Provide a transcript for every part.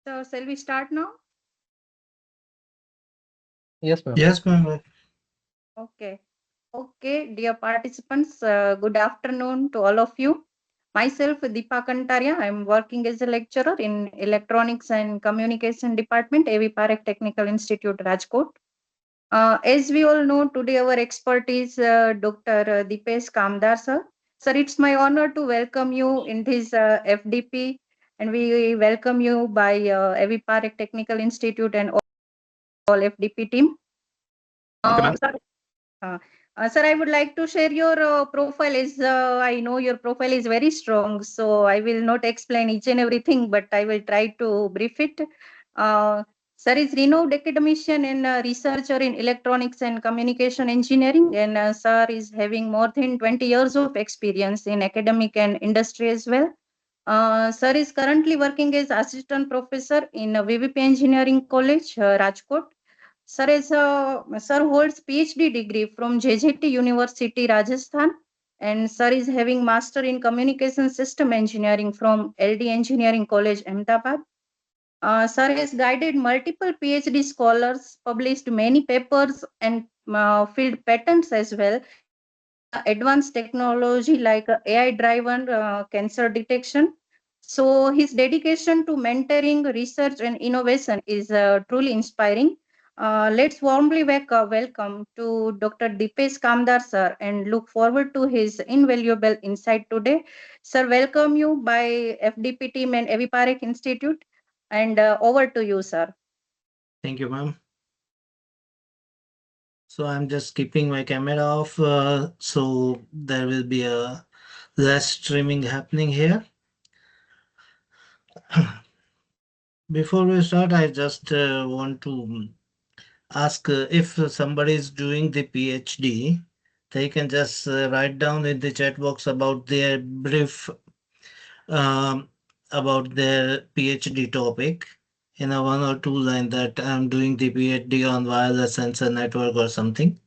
So, shall we start now? Yes, ma'am. Yes, ma'am. Okay. Okay, dear participants, good afternoon to all of you. Myself, Deepa Kantaria, I am working as a lecturer in Electronics and Communication Department, AV Parekh Technical Institute, Rajkot. As we all know, today our expert is Dr. Dipesh Kamdar, sir. Sir, it's my honor to welcome you in this FDP, and we welcome you by AV Parekh Technical Institute and all FDP team. Okay, ma'am. Sir, Uh, sir, I would like to share your profile. Is I know your profile is very strong, so I will not explain each and everything, but I will try to brief it. Uh, Sir is renowned academician and researcher in electronics and communication engineering, and sir is having more than 20 years of experience in academic and industry as well. Sir is currently working as assistant professor in VVP Engineering College, Rajkot. Sir holds PhD degree from JJT University, Rajasthan, and sir is having master in communication system engineering from LD Engineering College, Ahmedabad. Sir has guided multiple PhD scholars, published many papers and field patents as well in advanced technology like AI-driven cancer detection. So his dedication to mentoring, research, and innovation is truly inspiring. Let's warmly welcome to Dr. Dipesh Kamdar, sir, and look forward to his invaluable insight today. Sir, welcome you by FDP team and Aviparek Institute. And over to you, sir. Thank you, ma'am. So I'm just keeping my camera off, so there will be a less streaming happening here. Before we start, I just want to ask if somebody is doing the PhD, they can just write down in the chat box about their brief um, about their PhD topic in a 1 or 2 line that I'm doing the PhD on wireless sensor network or something.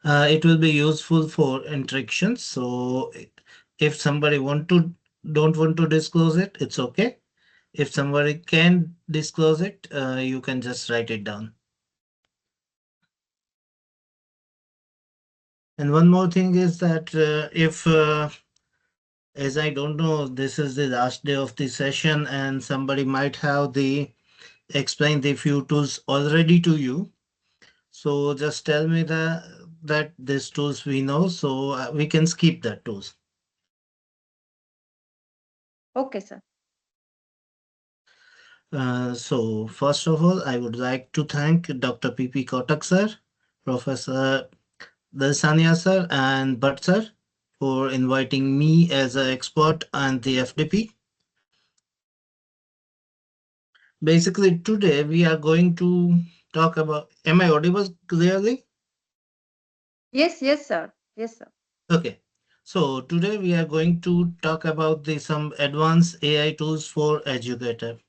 It will be useful for interactions. So if somebody don't want to disclose it, it's okay. If somebody can disclose it, you can just write it down. And one more thing is that if as I don't know, this is the last day of the session and somebody might have the explain the few tools already to you. So just tell me that these tools we know, so we can skip that tools. Okay, sir. So first of all, I would like to thank Dr. P.P. Kotak sir, Professor Dalsania sir, and Bhatt sir for inviting me as an expert and the FDP. Basically, today we are going to talk about. Am I audible clearly? Yes, yes, sir. Yes, sir. Okay. So today we are going to talk about the some advanced AI tools for educator.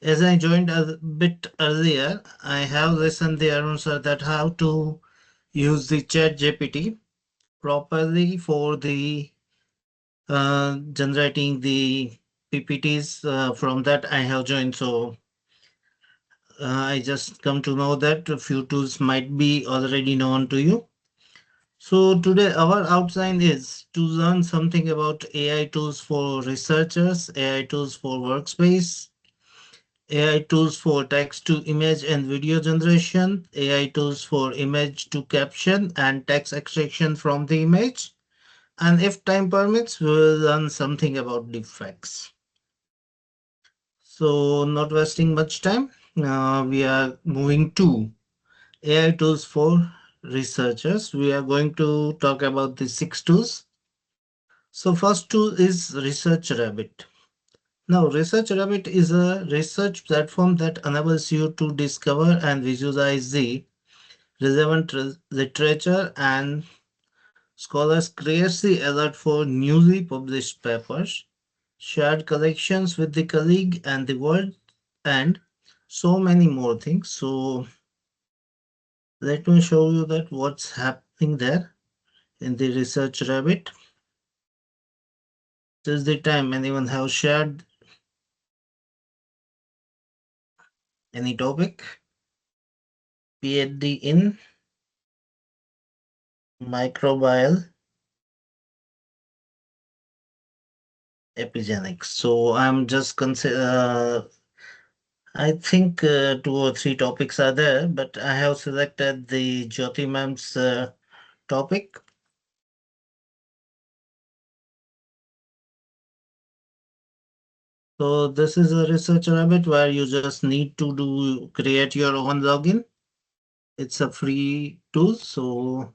As I joined a bit earlier, I have listened the answer that how to use the chat GPT properly for the generating the PPTs. From that I have joined. So I just come to know that a few tools might be already known to you. So today our outline is to learn something about AI tools for researchers, AI tools for workspace, AI tools for text to image and video generation, AI tools for image to caption and text extraction from the image. And if time permits, we will learn something about deepfakes. So not wasting much time, we are moving to AI tools for researchers. We are going to talk about the 6 tools. So first tool is Research Rabbit. Now, Research Rabbit is a research platform that enables you to discover and visualize the relevant literature, and scholars creates the alert for newly published papers, shared collections with the colleague and the world, and so many more things. So let me show you that what's happening there in the Research Rabbit. This is the time anyone have shared. Any topic? PhD in microbial epigenetics. So I'm just I think two or three topics are there, but I have selected the Jyoti ma'am's topic. So this is a research rabbit where you just need to create your own login. It's a free tool, so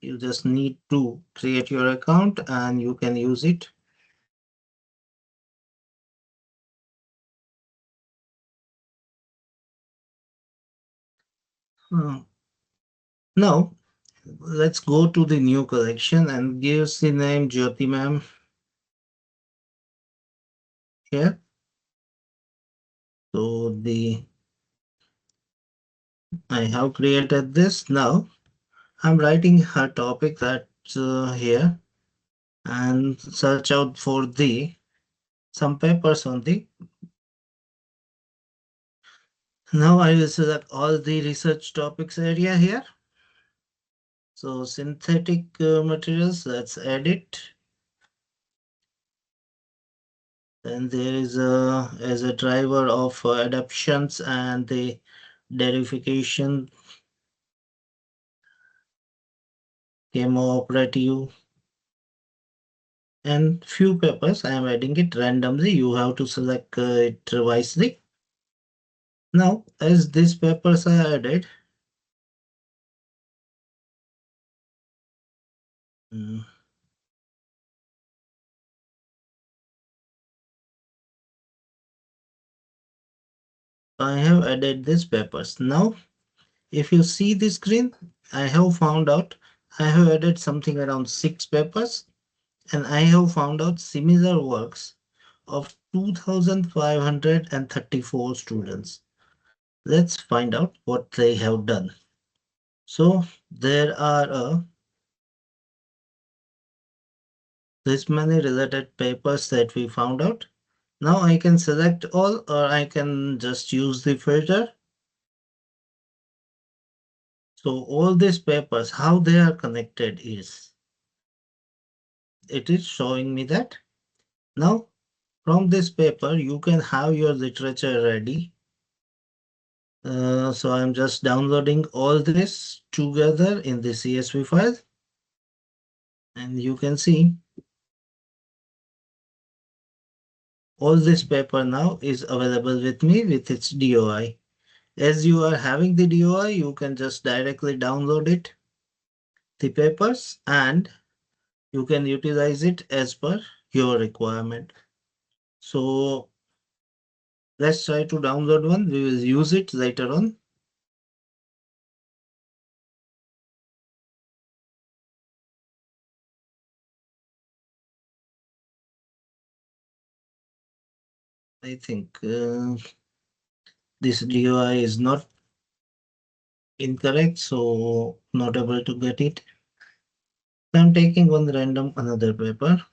you just need to create your account and you can use it. Uh, Now let's go to the new collection and gives the name Jyoti ma'am here. So I have created this. Now I'm writing her topic that's here and search out for the some papers on the. Now I will select all the research topics area here. So synthetic materials, let's add it. And there is as a driver of adaptations and the derivative chemooperative and few papers. I am adding it randomly. You have to select it wisely. Now, as these papers are added, mm, I have added these papers. Now, if you see the screen, I have found out I have added something around 6 papers and I have found out similar works of 2,534 students. Let's find out what they have done. So there are this many related papers that we found out. Now I can select all or I can just use the filter. So all these papers, how they are connected is, it is showing me that. Now from this paper, you can have your literature ready. So I'm just downloading all this together in the CSV file. And you can see all this paper now is available with me with its DOI. As you are having the DOI, you can just directly download it, the papers, and you can utilize it as per your requirement. So let's try to download one. We will use it later on. I think this DOI is not incorrect, so not able to get it. I'm taking one random another paper.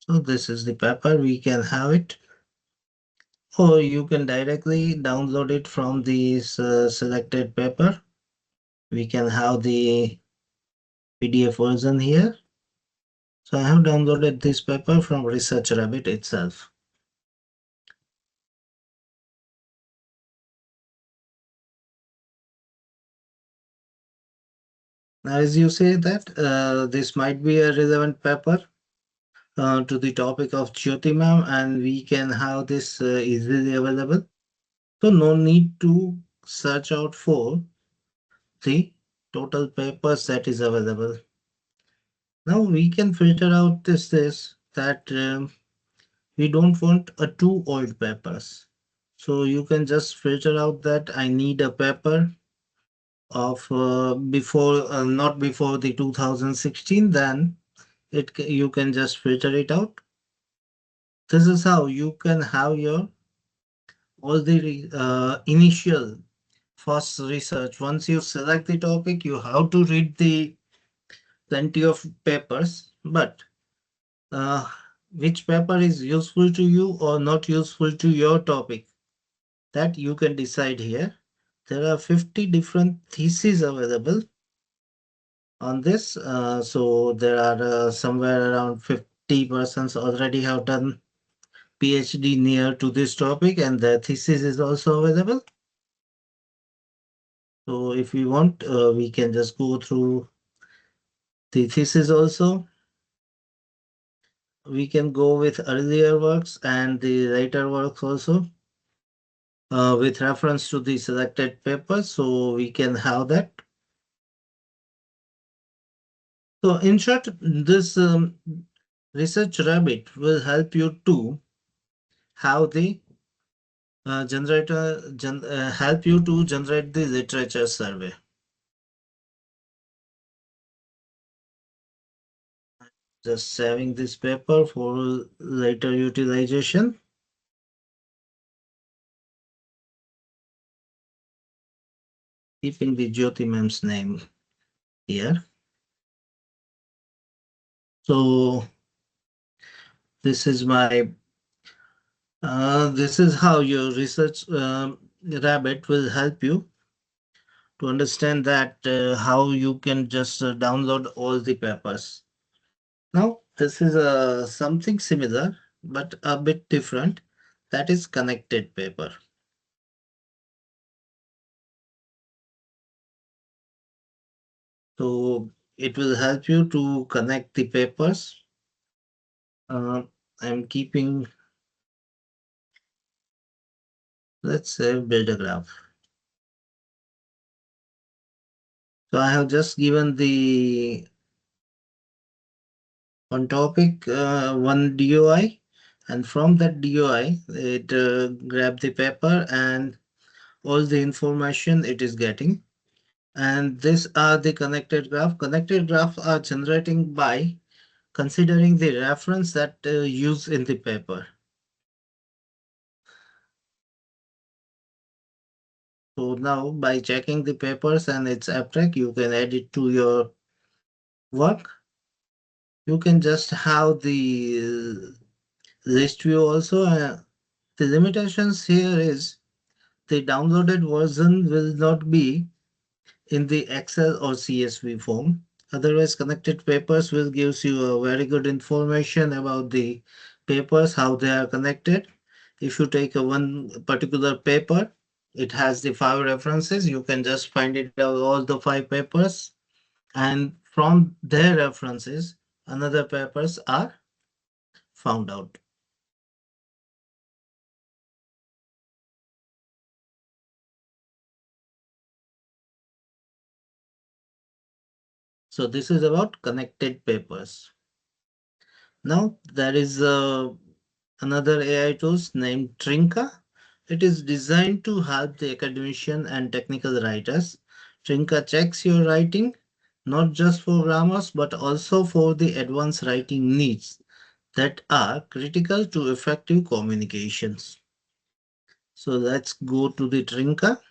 So this is the paper, we can have it. Or you can directly download it from this selected paper. We can have the PDF version here. So I have downloaded this paper from Research Rabbit itself. Now, as you say that this might be a relevant paper to the topic of Jyoti ma'am, and we can have this easily available. So no need to search out for the total papers that is available. Now we can filter out this that we don't want a too old papers. So you can just filter out that I need a paper of before not before the 2016, then you can just filter it out. this is how you can have your all the initial first research. Once you select the topic, you have to read the plenty of papers, but uh, which paper is useful to you or not useful to your topic, that you can decide here. There are 50 different theses available on this. So there are somewhere around 50 persons already have done PhD near to this topic, and the thesis is also available. So if we want, we can just go through the thesis also. We can go with earlier works and the later works also with reference to the selected paper. So we can have that. So in short, this research rabbit will help you to have the help you to generate the literature survey. Just saving this paper for later utilization. Keeping the Jyoti ma'am's name here. So this is my this is how your research rabbit will help you to understand that how you can just download all the papers. Now this is something similar but a bit different. That is connected paper. So it will help you to connect the papers. I'm keeping, let's say, build a graph. So I have just given the on topic one DOI, and from that DOI it grab the paper and all the information it is getting. And these are the connected graph. Connected graphs are generating by considering the reference that used in the paper. So now by checking the papers and its abstract, you can add it to your work. You can just have the list view also. The limitations here is the downloaded version will not be in the Excel or CSV form. Otherwise, connected papers will gives you a very good information about the papers, how they are connected. If you take a one particular paper, it has the 5 references. You can just find it out all the 5 papers, and from their references, another papers are found out. So this is about connected papers. Now there is another AI tools named Trinka. It is designed to help the academician and technical writers. Trinka checks your writing, not just for grammars, but also for the advanced writing needs that are critical to effective communications. So let's go to the Trinka.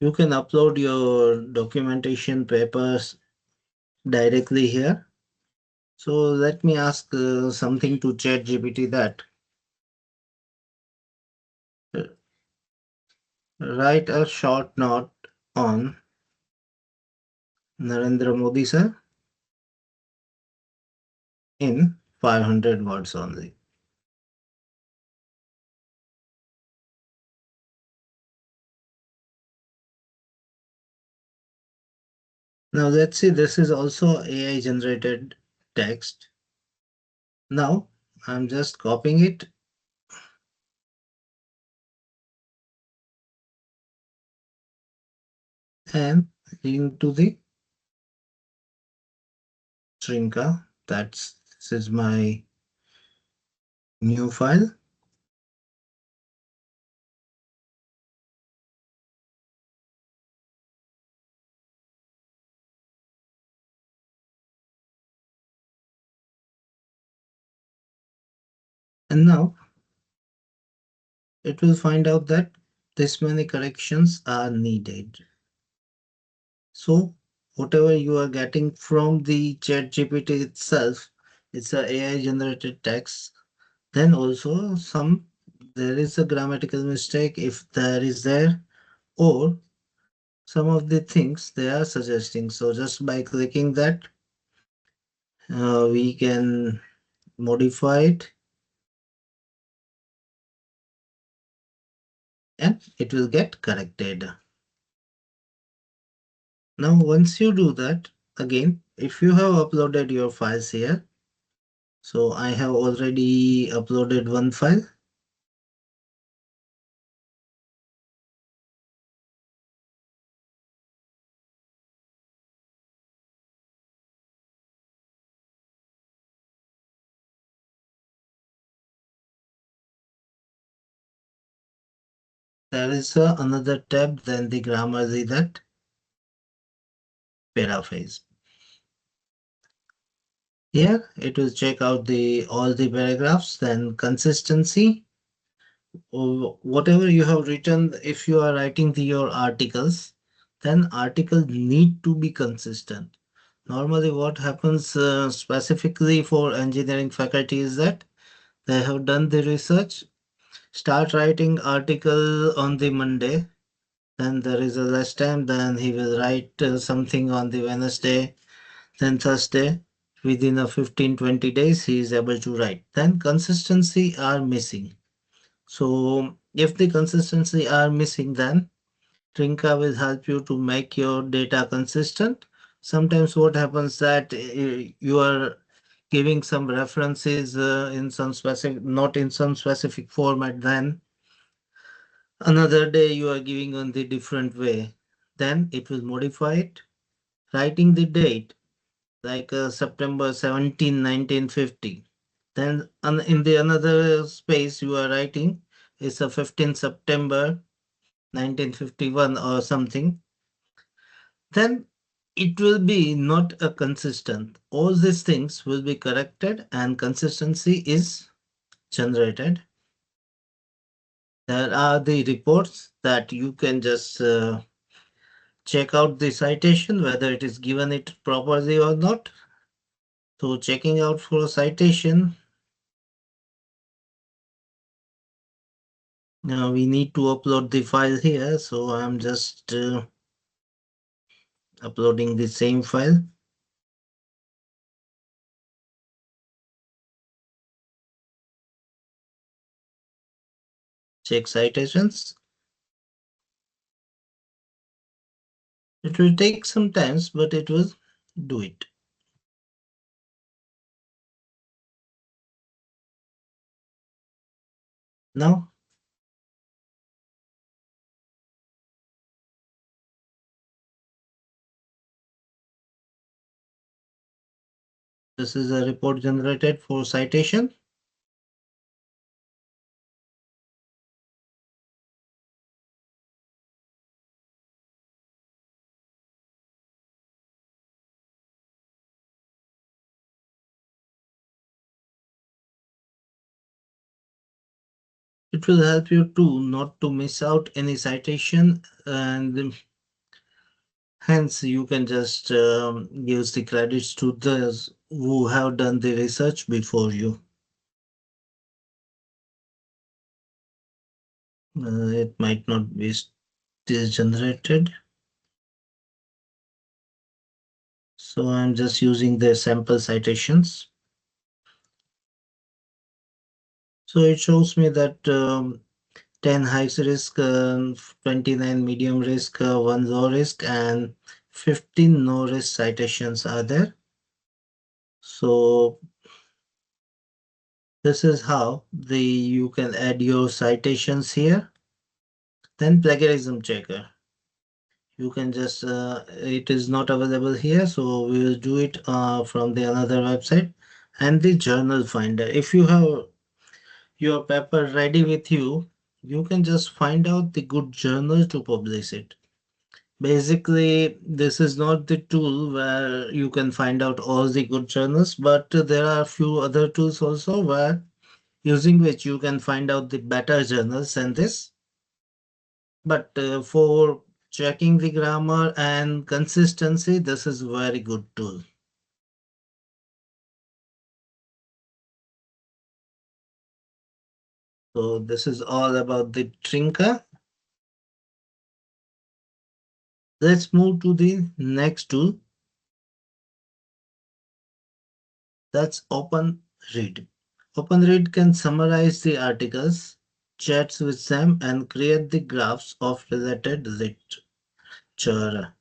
You can upload your documentation papers directly here. So let me ask something to ChatGPT that uh, write a short note on Narendra Modi sir in 500 words only. Now let's see, this is also AI generated text. Now I'm just copying it and into the Trinka. This is my new file. And now it will find out that this many corrections are needed. So whatever you are getting from the chat GPT itself, it's a AI generated text. Then also there is a grammatical mistake if there is there, or some of the things they are suggesting. So just by clicking that, we can modify it and it will get corrected. Now, once you do that, again, if you have uploaded your files here, so I have already uploaded one file. There is another tab, then the grammar is that paraphrase. Here it will check out the all the paragraphs, then consistency, or whatever you have written. If you are writing your articles, then articles need to be consistent. Normally, what happens specifically for engineering faculty is that they have done the research, start writing article on the Monday, then there is a less time, then he will write something on the Wednesday, then Thursday. Within a 15-20 days, he is able to write. Then consistency are missing. So if the consistency are missing, then Trinka will help you to make your data consistent. Sometimes what happens that you are giving some references in some specific, not in some specific format, then another day you are giving on the different way. Then it will modify it, writing the date like September 17, 1950. Then in the another space you are writing is a 15 September 1951 or something. Then it will be not a consistent. All these things will be corrected and consistency is generated. There are the reports that you can just check out the citation, whether it is given it properly or not. So checking out for a citation, now we need to upload the file here. So I'm just uploading the same file. Check citations. It will take some time, but it will do it. Now, this is a report generated for citation. It will help you to not to miss out any citation, and hence you can just use the credits to those who have done the research before you. It might not be still generated. So I'm just using the sample citations. So it shows me that 10 high risk, 29 medium risk, 1 low risk, and 15 no risk citations are there. So this is how you can add your citations here. Then plagiarism checker. You can just it is not available here, so we will do it from the another website. And the journal finder, if you have your paper ready with you, you can just find out the good journal to publish it. Basically, this is not the tool where you can find out all the good journals, but there are a few other tools also where using which you can find out the better journals than this. But for checking the grammar and consistency, this is very good tool. So this is all about the Trinka. Let's move to the next tool. That's OpenRead. OpenRead can summarize the articles, chats with them, and create the graphs of related literature.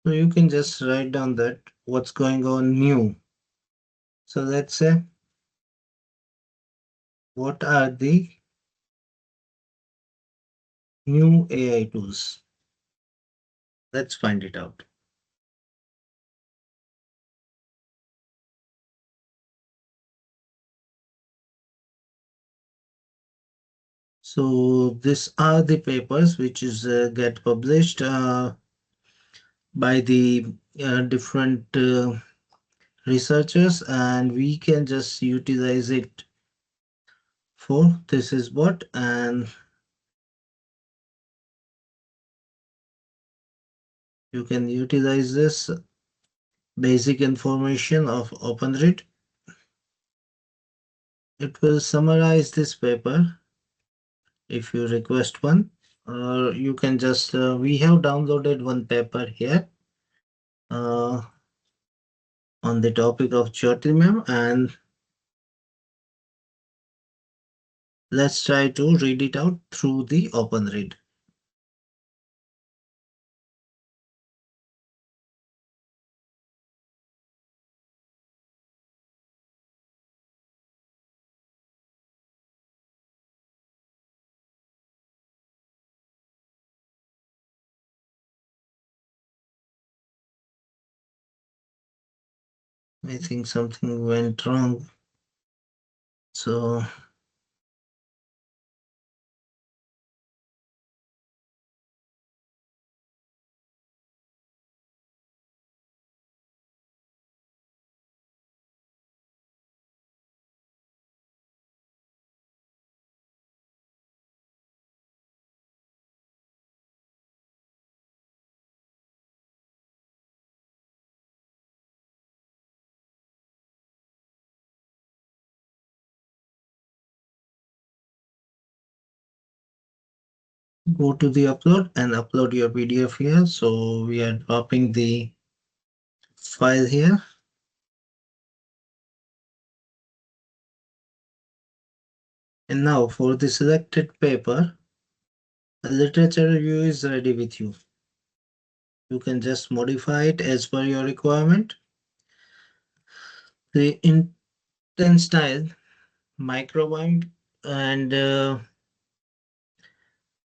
So you can just write down that what's going on new. So let's say, what are the new AI tools? Let's find it out. So these are the papers which is get published by the different researchers, and we can just utilize it for this is what, and you can utilize this basic information of OpenRead. It will summarize this paper if you request one, or you can just we have downloaded one paper here uh, on the topic of Jyotirmam, and let's try to read it out through the OpenRead. I think something went wrong. So go to the upload and upload your PDF here. So we are dropping the file here. And now for the selected paper, the literature review is ready with you. You can just modify it as per your requirement. The intent style, microbiome, and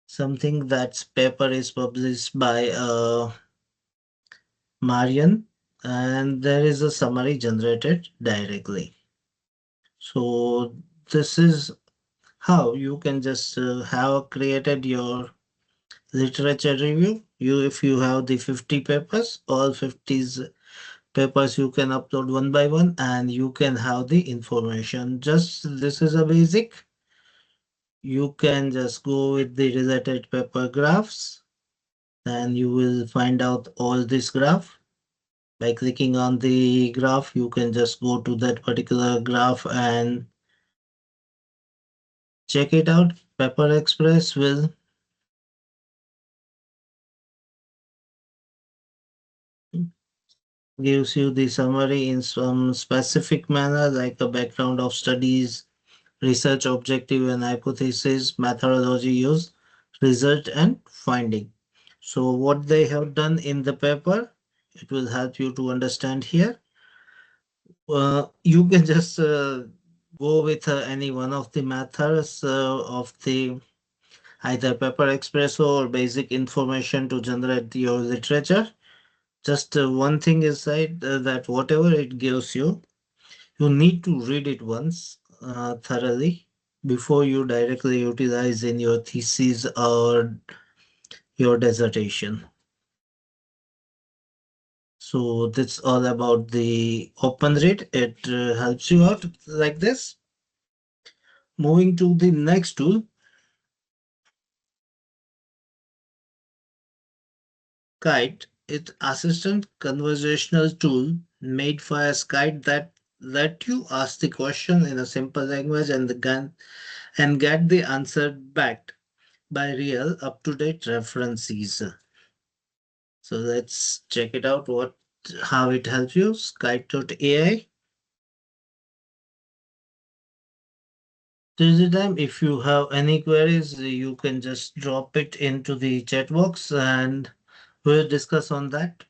something that's paper is published by Marian, and there is a summary generated directly. So this is how you can just have created your literature review. You, if you have the 50 papers, all 50 papers you can upload one by one, and you can have the information. Just this is a basic. You can just go with the related paper graphs, and you will find out all this graph. By clicking on the graph, you can just go to that particular graph and check it out. Pepper Express will gives you the summary in some specific manner, like a background of studies, research objective and hypothesis, methodology used, result and finding. So what they have done in the paper, it will help you to understand here. You can just go with any one of the methods of the either paper espresso or basic information to generate your literature. Just one thing is that whatever it gives you, you need to read it once thoroughly before you directly utilize in your thesis or your dissertation. So that's all about the open read. It helps you out like this. Moving to the next tool, Kite. It's assistant conversational tool made for a Skype that let you ask the question in a simple language and get the answer backed by real up-to-date references. So let's check it out how it helps you. Skype.ai. This is the time if you have any queries, you can just drop it into the chat box and we'll discuss on that.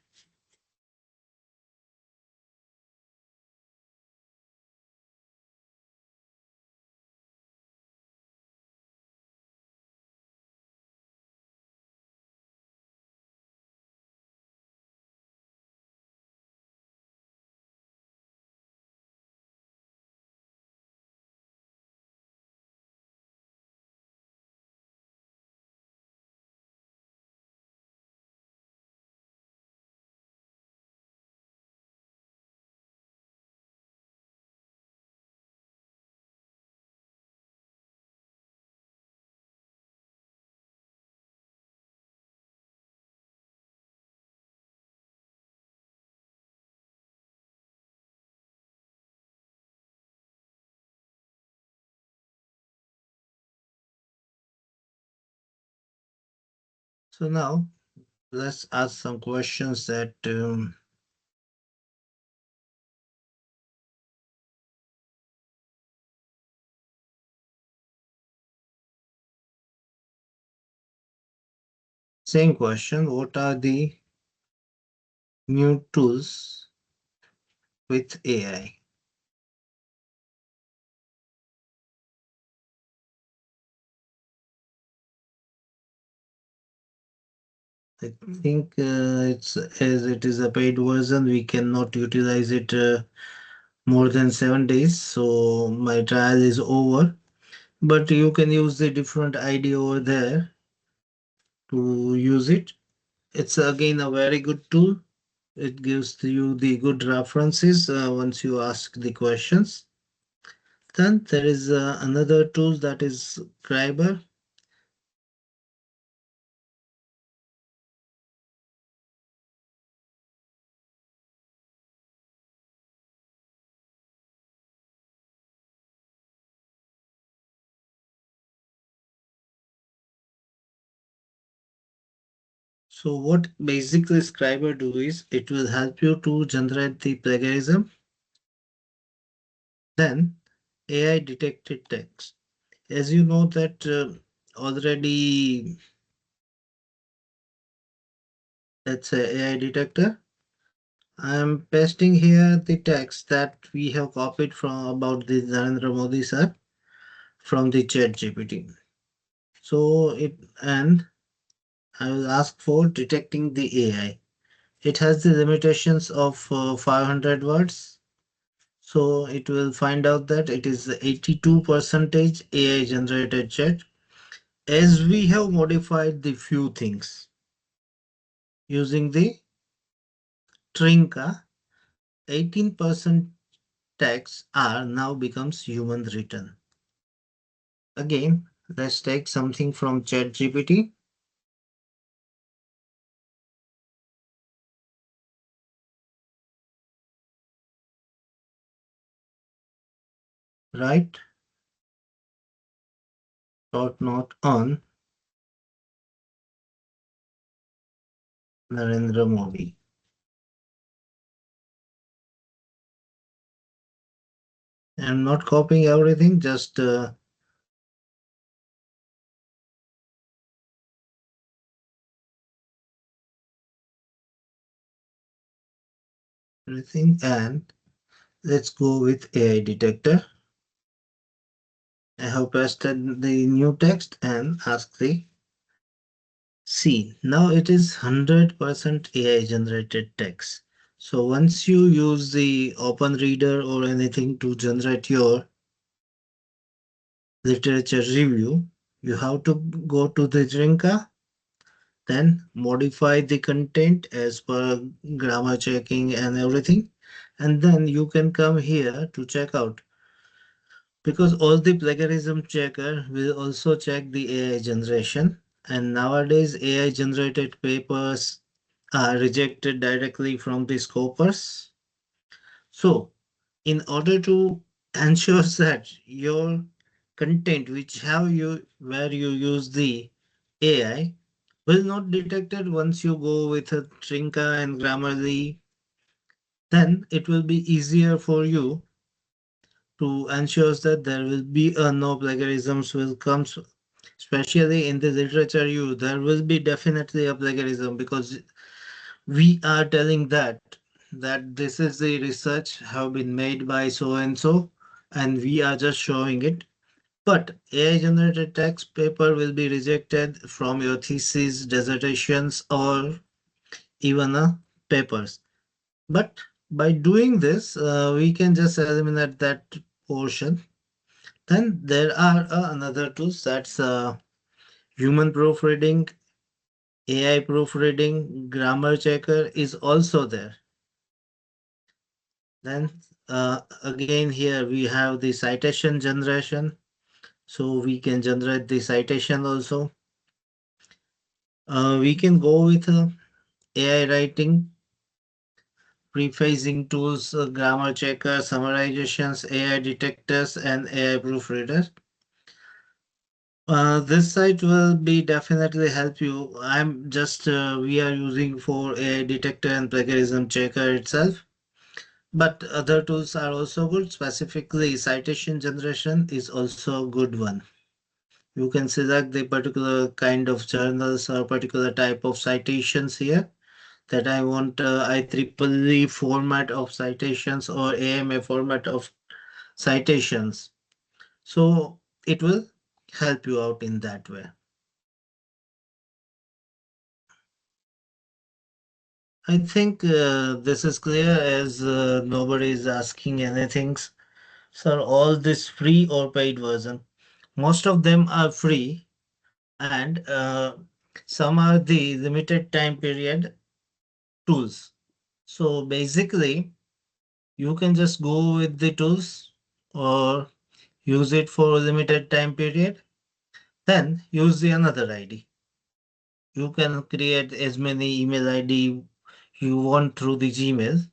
So now let's ask some questions that same question. What are the new tools with AI? I think it's as it is a paid version, we cannot utilize it more than 7 days. So my trial is over. But you can use the different ID over there to use it. It's again a very good tool. It gives you the good references once you ask the questions. Then there is another tool that is Scriber. So what basically Scriber do is it will help you to generate the plagiarism. Then AI detected text. As you know that already that's a AI detector. I am pasting here the text that we have copied from about the Narendra Modi sir from the chat GPT. So and I will ask for detecting the AI. It has the limitations of 500 words. So it will find out that it is 82% AI generated chat. As we have modified the few things using the Trinka, 18% text are now becomes human written. Again, let's take something from ChatGPT. Right? Short note on Narendra Modi. I'm not copying everything, just everything. And let's go with AI detector. I have pasted the new text and ask the see. Now it is 100% AI generated text. So once you use the open reader or anything to generate your literature review, you have to go to the Drinka, then modify the content as per grammar checking and everything. And then you can come here to check out because all the plagiarism checker will also check the AI generation. And nowadays, AI generated papers are rejected directly from the scopers. So, in order to ensure that your content which have you where you use the AI will not detected once you go with a Trinka and Grammarly, then it will be easier for you to ensure that there will be no plagiarisms will come, especially in the literature you there will be definitely a plagiarism because we are telling that this is the research have been made by so and we are just showing it. But AI generated text paper will be rejected from your thesis, dissertations, or even papers. But by doing this, we can just eliminate that portion. Then there are another tools that's human proofreading, AI proofreading, grammar checker is also there. Then again here we have the citation generation. So we can generate the citation also. We can go with AI writing, prefacing tools, grammar checker, summarizations, AI detectors, and AI proofreader. This site will be definitely help you. I'm just we are using for AI detector and plagiarism checker itself. But other tools are also good. Specifically, citation generation is also a good one. You can select the particular kind of journals or particular type of citations here that I want IEEE format of citations or AMA format of citations. So it will help you out in that way. I think this is clear as nobody is asking anything. So all this free or paid version, most of them are free and some are the limited time period tools. So basically, you can just go with the tools or use it for a limited time period. Then use the another ID. You can create as many email ID you want through the Gmail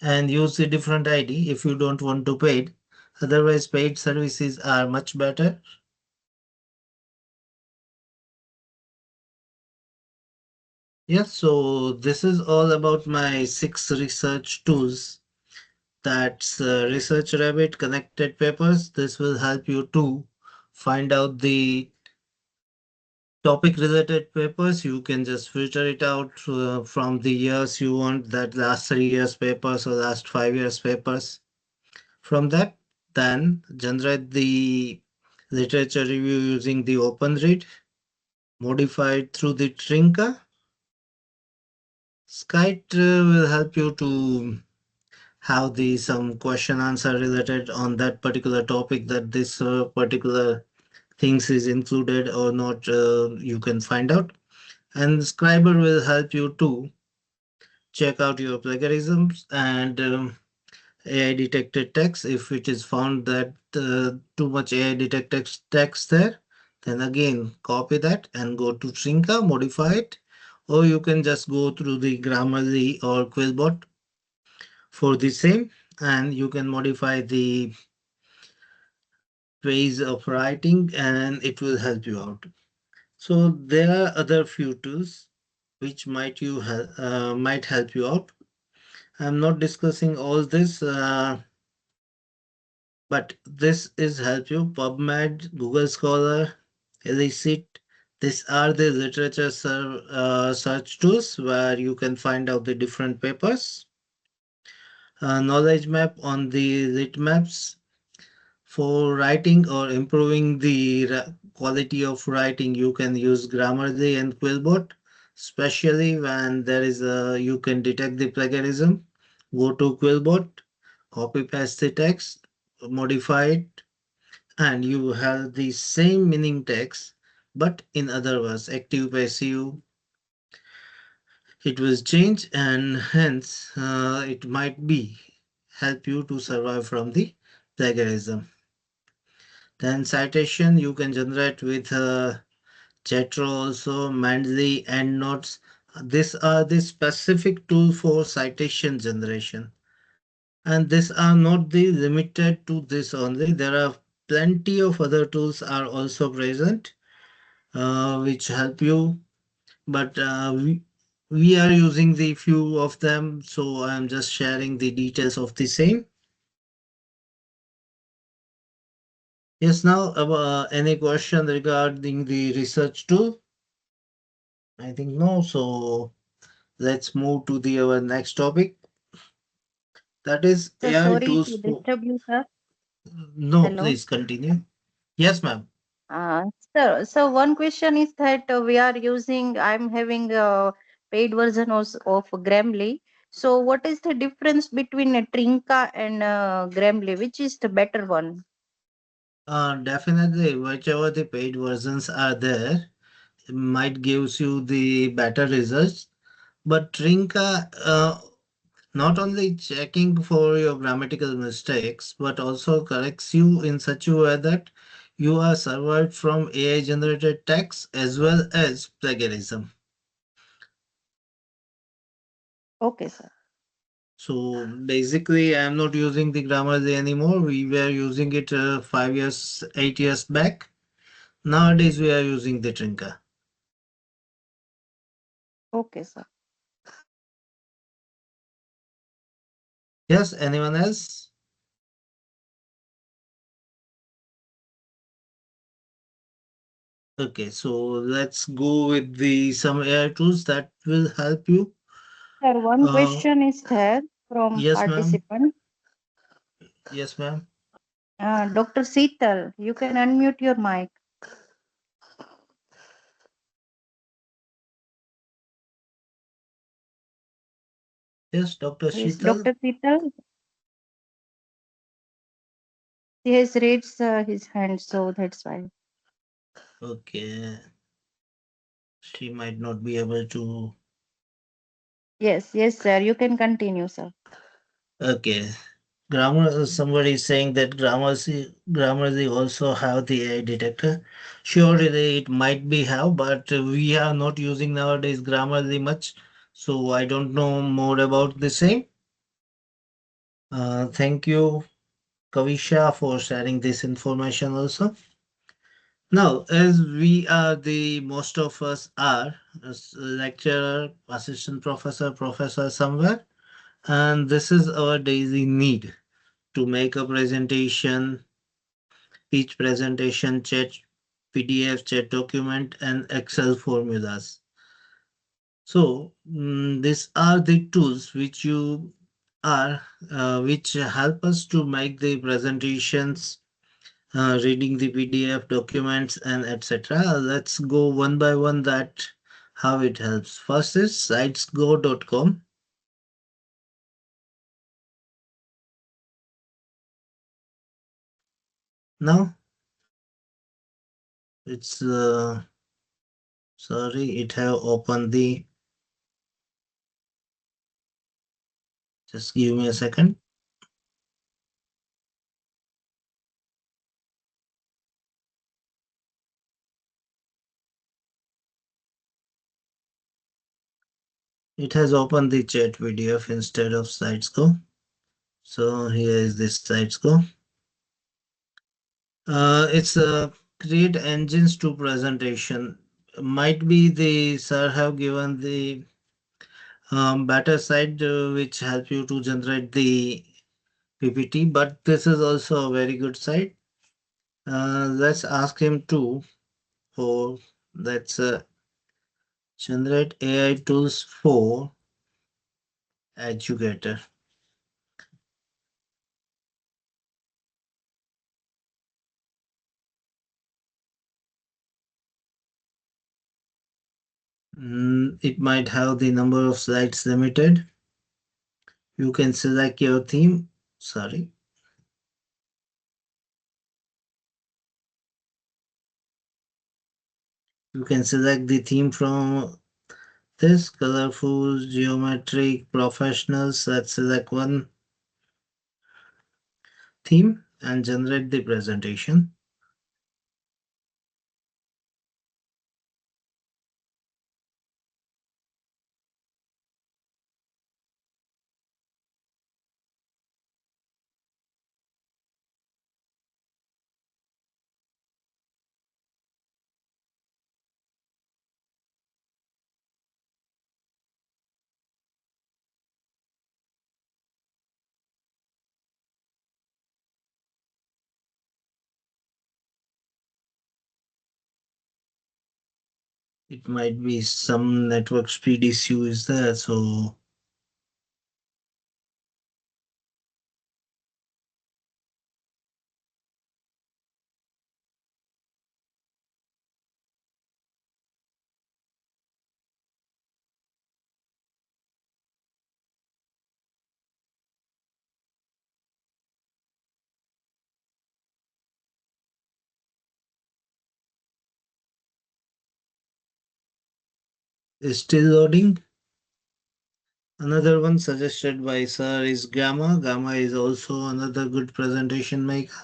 and use the different ID if you don't want to paid. Otherwise, paid services are much better. Yes, so this is all about my 6 research tools. That's Research Rabbit Connected Papers. This will help you to find out the topic related papers. You can just filter it out from the years you want, that last 3 years papers or last 5 years papers. From that, then generate the literature review using the OpenRead, modified through the Trinka. Skite will help you to have the some question answer related on that particular topic that this particular things is included or not. You can find out, and Scriber will help you to check out your plagiarisms and AI detected text. If it is found that too much AI detected text there, then again copy that and go to Trinka, modify it, or you can just go through the Grammarly or Quillbot for the same, and you can modify the ways of writing and it will help you out. So there are other few tools which might help you out. I'm not discussing all this, but this is help you. PubMed, Google Scholar, Elicit. These are the search tools where you can find out the different papers. Knowledge map on the lit maps for writing or improving the quality of writing. You can use Grammarly and Quillbot, especially when there is a you can detect the plagiarism. Go to Quillbot, copy paste the text, modify it, and you have the same meaning text, but in other words, active passive. It will change, and hence it might be help you to survive from the plagiarism. Then citation you can generate with Chatro also, Mendeley, EndNotes. These are the specific tool for citation generation. And these are not the limited to this only. There are plenty of other tools are also present which help you. But we are using the few of them, so I'm just sharing the details of the same. Yes, now any question regarding the research tool? I think no. So let's move to the our next topic. That is So AI sorry tools to for. disturb you, sir. No, Hello. please continue. Yes, ma'am. So one question is that we are using, I'm having a paid version of Grammarly. So what is the difference between a Trinka and Grammarly? Which is the better one? Definitely, whichever the paid versions are there, might gives you the better results. But Trinka, not only checking for your grammatical mistakes, but also corrects you in such a way that you are survived from AI generated text as well as plagiarism. Okay, sir. So basically, I'm not using the Grammarly anymore. We were using it 5 years, 8 years back. Nowadays, we are using the Trinka. Okay, sir. Yes, anyone else? Okay, so let's go with the some AI tools that will help you. Sir, one Uh, question is there from yes, ma'am. participant. Yes, ma'am. Dr. Seetal, you can unmute your mic. Yes, Dr. Yes, Sheetal. Dr. Seetal, he has raised his hand, so that's why. Okay, she might not be able to. Yes, sir. You can continue, sir. Okay, grammar. Somebody is saying that Grammarly also have the AI detector. Surely it might be have, but we are not using nowadays Grammarly much, so I don't know more about the same. Thank you, Kavisha, for sharing this information also. Now, as we are the most of us are as lecturer, assistant professor, professor somewhere, and this is our daily need to make a presentation, pitch presentation, chat, PDF, chat document, and Excel formulas. So, these are the tools which you are, which help us to make the presentations reading the PDF documents and etc. Let's go one by one that how it helps. First is sitesgo.com. Now it's sorry, it have opened the just give me a second. It has opened the chat PDF instead of Sitesgo. So here is this Sitesgo. It's create engines to presentation. Might be the sir have given the better side which help you to generate the PPT, but this is also a very good side. Let's ask him to for that's generate AI tools for educator. It might have the number of slides limited. You can select your theme. Sorry. You can select the theme from this colorful, geometric, professionals. Let's select one theme and generate the presentation. It might be some network speed issue is there, so it's still loading. Another one suggested by sir is Gamma. Gamma is also another good presentation maker.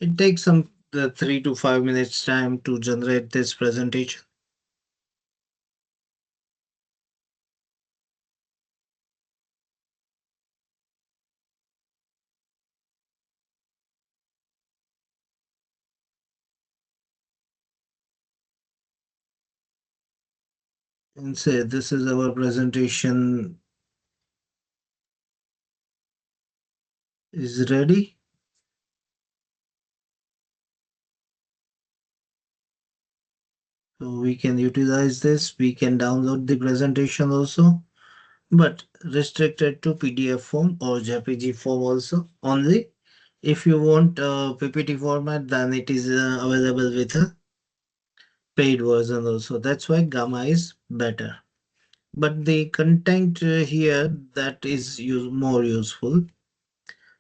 It takes some 3 to 5 minutes time to generate this presentation. And say this is our presentation is ready. So we can utilize this. We can download the presentation also, but restricted to PDF form or JPG form also only. If you want PPT format, then it is available with a paid version also. That's why Gamma is better. But the content here that is more useful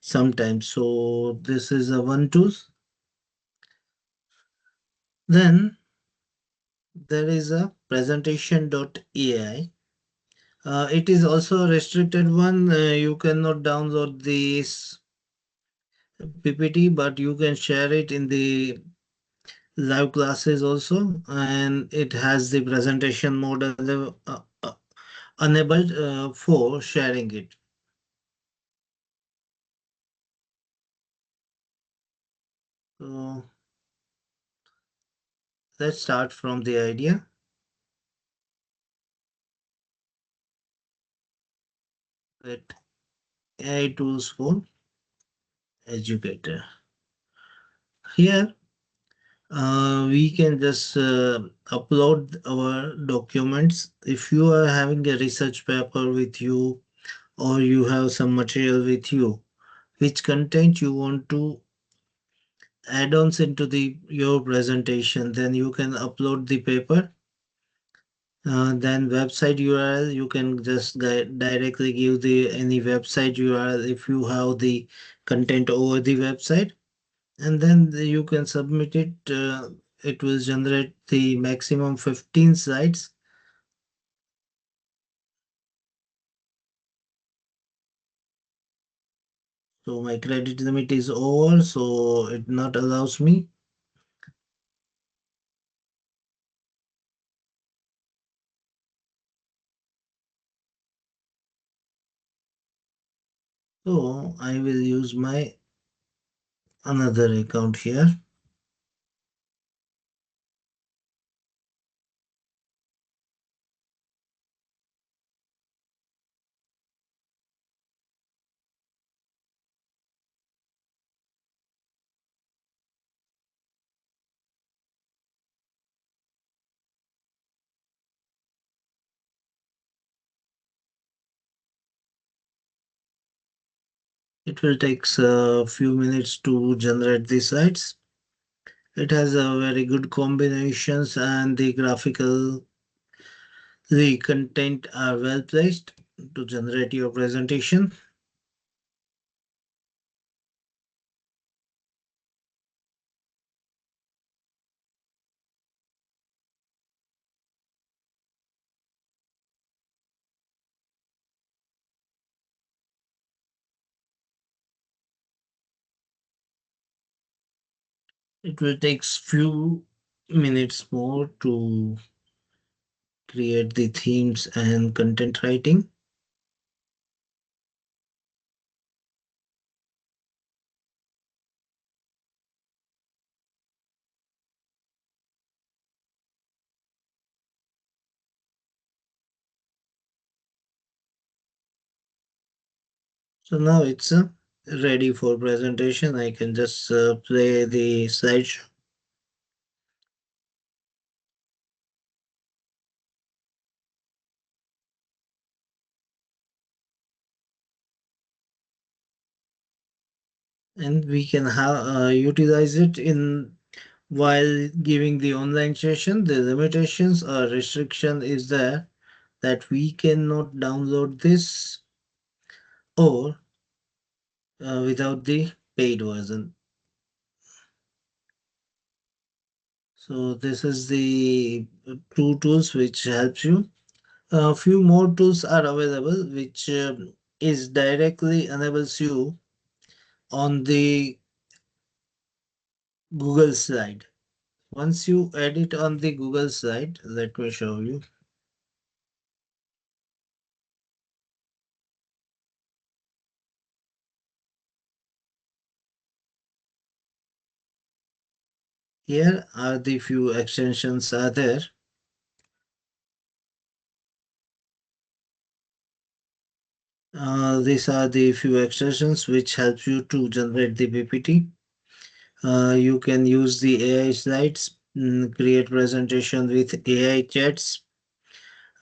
sometimes. So this is a one tool. Then there is a presentation.ai. It is also a restricted one. You cannot download this PPT, but you can share it in the live classes also, and it has the presentation mode enabled for sharing it. So let's start from the idea that AI tools for educator. Here we can just upload our documents. If you are having a research paper with you or you have some material with you, which content you want to add-ons into the your presentation, then you can upload the paper. Then website URL, you can just directly give the any website URL if you have the content over the website, and then you can submit it it will generate the maximum 15 slides. So my credit limit is over, so it not allows me. So I will use my another account here. It will take a few minutes to generate the slides. It has a very good combinations and the content are well placed to generate your presentation. It will take few minutes more to create the themes and content writing. So now it's ready for presentation. I can just play the slideshow. And we can utilize it in while giving the online session. The limitations or restriction is there that we cannot download this or without the paid version. So this is the two tools which helps you. A few more tools are available which is directly enables you on the Google slide. Once you edit on the Google slide, let me show you. Here are the few extensions are there. These are the few extensions which help you to generate the PPT. You can use the AI slides, create presentation with AI chats,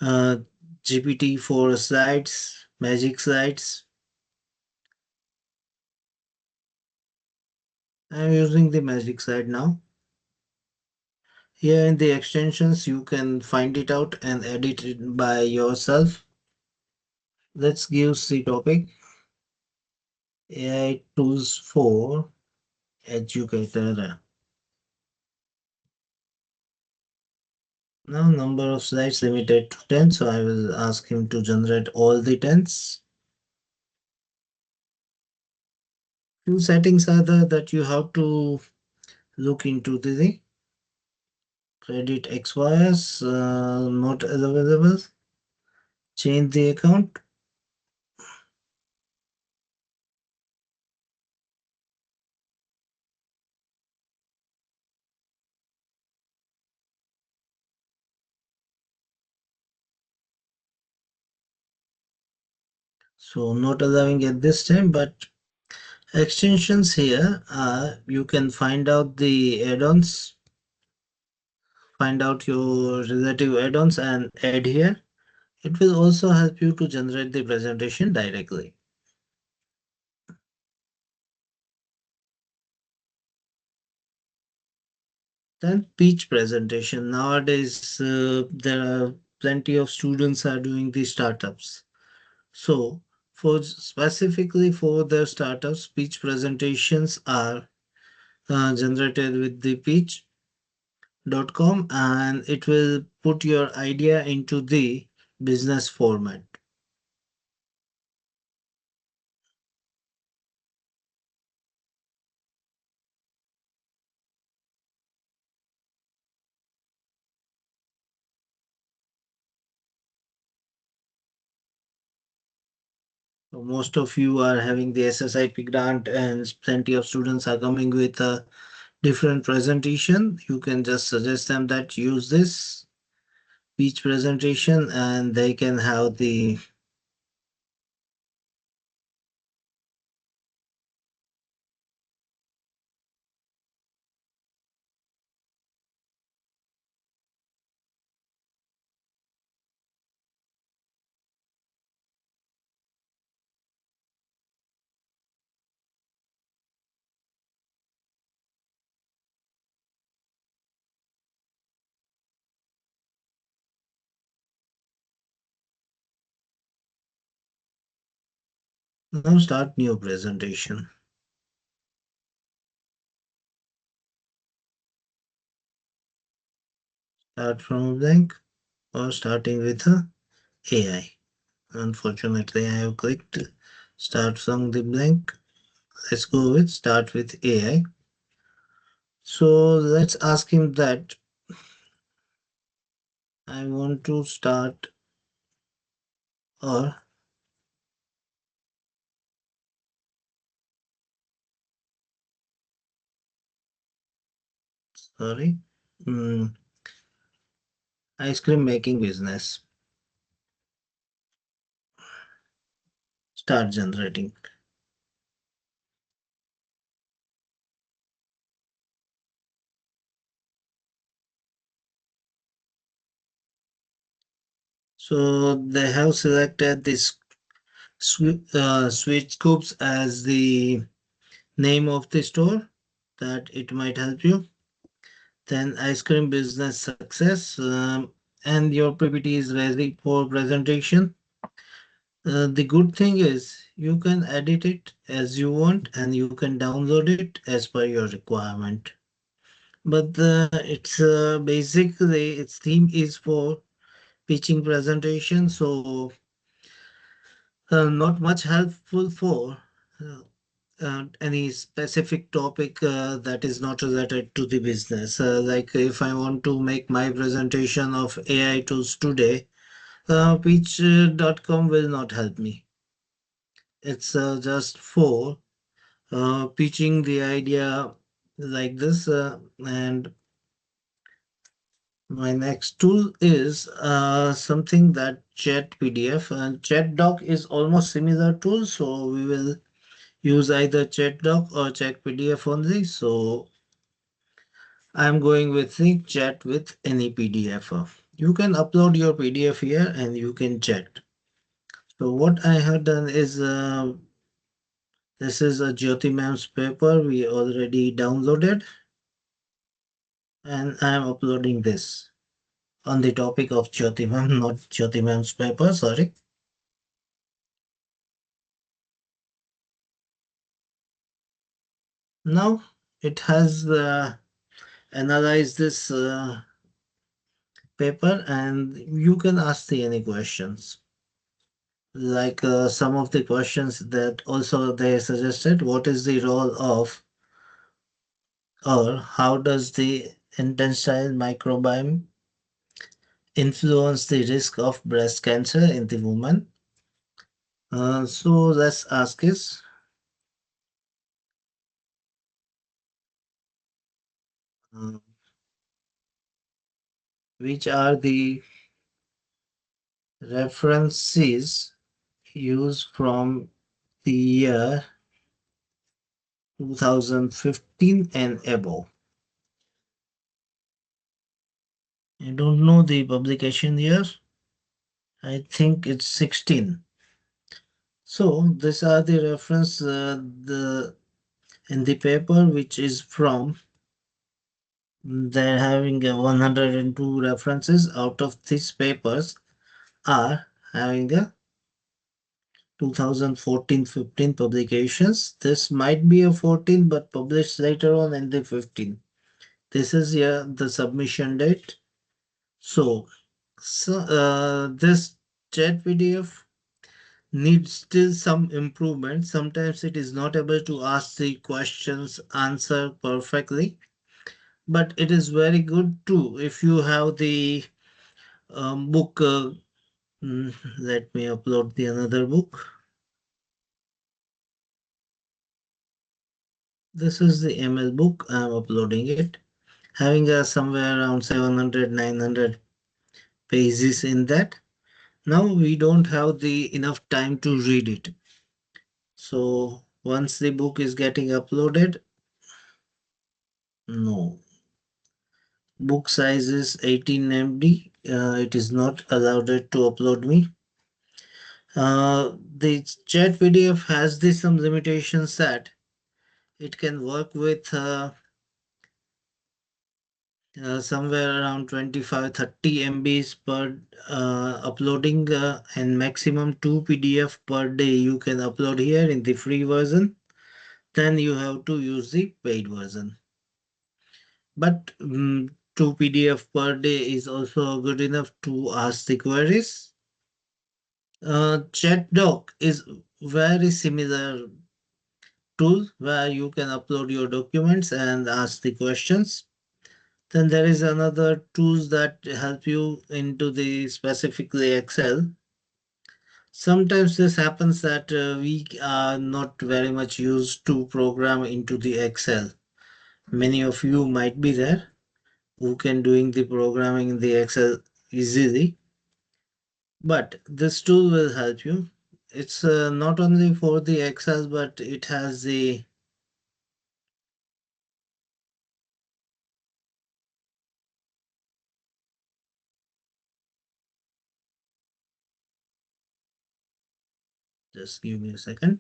uh, GPT for slides, magic slides. I'm using the magic slide now. Here in the extensions, you can find it out and edit it by yourself. Let's give the topic AI tools for educator. Now number of slides limited to 10, so I will ask him to generate all the 10s. Few settings are there that you have to look into the credit expires, not available, change the account. So not allowing at this time, but extensions here are you can find out the add-ons, find out your relative add-ons and add here. It will also help you to generate the presentation directly. Then speech presentation. Nowadays, there are plenty of students are doing the startups. So for specifically for the startups, speech presentations are generated with the pitch. and it will put your idea into the business format. So most of you are having the SSIP grant, and plenty of students are coming with a different presentation. You can just suggest them that use this speech presentation, and they can have the now start new presentation. Start from blank or starting with a AI. Unfortunately, I have clicked start from the blank. Let's go with start with AI. So let's ask him that I want to start, or sorry, mm, ice cream making business. Start generating. So they have selected this sweet scoops as the name of the store, that it might help you. Then ice cream business success, and your PPT is ready for presentation. The good thing is you can edit it as you want, and you can download it as per your requirement. But it's basically its theme is for pitching presentation, so not much helpful for uh, any specific topic that is not related to the business. Like if I want to make my presentation of AI tools today, pitch.com will not help me. It's just for pitching the idea like this. And my next tool is something that Chat PDF, and Chat Doc is almost similar tool. So we will use either Chat Doc or Chat PDF only. So I'm going with the chat with any PDF. You can upload your PDF here and you can chat. So what I have done is this is a Jyoti ma'am's paper we already downloaded, and I am uploading this on the topic of Jyoti ma'am, not Jyoti ma'am's paper, sorry. Now it has analyzed this paper, and you can ask the any questions. Like some of the questions that also they suggested, what is the role of, or how does the intestinal microbiome influence the risk of breast cancer in the woman? So let's ask is, uh, which are the references used from the year 2015 and above? I don't know the publication year. I think it's 16. So these are the reference the in the paper, which is from, they're having 102 references. Out of these papers are having a 2014-15 publications. This might be a 14 but published later on in the 15. This is here the submission date. So this chat PDF needs still some improvement. Sometimes it is not able to ask the questions answer perfectly, but it is very good too if you have the book. Let me upload the another book. This is the ML book. I'm uploading it, having somewhere around 700, 900 pages in that. Now we don't have the enough time to read it. So once the book is getting uploaded, no, book size is 18 MB. It is not allowed it to upload me. The chat PDF has this some limitations that it can work with somewhere around 25-30 MBs per uploading and maximum 2 PDF per day you can upload here in the free version. Then you have to use the paid version. But 2 PDF per day is also good enough to ask the queries. ChatDoc is very similar tool where you can upload your documents and ask the questions. Then there is another tools that help you into the specifically Excel. Sometimes this happens that we are not very much used to program into the Excel. Many of you might be there who can doing the programming in the Excel easily. But this tool will help you. It's not only for the Excel, but it has the just give me a second.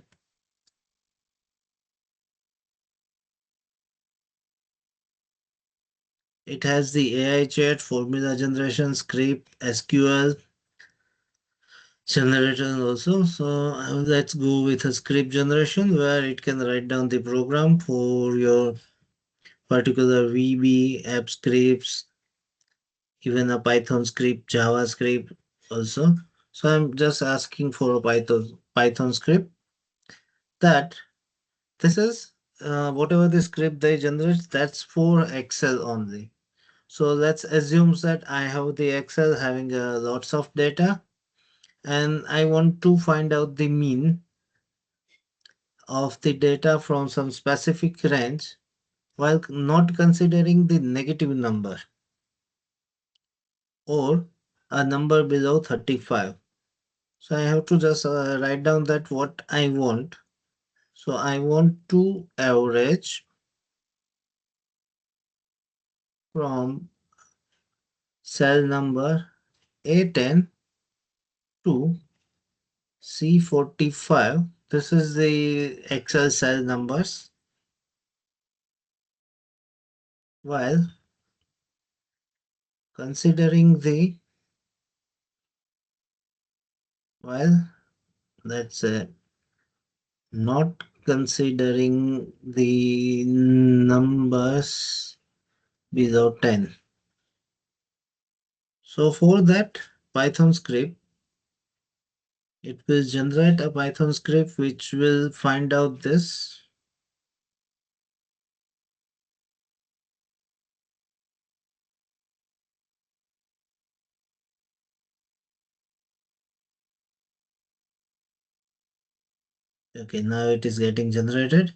It has the AI chat, formula generation, script, SQL generator also. So let's go with a script generation where it can write down the program for your particular VB, app scripts, even a Python script, JavaScript also. So I'm just asking for a Python script that this is whatever the script they generate, that's for Excel only. So let's assume that I have the Excel having lots of data and I want to find out the mean of the data from some specific range while not considering the negative number or a number below 35. So I have to just write down that what I want. So I want to average from cell number A10 to C45. This is the Excel cell numbers. While considering the while let's say not considering the numbers below 10. So for that Python script, it will generate a Python script which will find out this. Okay, now it is getting generated.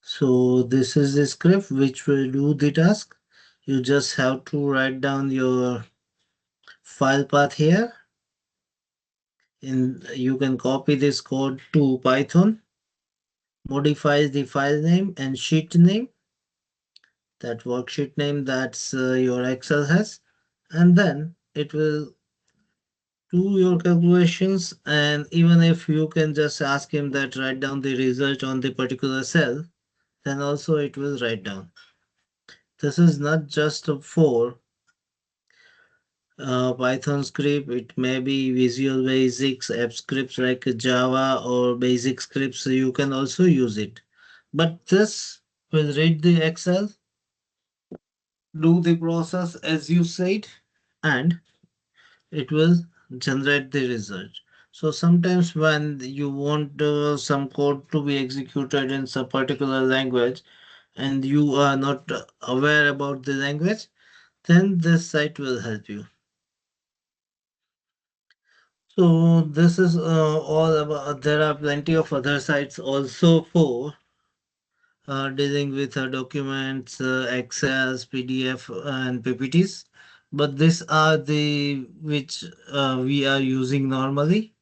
So this is the script which will do the task. You just have to write down your file path here. You can copy this code to Python, modify the file name and sheet name, that worksheet name that's your Excel has, and then it will do your calculations. And even if you can just ask him that write down the result on the particular cell, then also it will write down. This is not just for Python script, it may be Visual Basics, app scripts like Java or basic scripts, you can also use it. But this will read the Excel do the process as you said, and it will generate the result. So sometimes when you want some code to be executed in some particular language and you are not aware about the language, then this site will help you. So this is all about. There are plenty of other sites also for dealing with documents, Excels, PDF, and PPTs. But these are the which we are using normally,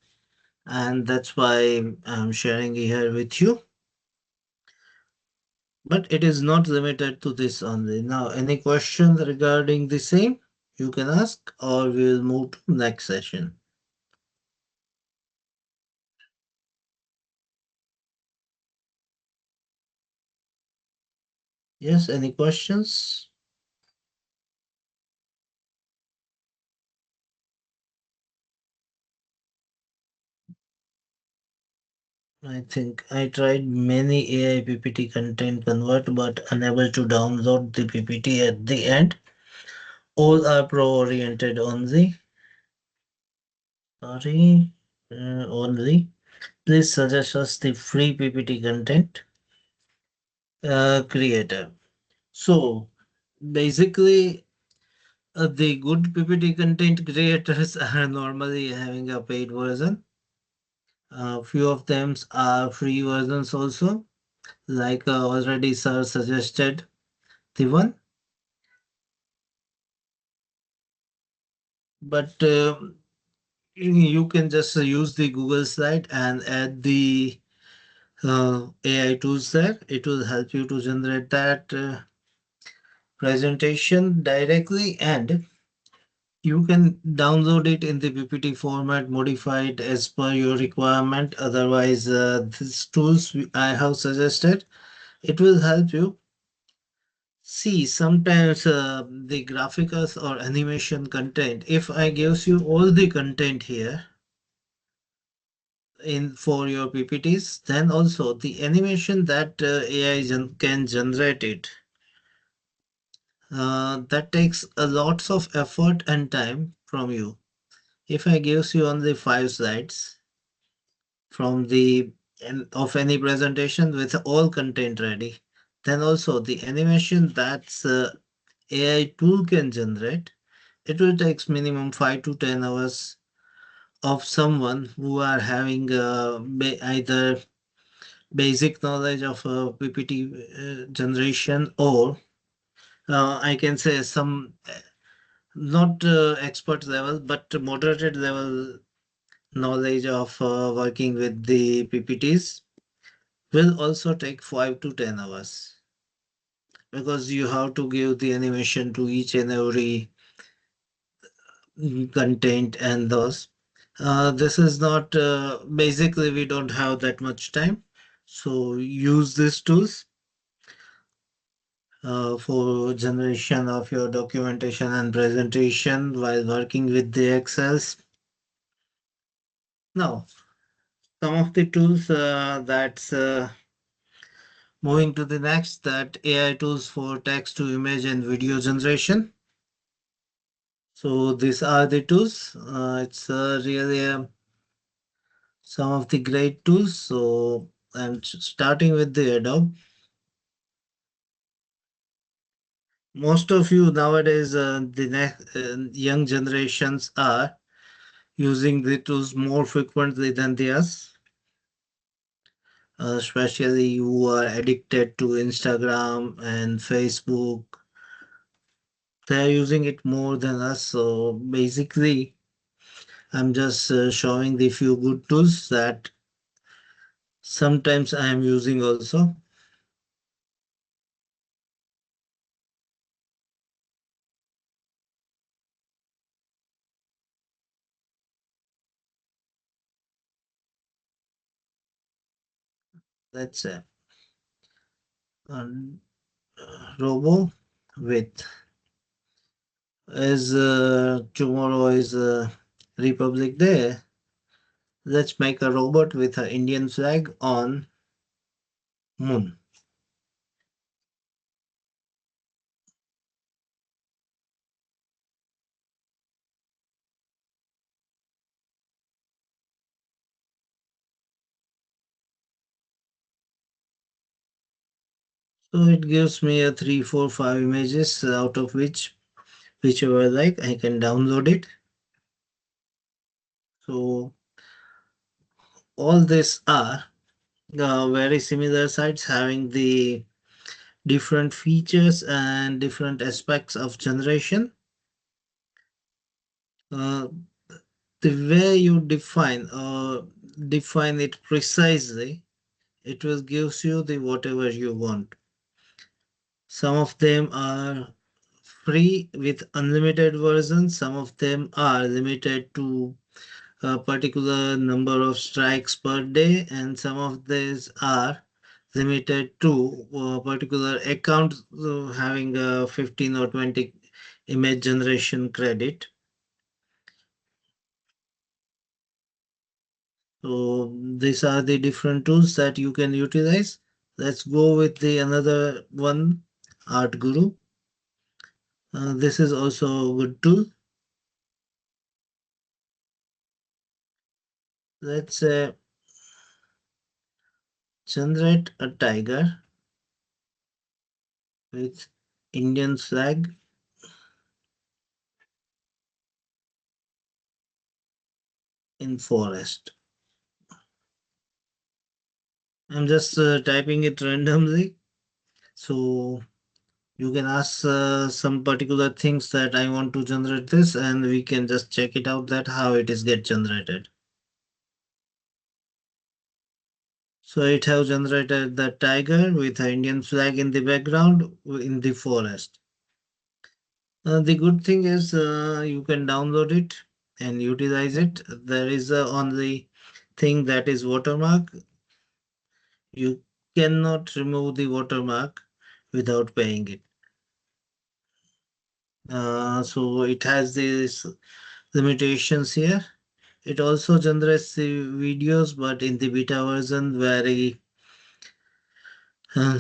and that's why I'm sharing here with you. But it is not limited to this only. Now, any questions regarding the same, you can ask, or we'll move to next session. Yes, any questions? I think I tried many AI PPT content convert, but unable to download the PPT at the end. All are pro-oriented only. Sorry, only. Please suggest us the free PPT content creator. So basically, the good PPT content creators are normally having a paid version. Few of them are free versions also, like already sir suggested the one. But you can just use the Google slide and add the AI tools there. It will help you to generate that presentation directly, and you can download it in the PPT format, modify it as per your requirement. Otherwise, these tools I have suggested, it will help you. See, sometimes the graphics or animation content, if I gives you all the content here, in for your PPTs, then also the animation that AI can generate it. That takes a lots of effort and time from you. If I gives you only 5 slides from the of any presentation with all content ready, then also the animation that's AI tool can generate, it will take minimum 5 to 10 hours of someone who are having either basic knowledge of PPT generation, or I can say some not expert level but moderated level knowledge of working with the PPTs will also take 5 to 10 hours, because you have to give the animation to each and every content and those. This is not basically we don't have that much time, so use these tools for generation of your documentation and presentation while working with the Excels. Now, some of the tools that's moving to the next, that AI tools for text to image and video generation. So these are the tools. It's really some of the great tools. So I'm starting with the Adobe. Most of you nowadays, the next young generations are using the tools more frequently than the us, especially who are addicted to Instagram and Facebook. They are using it more than us. So basically, I'm just showing the few good tools that sometimes I am using also. That's a robo with, as tomorrow is Republic Day. Let's make a robot with an Indian flag on moon. So it gives me a 3, 4, 5 images, out of whichever I like, I can download it. So all these are very similar sites having the different features and different aspects of generation. Uh, the way you define it precisely, it will gives you the whatever you want. Some of them are free with unlimited versions, some of them are limited to a particular number of strikes per day, and some of these are limited to a particular account having a 15 or 20 image generation credit. So these are the different tools that you can utilize. Let's go with the another one, Art Guru. This is also a good tool. Let's generate a tiger with Indian flag in forest. I'm just typing it randomly. So you can ask some particular things that I want to generate this, and we can just check it out that how it is get generated. So it have generated the tiger with an Indian flag in the background in the forest. The good thing is you can download it and utilize it. There is only thing that is watermark. You cannot remove the watermark without paying it. So it has these limitations here. It also generates the videos, but in the beta version, very uh,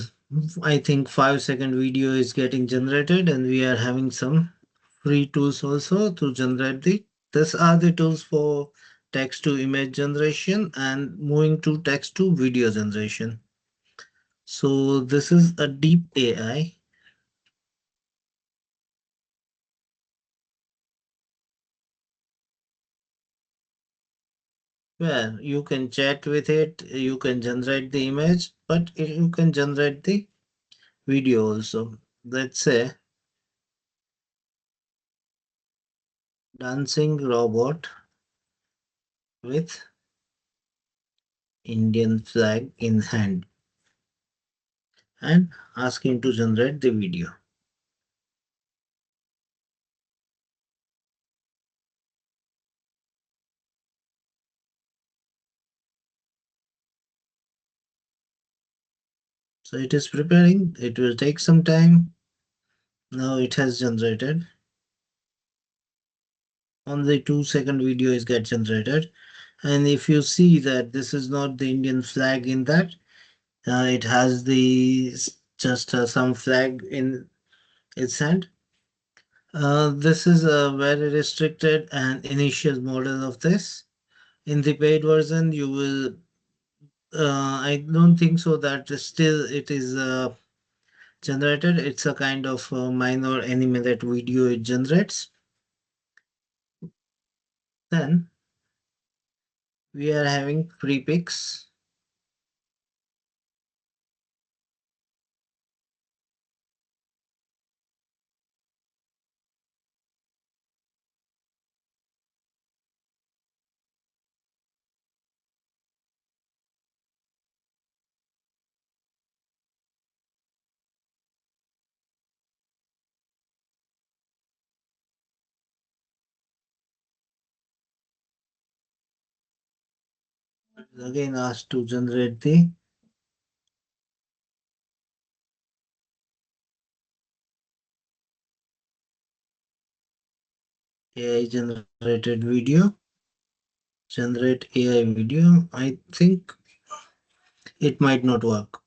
I think 5-second video is getting generated, and we are having some free tools also to generate the. These are the tools for text to image generation and moving to text to video generation. So this is a deep AI where you can chat with it, you can generate the image, but you can generate the video also. Let's say dancing robot with Indian flag in hand and asking to generate the video. So it is preparing, it will take some time. Now it has generated. Only 2-second video is get generated. And if you see that this is not the Indian flag in that, it has the just some flag in its hand. This is a very restricted and initial model of this. In the paid version, you will. I don't think so that still it is generated. It's a kind of minor animated video it generates. Then we are having free pics. Again asked to generate the AI generated video. Generate AI video. I think it might not work.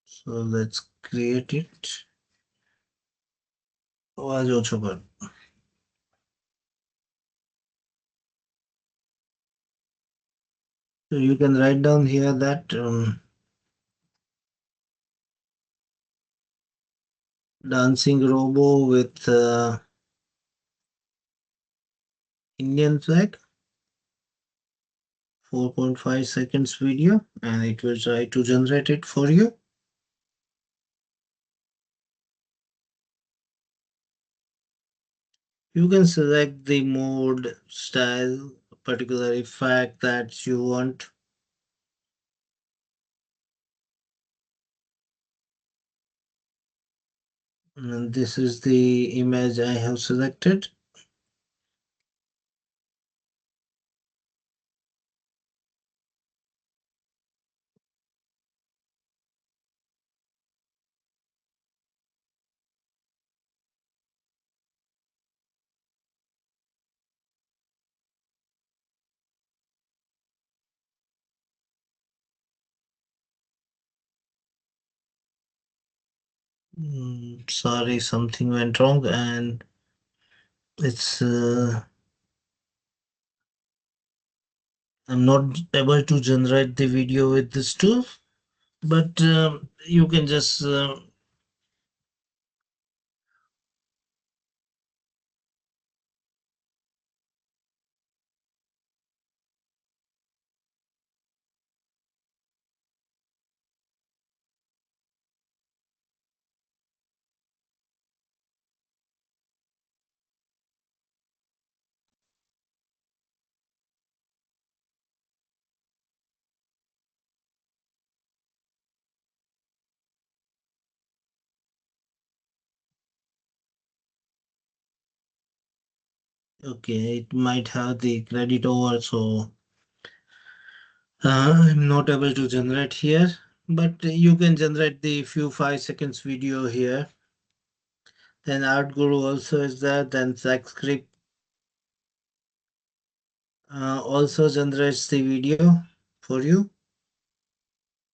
So let's create it. आवाज ओछो कर So you can write down here that dancing robo with Indian flag, 4.5 seconds video, and it will try to generate it for you. You can select the mode, style, particular effect that you want. And this is the image I have selected. Sorry, something went wrong, and it's I'm not able to generate the video with this tool, but you can just okay, it might have the credit over, so I'm not able to generate here, but you can generate the few 5 seconds video here. Then Art Guru also is there. Then Zackscript also generates the video for you.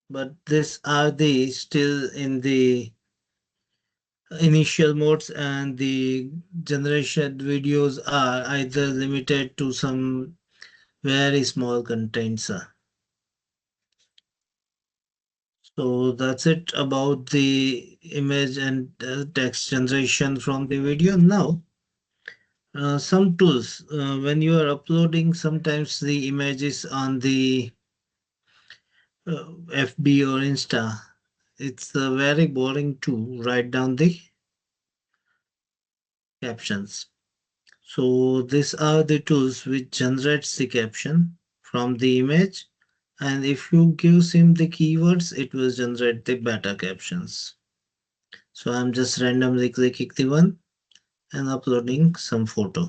But these are the still in the initial modes, and the generation videos are either limited to some very small contents. So that's it about the image and text generation from the video. Now, some tools. When you are uploading, sometimes the images on the FB or Insta, it's very boring to write down the captions. So these are the tools which generates the caption from the image, and if you give him the keywords, it will generate the better captions. So I'm just randomly clicking the one and uploading some photo.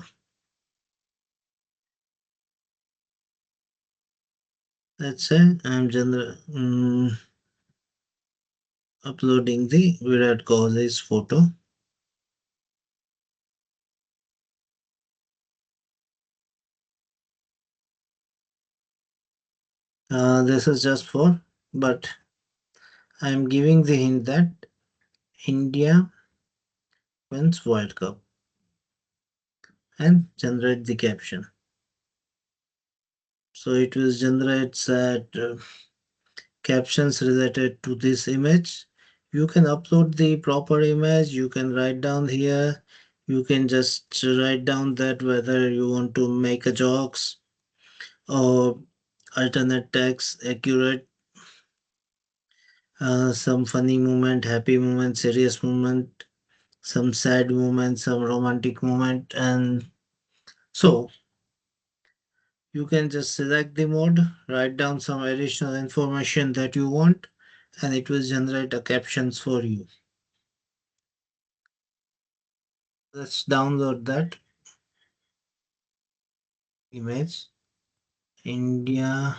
Let's say I'm uploading the Virat Kohli's photo. This is just for, but I'm giving the hint that India wins World Cup and generate the caption. So it will generate that captions related to this image. You can upload the proper image. You can write down here. You can just write down that whether you want to make a jokes or alternate text, accurate, some funny moment, happy moment, serious moment, some sad moment, some romantic moment, and so you can just select the mode, write down some additional information that you want, and it will generate a captions for you. Let's download that image. India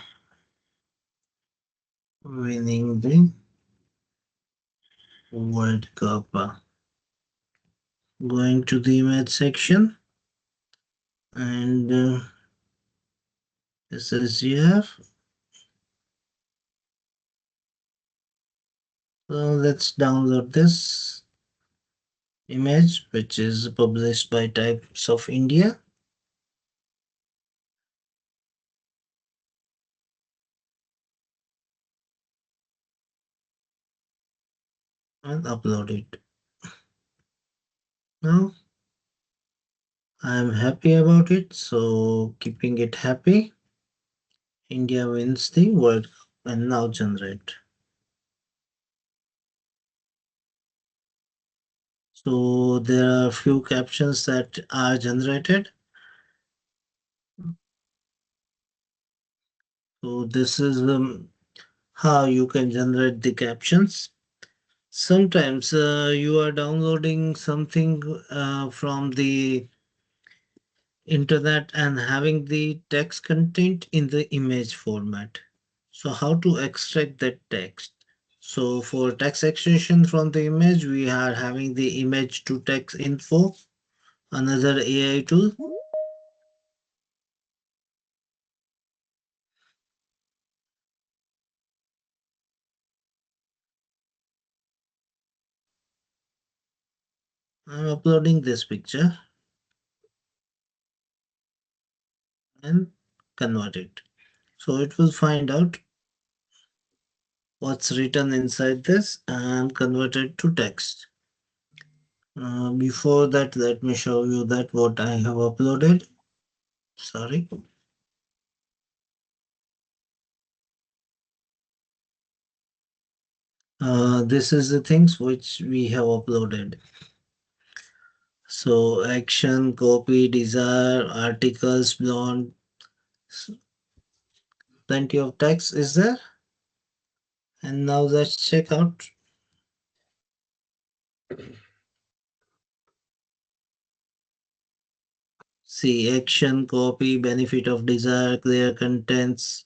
winning the World Cup. Going to the image section, and this is you have. So let's download this image, which is published by Types of India. and upload it. Now I'm happy about it, so keeping it happy. India wins the World Cup and now generate. So there are a few captions that are generated. So this is how you can generate the captions. Sometimes you are downloading something from the internet and having the text content in the image format. So how to extract that text? So for text extraction from the image, we are having the image to text info, another AI tool. I'm uploading this picture and convert it. So it will find out what's written inside this and convert it to text. Before that, let me show you that what I have uploaded. Sorry. This is the things which we have uploaded. So action, copy, desire, articles, blonde, plenty of text is there. And now let's check out. See action, copy, benefit of desire, clear contents,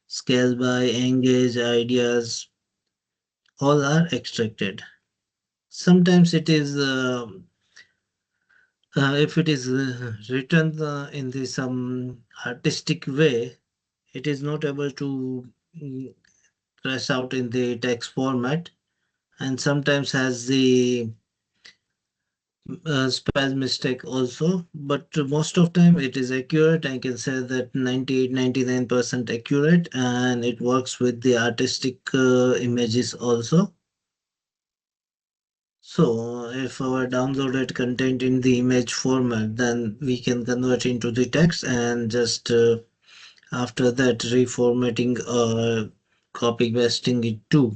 scale by, engage, ideas, all are extracted. Sometimes it is if it is written in the some artistic way, it is not able to press out in the text format, and sometimes has the spell mistake also, but most of time it is accurate. I can say that 98-99% accurate, and it works with the artistic images also. So if our downloaded content in the image format, then we can convert into the text and just after that reformatting or copy pasting it to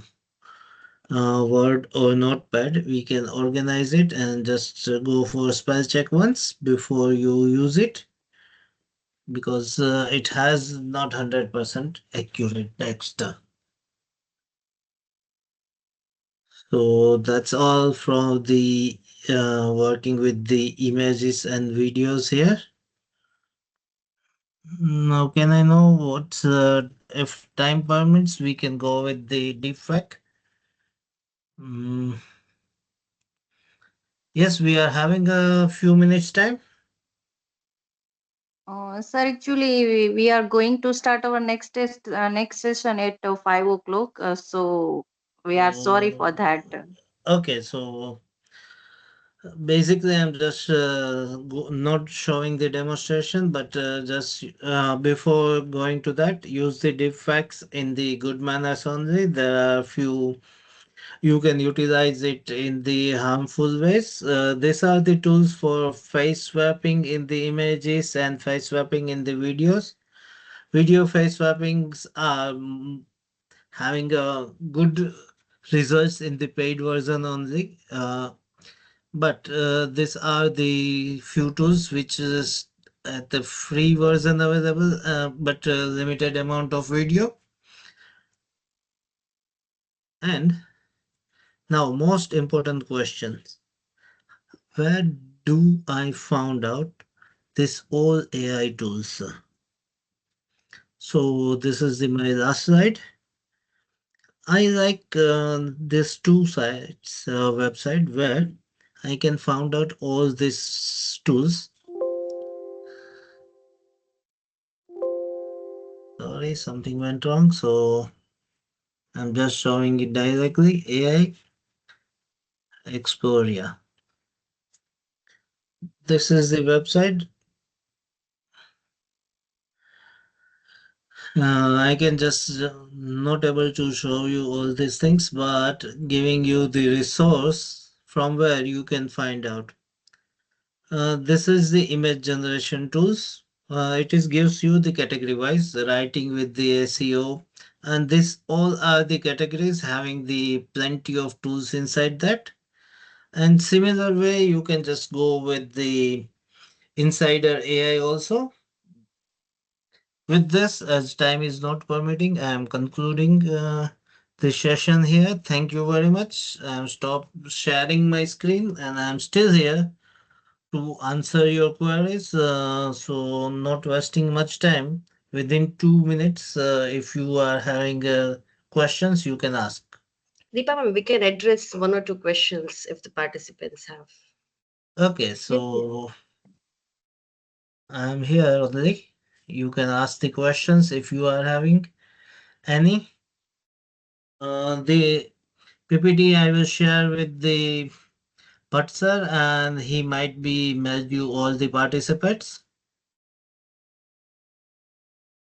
Word or Notepad, we can organize it and just go for spell check once before you use it, because it has not 100% accurate text. So that's all from the working with the images and videos here. Now, can I know what's if time permits, we can go with the deepfake. Mm, yes, we are having a few minutes time. Sir, actually, we are going to start our next session at 5 o'clock. So we are sorry for that. Okay, so basically, I'm just not showing the demonstration, but just before going to that, use the diff facts in the good manners only. There are a few you can utilize it in the harmful ways. These are the tools for face swapping in the images and face swapping in the videos. Video face swappings are having a good results in the paid version only. But these are the few tools which is at the free version available, but limited amount of video. And now, most important question: where do I found out this all AI tools? So this is my last slide. I like this two sites website where I can found out all these tools. Sorry, something went wrong. So I'm just showing it directly. AI Exploria. This is the website. I can just not able to show you all these things, but giving you the resource from where you can find out. This is the image generation tools. It is gives you the category wise writing with the SEO, and this all are the categories having the plenty of tools inside that. And similar way, you can just go with the insider AI also. With this, as time is not permitting, I am concluding the session here. Thank you very much. I'm stop sharing my screen and I'm still here to answer your queries. So not wasting much time. Within 2 minutes, if you are having questions, you can ask. Deepa, ma'am, we can address one or two questions if the participants have. Okay, so I'm here only. You can ask the questions if you are having any. The PPT I will share with the Bhatt sir and he might be mailed you all the participants.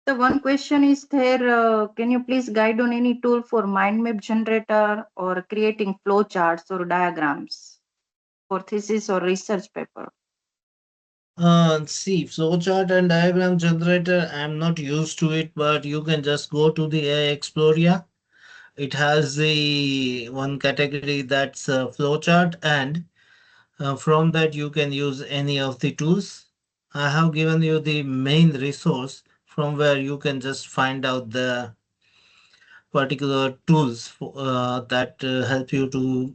The one question is there, can you please guide on any tool for mind map generator or creating flow charts or diagrams for thesis or research paper? See, flowchart and diagram generator, I'm not used to it, but you can just go to the AI Explorer. It has the one category that's flowchart, and from that you can use any of the tools. I have given you the main resource from where you can just find out the particular tools that help you to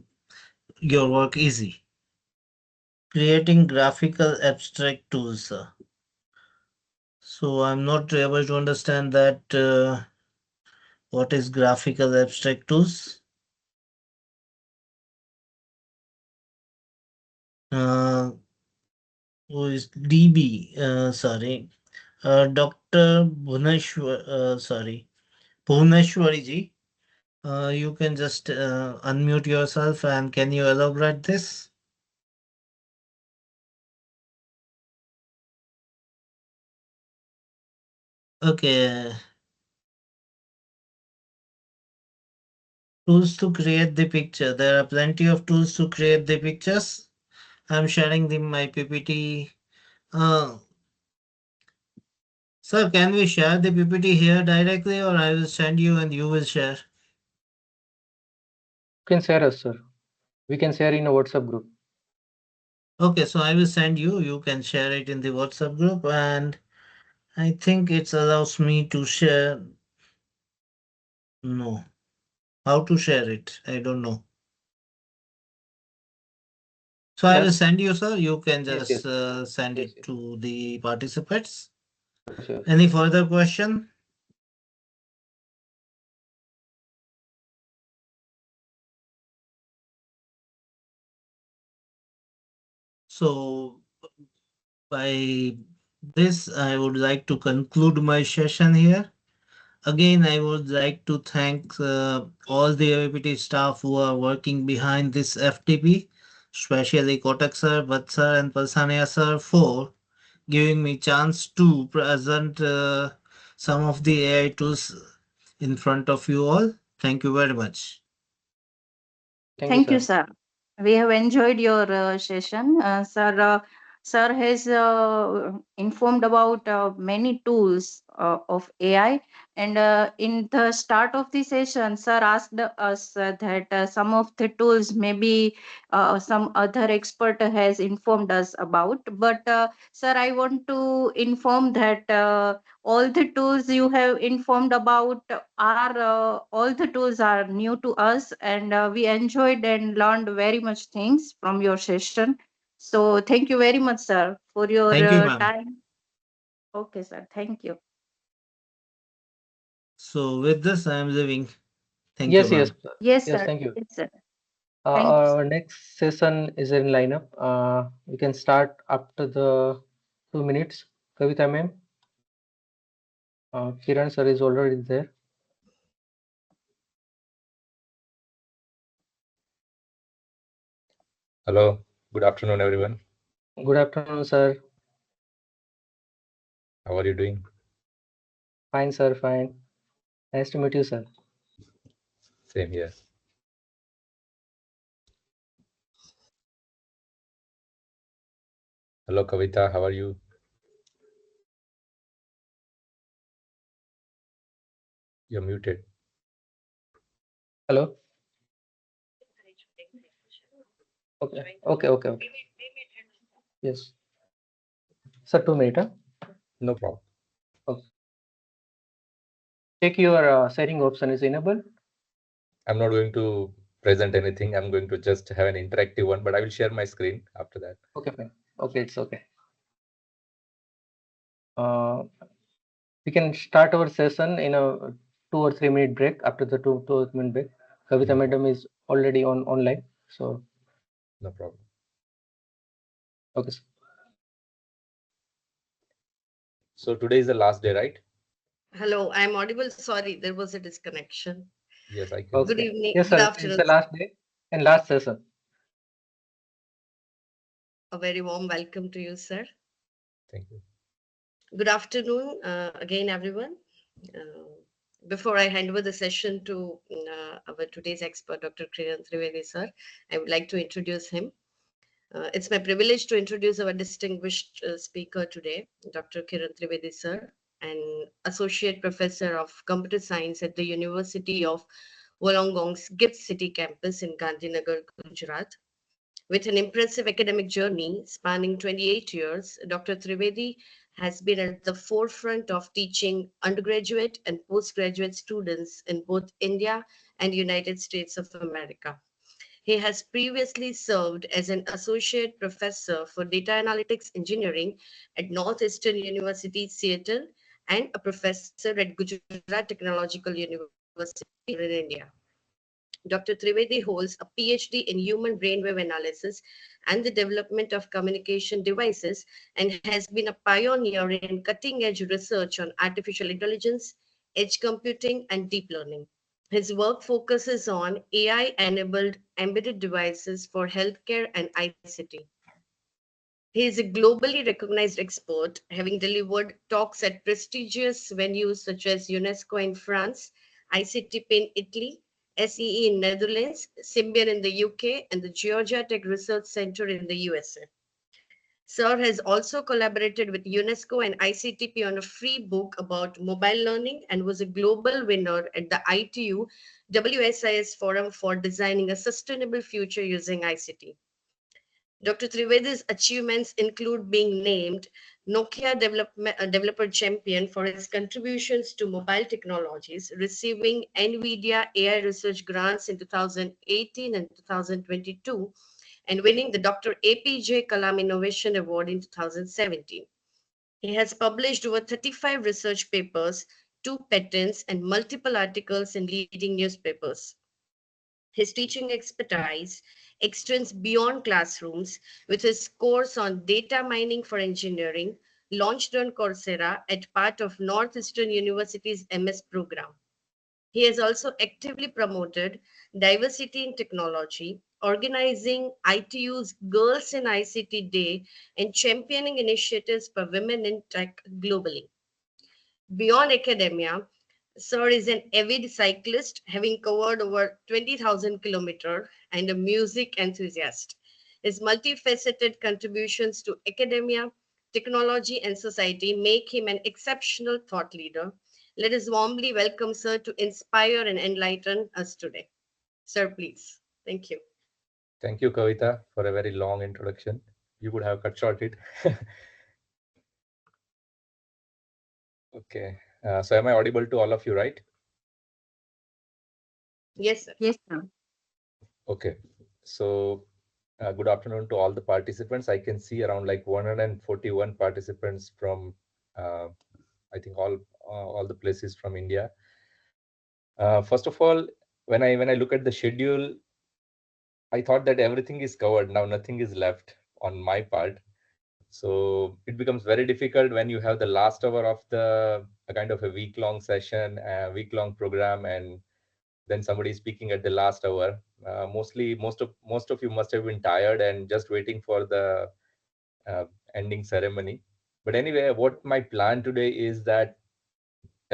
your work easy. Creating graphical abstract tools. So I'm not able to understand that what is graphical abstract tools. Uh, who is DB? Sorry, Dr. Bhuneshwari ji. You can just unmute yourself and can you elaborate this? Okay. Tools to create the picture. There are plenty of tools to create the pictures. I'm sharing my PPT. Uh, Sir, can we share the PPT here directly or I will send you and you will share? You can share us, sir. We can share in a WhatsApp group. Okay, so I will send you. You can share it in the WhatsApp group and I think it allows me to share. No. How to share it? I don't know. So I will Yes. send you, sir. You can Yes, just yes. send Yes, it yes. to the participants. Sure. Any further question? So by this, I would like to conclude my session here. Again, I would like to thank all the AVPT staff who are working behind this FTP, especially Kotak sir, Bhatt sir, and Palsania sir for giving me chance to present some of the AI tools in front of you all. Thank you very much. Thank you, sir. We have enjoyed your session. Sir has informed about many tools of AI. And in the start of the session, sir asked us that some of the tools maybe some other expert has informed us about. But sir, I want to inform that all the tools you have informed about are all the tools are new to us, and we enjoyed and learned very much things from your session. So thank you very much, sir, for your Thank you, ma'am. time. Okay, sir. Thank you. So with this, I am leaving. Thank Yes, you, yes, ma'am. sir. Yes, Yes, sir. thank you. Yes, sir. Thank you. Our next session is in lineup. We can start after the 2 minutes. Kavita ma'am. Kiran sir is already there. Hello, good afternoon, everyone. Good afternoon, sir. How are you doing? Fine, sir. Fine. Nice to meet you, sir. Same here. Hello, Kavita. How are you? You're muted. Hello. Okay. Yes. Sir, 2 minutes. Huh? No problem. Okay. Check your setting option is enabled. I'm not going to present anything. I'm going to just have an interactive one, but I will share my screen after that. Okay, fine. Okay, it's okay. We can start our session in a 2 or 3 minute break. After the 2 minute break, Kavita No madam is already online. So No problem. okay, sir. So today is the last day, right? Hello, I'm audible. Sorry, there was a disconnection. Yes, I can Good see. Okay. evening. Yes, Good sir. It's afternoon. the last day and last session. A very warm welcome to you, sir. Thank you. Good afternoon again, everyone. Uh, Before I hand over the session to our today's expert, Dr. Kiran Trivedi, sir, I would like to introduce him. It's my privilege to introduce our distinguished speaker today, Dr. Kiran Trivedi, sir, an associate professor of computer science at the University of Wollongong's Gift City campus in Gandhinagar, Gujarat. With an impressive academic journey spanning 28 years, Dr. Trivedi has been at the forefront of teaching undergraduate and postgraduate students in both India and United States of America. He has previously served as an associate professor for data analytics engineering at Northeastern University, Seattle, and a professor at Gujarat Technological University in India. Dr. Trivedi holds a PhD in human brainwave analysis and the development of communication devices and has been a pioneer in cutting edge research on artificial intelligence, edge computing, and deep learning. His work focuses on AI enabled embedded devices for healthcare and ICT. He is a globally recognized expert, having delivered talks at prestigious venues such as UNESCO in France, ICTP in Italy, SEE in Netherlands, Symbian in the UK, and the Georgia Tech Research Center in the USA. Sir has also collaborated with UNESCO and ICTP on a free book about mobile learning and was a global winner at the ITU WSIS Forum for Designing a Sustainable Future Using ICT. Dr. Trivedi's achievements include being named Nokia Developer Champion for his contributions to mobile technologies, receiving NVIDIA AI Research Grants in 2018 and 2022, and winning the Dr. APJ Kalam Innovation Award in 2017. He has published over 35 research papers, 2 patents, and multiple articles in leading newspapers. His teaching expertise extends beyond classrooms with his course on data mining for engineering, launched on Coursera at part of Northeastern University's MS program. He has also actively promoted diversity in technology, organizing ITU's Girls in ICT Day and championing initiatives for women in tech globally. Beyond academia, Sir is an avid cyclist, having covered over 20,000 kilometers, and a music enthusiast. His multifaceted contributions to academia, technology, and society make him an exceptional thought leader. Let us warmly welcome Sir to inspire and enlighten us today. Sir, please. Thank you. Thank you, Kavita, for a very long introduction. You could have cut short it. Okay. So am I audible to all of you, right? Yes, sir. Yes, sir. Okay. So good afternoon to all the participants. I can see around like 141 participants from, I think all the places from India. First of all, when I look at the schedule, I thought that everything is covered. Now nothing is left on my part. So it becomes very difficult when you have the last hour of the a kind of a week-long session, a week-long program, and then somebody is speaking at the last hour. Mostly, most of you must have been tired and just waiting for the uh, ending ceremony. But anyway, what my plan today is that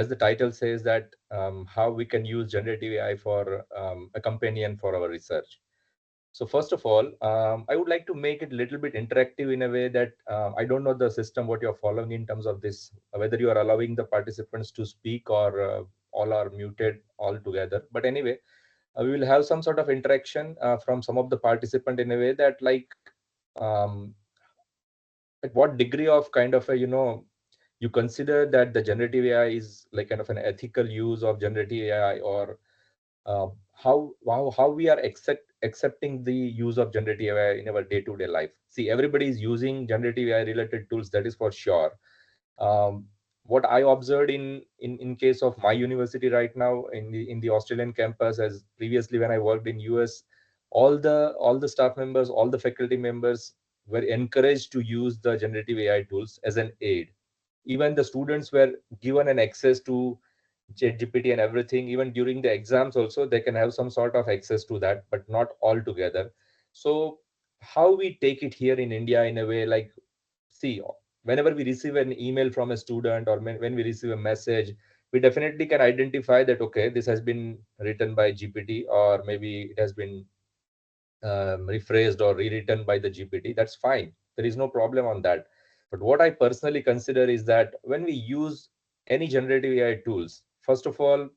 as the title says, that how we can use generative AI for a companion for our research. So first of all, I would like to make it a little bit interactive in a way that I don't know the system what you're following in terms of this, whether you are allowing the participants to speak or all are muted altogether. But anyway, we will have some sort of interaction from some of the participant in a way that like um, at what degree of kind of a, you consider that the generative AI is like kind of an ethical use of generative AI, or how we are accepting the use of generative AI in our day-to-day life. See, everybody is using generative AI related tools, that is for sure. um, what I observed in case of my university right now in the Australian campus, as previously when I worked in US, all the staff members, all the faculty members were encouraged to use the generative AI tools as an aid. Even the students were given an access to ChatGPT and everything. Even during the exams also, they can have some sort of access to that, but not all together. So how we take it here in India in a way like, see, whenever we receive an email from a student or when we receive a message, we definitely can identify that, okay, this has been written by GPT, or maybe it has been rephrased or rewritten by the GPT. That's fine. There is no problem on that. But what I personally consider is that when we use any generative AI tools, first of all,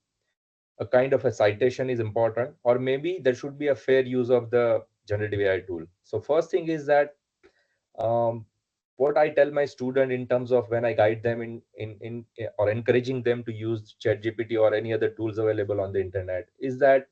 a kind of a citation is important, or maybe there should be a fair use of the generative AI tool. So first thing is that um, what I tell my student in terms of when I guide them in or encouraging them to use ChatGPT or any other tools available on the internet is that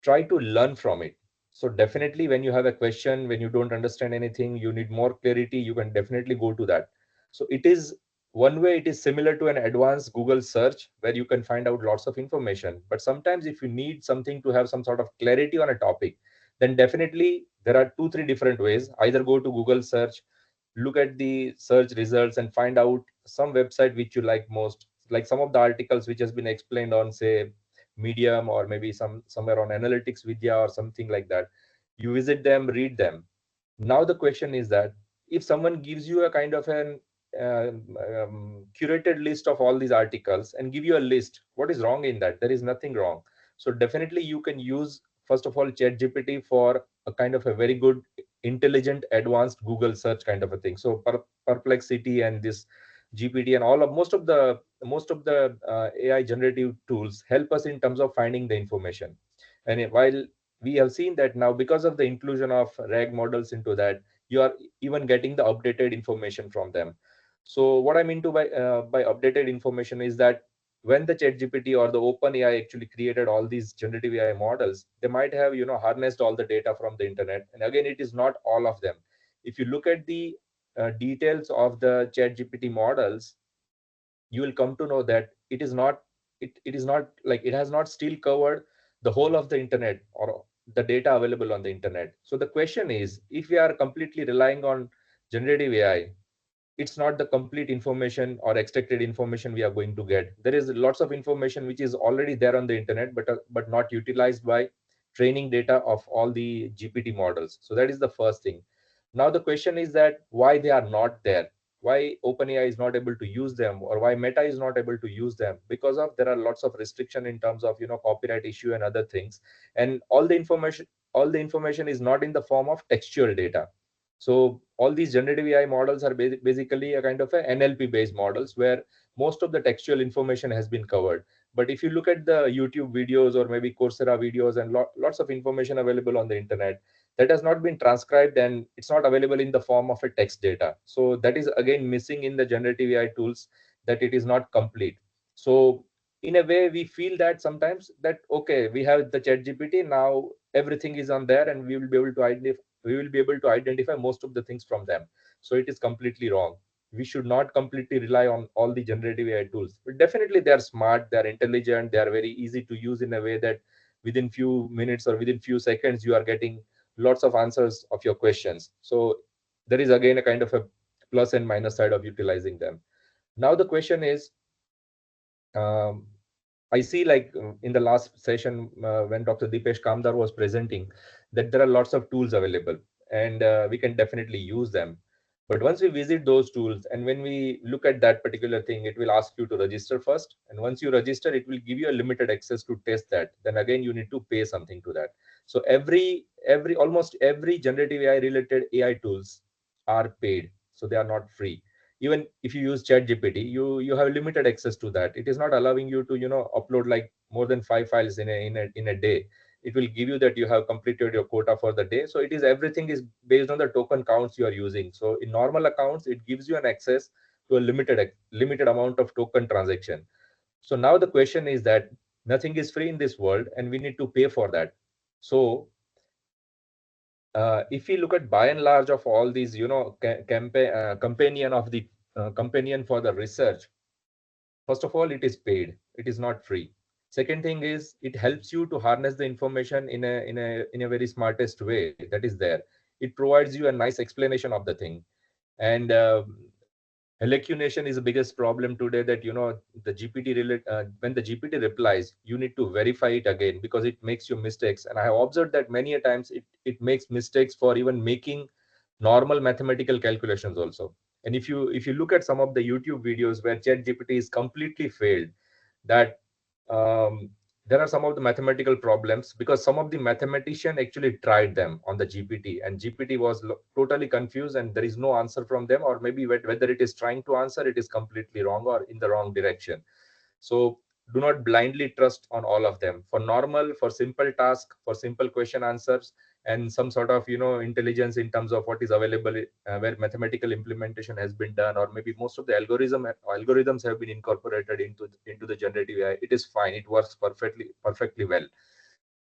try to learn from it. So definitely when you have a question, when you don't understand anything, you need more clarity, you can definitely go to that. So it is one way, it is similar to an advanced Google search where you can find out lots of information. But sometimes if you need something to have some sort of clarity on a topic, then definitely there are 2 3 different ways. Either go to Google search, look at the search results and find out some website which you like most, like some of the articles which has been explained on, say, Medium, or maybe somewhere on Analytics Vidya or something like that. You visit them, read them. Now the question is that if someone gives you a kind of an curated list of all these articles and give you a list, what is wrong in that? There is nothing wrong. So definitely you can use, first of all, ChatGPT for a kind of a very good intelligent advanced Google search kind of a thing. So Perplexity and this GPT and all of most of the AI generative tools help us in terms of finding the information. And while we have seen that now, because of the inclusion of RAG models into that, you are even getting the updated information from them. So what I mean to by updated information is that when the ChatGPT or the OpenAI actually created all these generative AI models, they might have harnessed all the data from the internet. And again, it is not all of them. If you look at the details of the ChatGPT models, you will come to know that it is not like it has not still covered the whole of the internet or the data available on the internet. So the question is, if we are completely relying on generative AI, it's not the complete information or extracted information we are going to get. There is lots of information which is already there on the internet, but not utilized by training data of all the GPT models. So that is the first thing. Now the question is that why they are not there, why OpenAI is not able to use them, or why Meta is not able to use them, because of there are lots of restriction in terms of copyright issue and other things. And all the information is not in the form of textual data. So all these generative AI models are basically a kind of a NLP based models where most of the textual information has been covered. But if you look at the YouTube videos or maybe Coursera videos and lots of information available on the internet, that has not been transcribed and it's not available in the form of a text data. So that is again missing in the generative AI tools, that it is not complete. So in a way, we feel that sometimes that, okay, we have the chat GPT now, everything is on there and we will be able to identify most of the things from them. So it is completely wrong. We should not completely rely on all the generative AI tools. But definitely they are smart, they are intelligent, they are very easy to use in a way that within few minutes or within few seconds you are getting lots of answers of your questions. So there is again a kind of a plus and minus side of utilizing them. Now the question is, um, I see like in the last session when Dr. Dipesh Kamdar was presenting, that there are lots of tools available and we can definitely use them. But once we visit those tools and when we look at that particular thing, it will ask you to register first. And once you register, it will give you a limited access to test that. Then again, you need to pay something to that. So almost every generative AI related AI tools are paid. So they are not free. Even if you use ChatGPT, you have limited access to that. It is not allowing you to, upload like more than 5 files in a day. It will give you that you have completed your quota for the day. So it is, everything is based on the token counts you are using. So in normal accounts, it gives you an access to a limited amount of token transaction. So now the question is that nothing is free in this world and we need to pay for that. So if we look at by and large of all these, companion for the research, first of all, it is paid. It is not free. Second thing is it helps you to harness the information in a very smartest way that is there. It provides you a nice explanation of the thing. And hallucination is the biggest problem today, that the when the GPT replies, you need to verify it again because it makes you mistakes. And I have observed that many a times it makes mistakes for even making normal mathematical calculations also. And if you look at some of the YouTube videos where chat GPT is completely failed, that there are some of the mathematical problems because some of the mathematician actually tried them on the GPT, and GPT was totally confused and there is no answer from them, or maybe whether it is trying to answer, it is completely wrong or in the wrong direction. So do not blindly trust on all of them. For simple task, for simple question answers, and some sort of intelligence in terms of what is available, where mathematical implementation has been done, or maybe most of the algorithms have been incorporated into the generative AI, it is fine, it works perfectly well.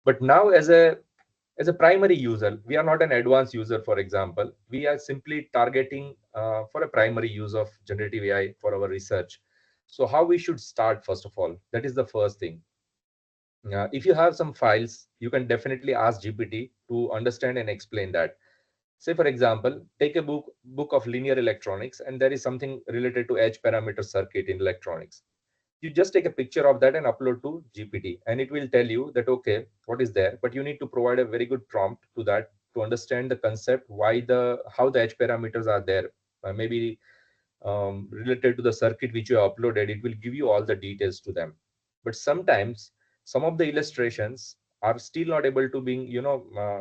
But now as a primary user, we are not an advanced user. For example, we are simply targeting for a primary use of generative AI for our research. So how we should start? First of all, that is the first thing. If you have some files, you can definitely ask GPT to understand and explain that. Say, for example, take a book of linear electronics, and there is something related to H parameter circuit in electronics. You just take a picture of that and upload to GPT, and it will tell you that, okay, what is there, but you need to provide a very good prompt to that to understand the concept, how the H parameters are there. Maybe related to the circuit which you have uploaded, it will give you all the details to them. But sometimes some of the illustrations are still not able to be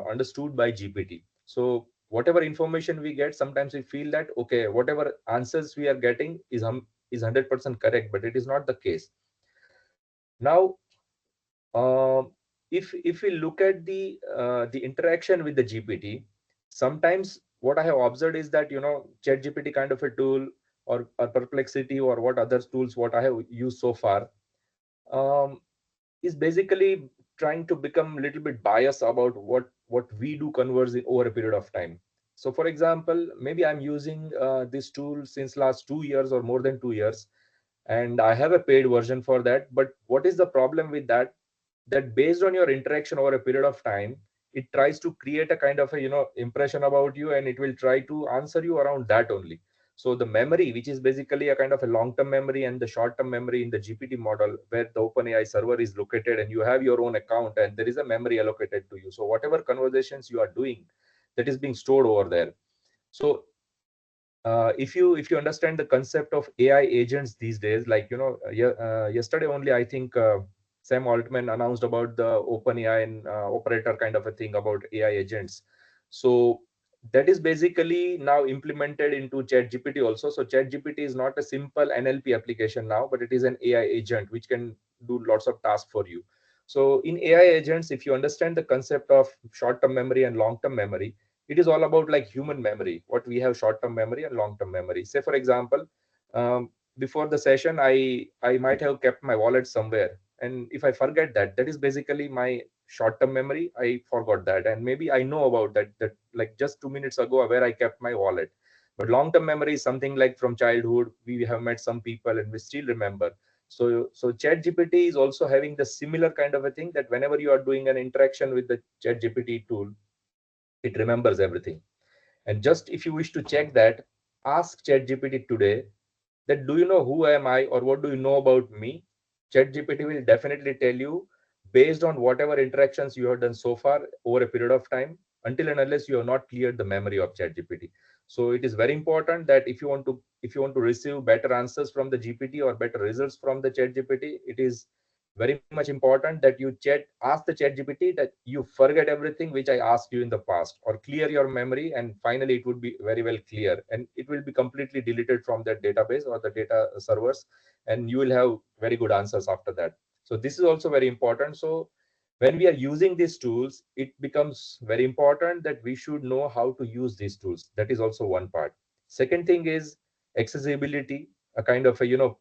understood by GPT. So whatever information we get, sometimes we feel that, okay, whatever answers we are getting is 100% correct, but it is not the case. Now if we look at the interaction with the GPT, sometimes what I have observed is that chat GPT kind of a tool, or perplexity, or what other tools what I have used so far, um, is basically trying to become a little bit biased about what we do converse in over a period of time. So for example, maybe I'm using this tool since last 2 years or more than 2 years, and I have a paid version for that. But what is the problem with that? That based on your interaction over a period of time, it tries to create a kind of a impression about you, and it will try to answer you around that only. So the memory, which is basically a kind of a long-term memory and the short-term memory in the GPT model, where the OpenAI server is located and you have your own account and there is a memory allocated to you, so whatever conversations you are doing, that is being stored over there. So if you understand the concept of AI agents these days, like yesterday only, I think Sam Altman announced about the OpenAI and operator kind of a thing about AI agents. So that is basically now implemented into ChatGPT also. So ChatGPT is not a simple NLP application now, but it is an AI agent which can do lots of tasks for you. So in AI agents, if you understand the concept of short-term memory and long-term memory, it is all about like human memory, what we have short-term memory and long-term memory. Say for example, before the session, I might have kept my wallet somewhere, and if I forget that, that is basically my short-term memory. I forgot that, and maybe I know about that like just 2 minutes ago where I kept my wallet. But long-term memory is something like from childhood, we have met some people and we still remember. So chat gpt is also having the similar kind of a thing, that whenever you are doing an interaction with the chat gpt tool, it remembers everything. And just if you wish to check that, ask ChatGPT today that, do you know who am I, or what do you know about me? ChatGPT will definitely tell you based on whatever interactions you have done so far over a period of time, until and unless you have not cleared the memory of ChatGPT. So it is very important that if you want to receive better answers from the GPT or better results from the chat GPT, it is very much important that you ask the chat GPT that you forget everything which I asked you in the past, or clear your memory, and finally it would be very well clear, and it will be completely deleted from that database or the data servers, and you will have very good answers after that. So this is also very important. So when we are using these tools, it becomes very important that we should know how to use these tools. That is also one part. Second thing is accessibility, a kind of a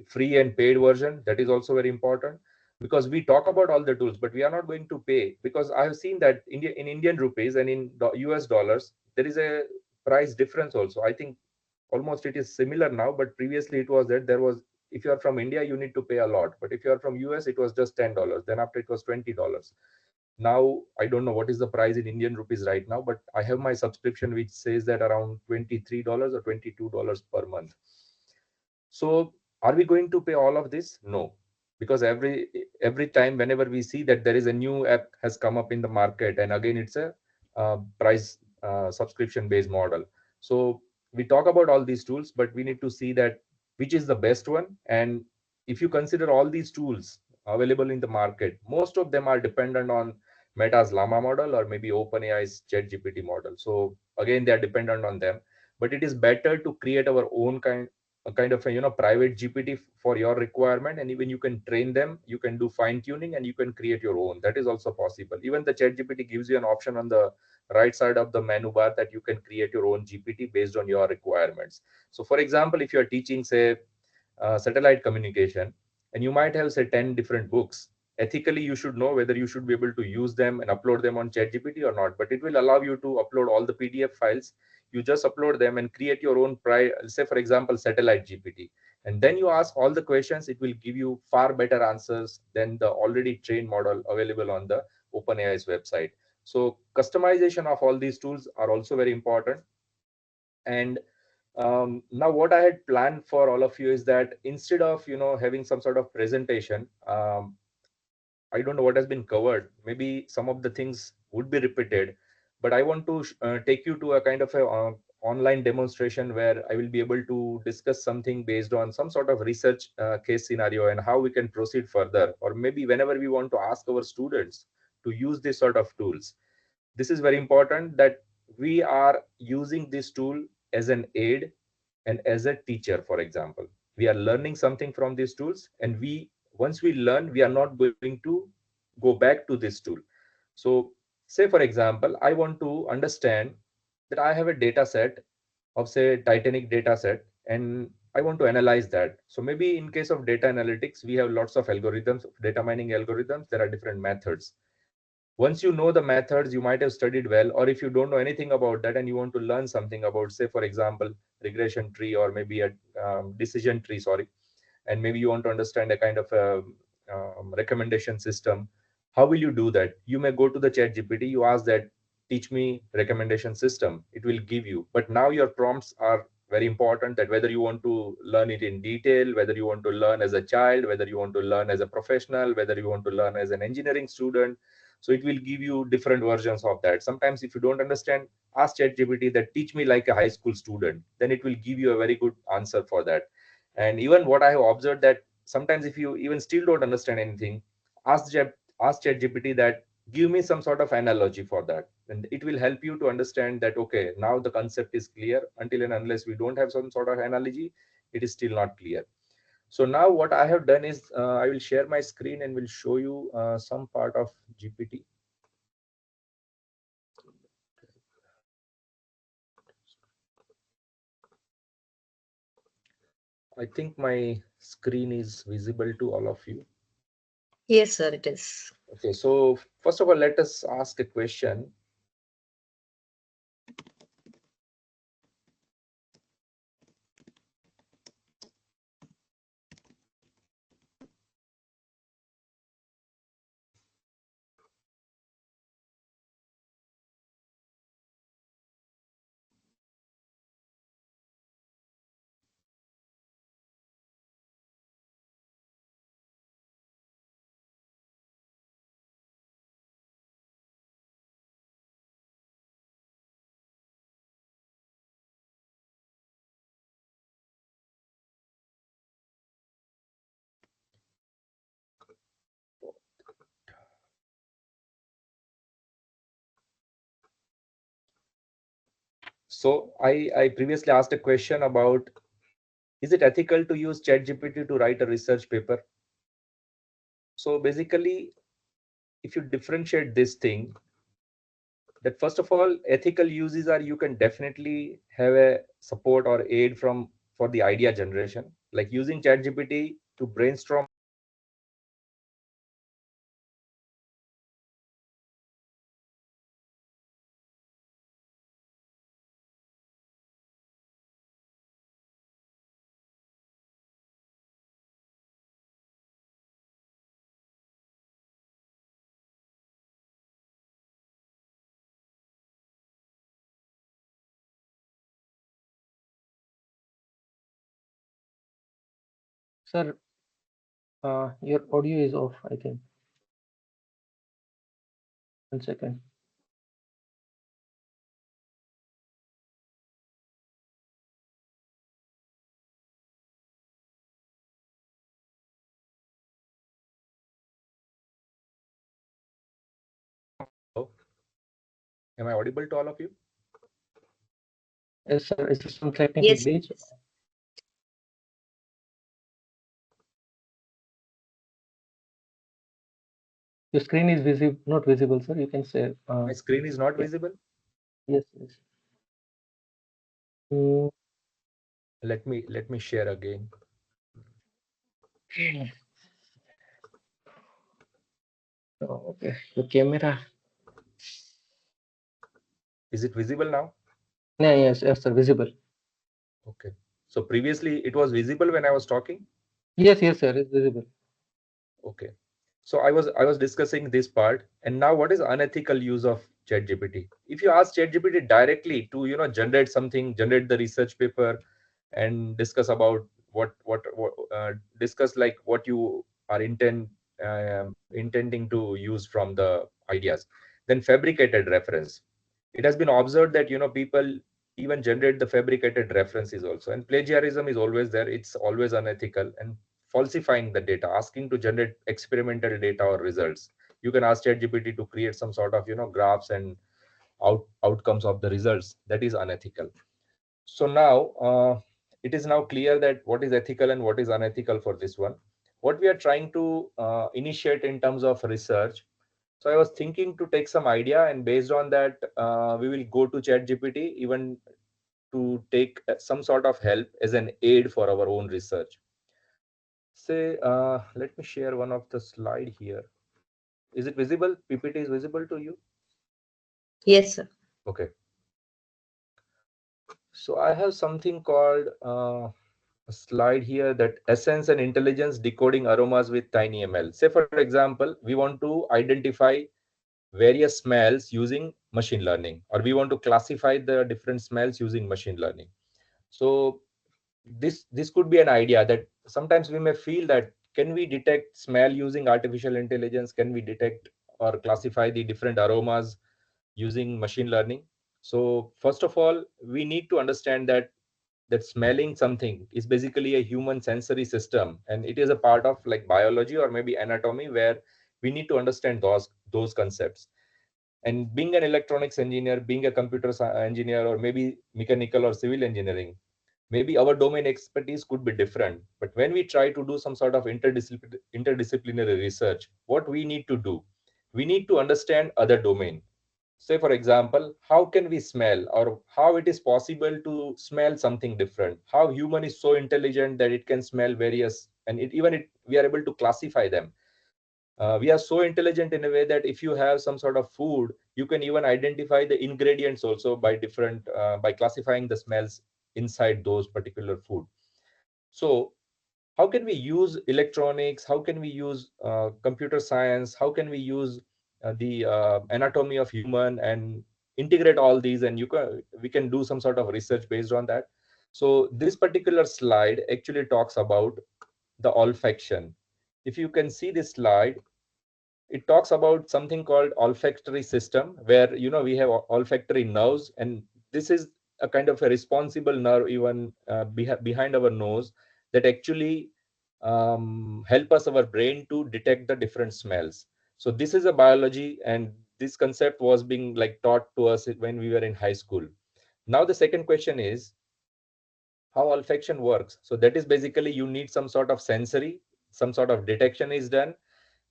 free and paid version. That is also very important, because we talk about all the tools, but we are not going to pay, because I have seen that in Indian rupees and in US dollars there is a price difference also. I think almost it is similar now, but previously it was that there was, if you are from India you need to pay a lot, but if you are from US it was just $10, then after it was $20. Now I don't know what is the price in Indian rupees right now, but I have my subscription which says that around $23 or $22 per month. So are we going to pay all of this? No, because every time whenever we see that there is a new app has come up in the market, and again it's a price subscription based model. So we talk about all these tools, but we need to see that which is the best one. And if you consider all these tools available in the market, most of them are dependent on Meta's Llama model or maybe OpenAI's ChatGPT model. So again, they are dependent on them. But it is better to create our own a kind of a private GPT for your requirement, and even you can train them, you can do fine tuning, and you can create your own. That is also possible. Even the ChatGPT gives you an option on the right side of the menu bar that you can create your own GPT based on your requirements. So for example, if you are teaching, say, satellite communication, and you might have, say, 10 different books, ethically you should know whether you should be able to use them and upload them on ChatGPT or not, but it will allow you to upload all the PDF files. You just upload them and create your own, say for example, satellite GPT, and then you ask all the questions. It will give you far better answers than the already trained model available on the OpenAI's website. So customization of all these tools are also very important. And now what I had planned for all of you is that instead of having some sort of presentation, I don't know what has been covered. Maybe some of the things would be repeated, but I want to take you to a kind of a online demonstration where I will be able to discuss something based on some sort of research case scenario and how we can proceed further, or maybe whenever we want to ask our students to use this sort of tools. This is very important that we are using this tool as an aid and as a teacher. For example, we are learning something from these tools, and once we learn, we are not going to go back to this tool. So say for example, I want to understand that I have a data set of, say, Titanic data set, and I want to analyze that. So maybe in case of data analytics, we have lots of algorithms, data mining algorithms. There are different methods. Once you know the methods, you might have studied well, or if you don't know anything about that and you want to learn something about, say for example, regression tree, or maybe a decision tree, sorry, and maybe you want to understand a kind of a recommendation system, how will you do that? You may go to the chat GPT, you ask that, teach me recommendation system, it will give you. But now your prompts are very important, that whether you want to learn it in detail, whether you want to learn as a child, whether you want to learn as a professional, whether you want to learn as an engineering student. So it will give you different versions of that. Sometimes if you don't understand, ask ChatGPT that teach me like a high school student, then it will give you a very good answer for that. And even what I have observed, that sometimes if you even still don't understand anything, ask ChatGPT that give me some sort of analogy for that, and it will help you to understand that, okay, now the concept is clear. Until and unless we don't have some sort of analogy, it is still not clear. So now what I have done is I will share my screen and will show you some part of GPT. I think my screen is visible to all of you. Yes, sir, it is. Okay, so first of all, let us ask a question. So I previously asked a question about, is it ethical to use ChatGPT to write a research paper? So basically, if you differentiate this thing, that first of all, ethical uses are, you can definitely have a support or aid from for the idea generation, like using ChatGPT to brainstorm. Sir, your audio is off, I think. 1 second. Oh, am I audible to all of you? Yes, sir. Is there some technical Yes. glitch? Your screen is visible, not visible, sir. You can say. My screen is not yeah. visible. Yes, yes. Mm, Let me share again. oh, okay. Your camera. Is it visible now? Yeah, yes, yes, sir. Visible. Okay. So previously it was visible when I was talking. Yes, yes, sir. It's visible. Okay. So I was discussing this part, and now what is unethical use of ChatGPT? If you ask ChatGPT directly to generate something, generate the research paper, and discuss about what discuss like what you are intending to use from the ideas, then fabricated reference. It has been observed that people even generate the fabricated references also, and plagiarism is always there. It's always unethical, and falsifying the data, asking to generate experimental data or results. You can ask ChatGPT to create some sort of graphs and outcomes of the results. That is unethical. So now it is now clear that what is ethical and what is unethical for this one. What we are trying to initiate in terms of research. So I was thinking to take some idea, and based on that, we will go to ChatGPT even to take some sort of help as an aid for our own research. Say, let me share one of the slide here. Is it visible? PPT is visible to you? Yes, sir. Okay. So I have something called a slide here, that essence and intelligence decoding aromas with tiny ML. Say, for example, we want to identify various smells using machine learning, or we want to classify the different smells using machine learning. So this could be an idea that sometimes we may feel that, can we detect smell using artificial intelligence? Can we detect or classify the different aromas using machine learning? So first of all, we need to understand that smelling something is basically a human sensory system, and it is a part of like biology or maybe anatomy, where we need to understand those concepts. And being an electronics engineer, being a engineer, or maybe mechanical or civil engineering, maybe our domain expertise could be different. But when we try to do some sort of interdisciplinary research, what we need to do, we need to understand other domain. Say, for example, how can we smell, or how it is possible to smell something different? How human is so intelligent that it can smell various, and we are able to classify them. We are so intelligent in a way that if you have some sort of food, you can even identify the ingredients also by different by classifying the smells inside those particular food. So how can we use electronics? How can we use computer science? How can we use the anatomy of human and integrate all these, and we can do some sort of research based on that. So this particular slide actually talks about the olfaction. If you can see this slide, it talks about something called olfactory system, where we have olfactory nerves, and this is a kind of a responsible nerve even behind our nose, that actually help us, our brain, to detect the different smells. So this is a biology, and this concept was being like taught to us when we were in high school. Now the second question is how olfaction works. So that is basically you need some sort of sensory, some sort of detection is done,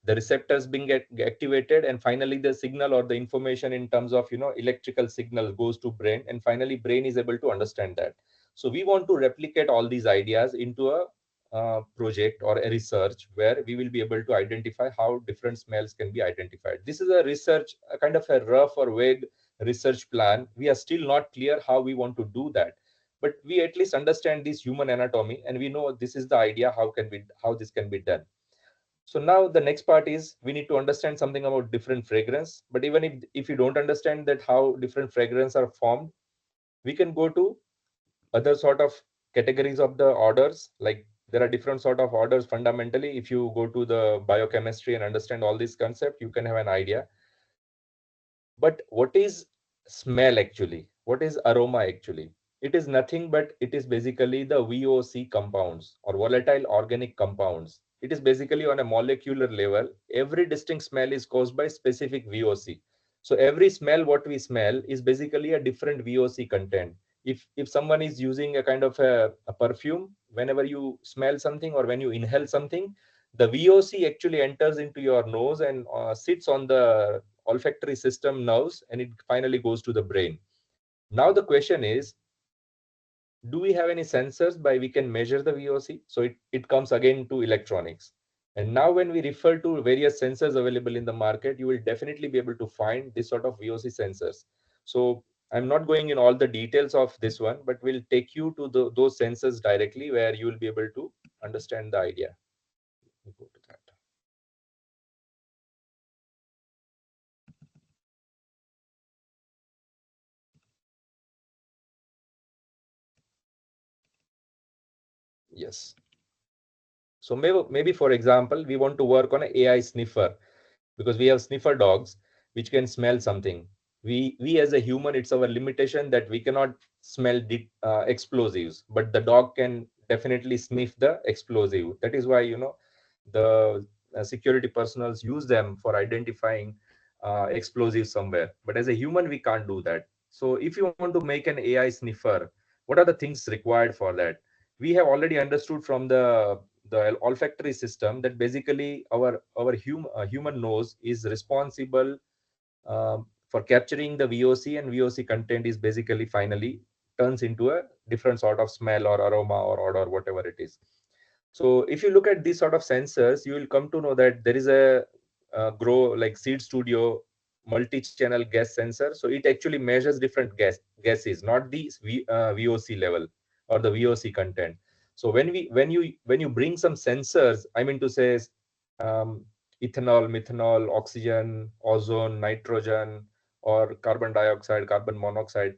the receptors being activated, and finally the signal or the information in terms of electrical signal goes to brain, and finally brain is able to understand that. So we want to replicate all these ideas into a project or a research where we will be able to identify how different smells can be identified. This is a research, a kind of a rough or vague research plan. We are still not clear how we want to do that, but we at least understand this human anatomy, and we know this is the idea how this can be done. So now the next part is we need to understand something about different fragrance. But even if you don't understand that how different fragrance are formed, we can go to other sort of categories of the orders. Like there are different sort of orders fundamentally. If you go to the biochemistry and understand all these concepts, you can have an idea. But what is smell actually? What is aroma actually? It is nothing but it is basically the VOC compounds or volatile organic compounds. It is basically on a molecular level. Every distinct smell is caused by specific VOC. So every smell, what we smell is basically a different VOC content. If someone is using a kind of a perfume, whenever you smell something or when you inhale something, the VOC actually enters into your nose and sits on the olfactory system nerves, and it finally goes to the brain. Now the question is, do we have any sensors by we can measure the VOC? So it comes again to electronics. And now when we refer to various sensors available in the market, you will definitely be able to find this sort of VOC sensors. So I'm not going in all the details of this one, but we'll take you to those sensors directly where you will be able to understand the idea. We'll go to that. Yes. So maybe for example, we want to work on an AI sniffer because we have sniffer dogs which can smell something. We as a human, it's our limitation that we cannot smell explosives, but the dog can definitely sniff the explosive. That is why the security personals use them for identifying explosives somewhere. But as a human, we can't do that. So if you want to make an AI sniffer, what are the things required for that? We have already understood from the olfactory system that basically our human nose is responsible for capturing the VOC, and VOC content is basically finally turns into a different sort of smell or aroma or odor, whatever it is. So if you look at these sort of sensors, you will come to know that there is a grow like Seed Studio multi-channel gas sensor. So it actually measures different gases, not the VOC level or the VOC content. So when you bring some sensors, I mean to say ethanol, methanol, oxygen, ozone, nitrogen, or carbon dioxide, carbon monoxide,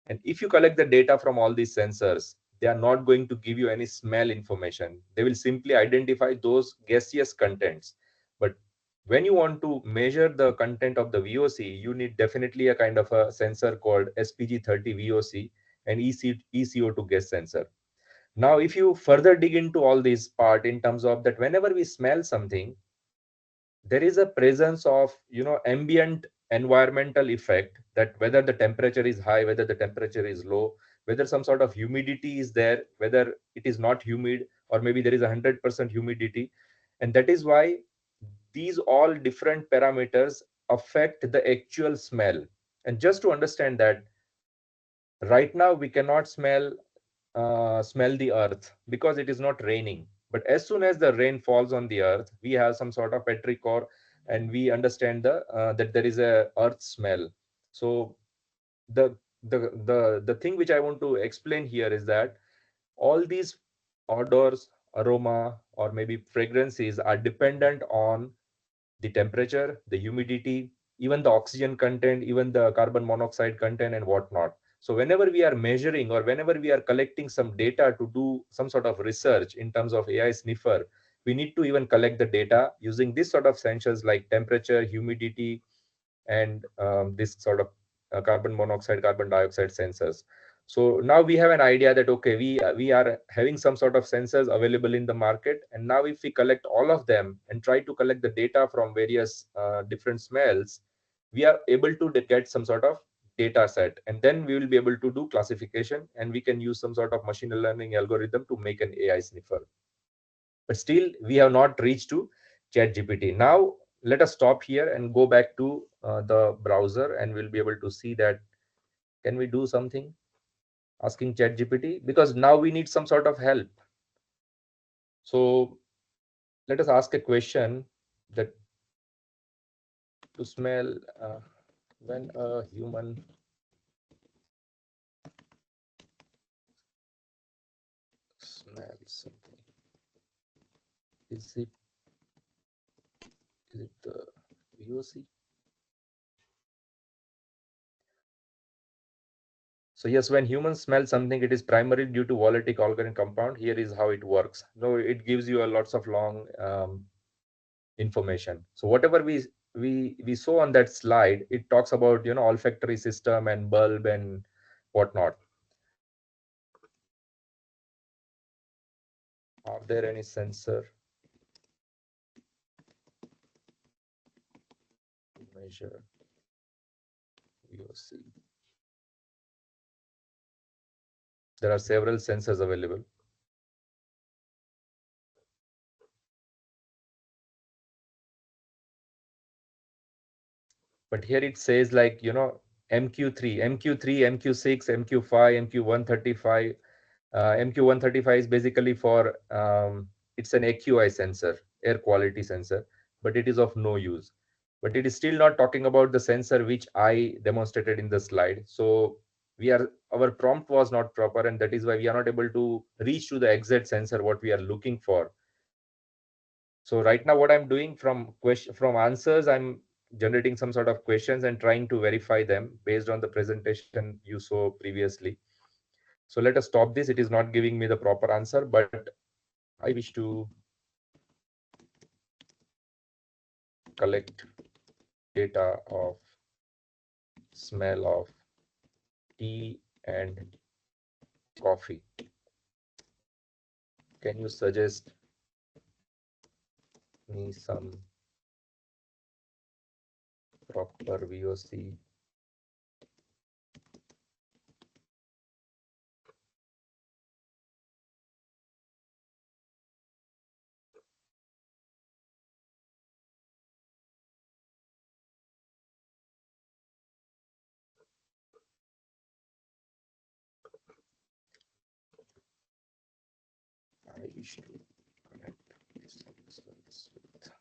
and if you collect the data from all these sensors, they are not going to give you any smell information. They will simply identify those gaseous contents. But when you want to measure the content of the VOC, you need definitely a kind of a sensor called SPG30 VOC and ECO2 gas sensor. Now, if you further dig into all this part in terms of that, whenever we smell something, there is a presence of ambient environmental effect, that whether the temperature is high, whether the temperature is low, whether some sort of humidity is there, whether it is not humid, or maybe there is 100% humidity. And that is why these all different parameters affect the actual smell. And just to understand that, right now we cannot smell the earth because it is not raining. But as soon as the rain falls on the earth, we have some sort of petrichor, and we understand that there is a earth smell. So the the thing which I want to explain here is that all these odors, aroma, or maybe fragrances are dependent on the temperature, the humidity, even the oxygen content, even the carbon monoxide content, and whatnot. So whenever we are measuring or whenever we are collecting some data to do some sort of research in terms of AI sniffer, we need to even collect the data using this sort of sensors like temperature, humidity, and this sort of carbon monoxide, carbon dioxide sensors. So now we have an idea that, okay, we are having some sort of sensors available in the market. And now if we collect all of them and try to collect the data from various different smells, we are able to get some sort of data set, and then we will be able to do classification, and we can use some sort of machine learning algorithm to make an AI sniffer. But still, we have not reached to ChatGPT. Now, let us stop here and go back to the browser, and we'll be able to see that can we do something asking ChatGPT, because now we need some sort of help. So let us ask a question that to smell when a human smells something, is it the VOC? So yes, when humans smell something, it is primarily due to volatile organic compound. Here is how it works. No, it gives you a lots of long information. So whatever we saw on that slide, it talks about, you know, olfactory system and bulb and whatnot. Are there any sensor to measure VOC? There are several sensors available. But here it says, like, you know, MQ3, MQ6, MQ5, MQ135. MQ135 is basically for, it's an AQI sensor, air quality sensor, but it is of no use. But it is still not talking about the sensor which I demonstrated in the slide. So our prompt was not proper, and that is why we are not able to reach to the exact sensor what we are looking for. So right now what I'm doing from answers, I'm generating some sort of questions and trying to verify them based on the presentation you saw previously. So let us stop this. It is not giving me the proper answer, but I wish to collect data of smell of tea and coffee. Can you suggest me some proper VOC? I wish to connect these results with.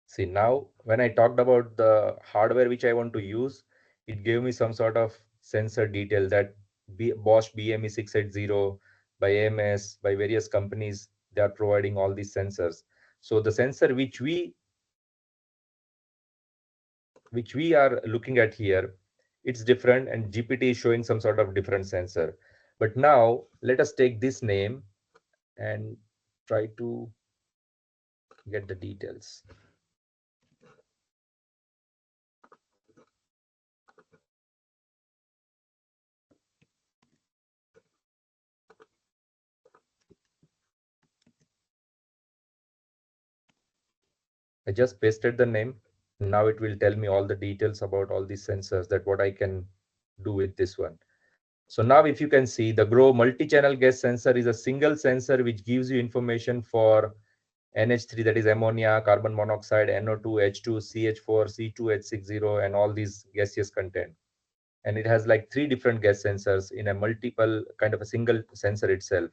See, now when I talked about the hardware which I want to use, it gave me some sort of sensor detail that Bosch BME 680 by AMS, by various companies, they are providing all these sensors. So the sensor which we are looking at here, it's different, and GPT is showing some sort of different sensor. But now let us take this name and try to get the details. I just pasted the name. Now it will tell me all the details about all these sensors, that what I can do with this one. So now if you can see, the GROW multi-channel gas sensor is a single sensor which gives you information for NH3, that is ammonia, carbon monoxide, NO2, H2, CH4, C2H60, and all these gaseous content. And it has like 3 different gas sensors in a multiple kind of a single sensor itself.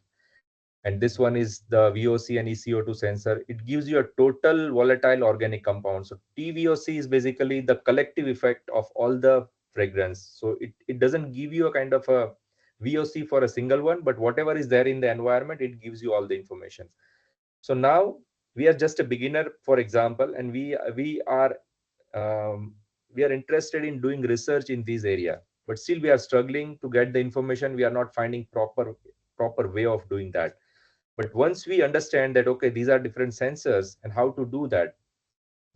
And this one is the VOC and ECO2 sensor. It gives you a total volatile organic compound. So TVOC is basically the collective effect of all the fragrance. So it doesn't give you a kind of a VOC for a single one, but whatever is there in the environment, it gives you all the information. So now we are just a beginner, for example, and um, we are interested in doing research in this area, but still we are struggling to get the information. We are not finding proper way of doing that. But once we understand that, okay, these are different sensors and how to do that,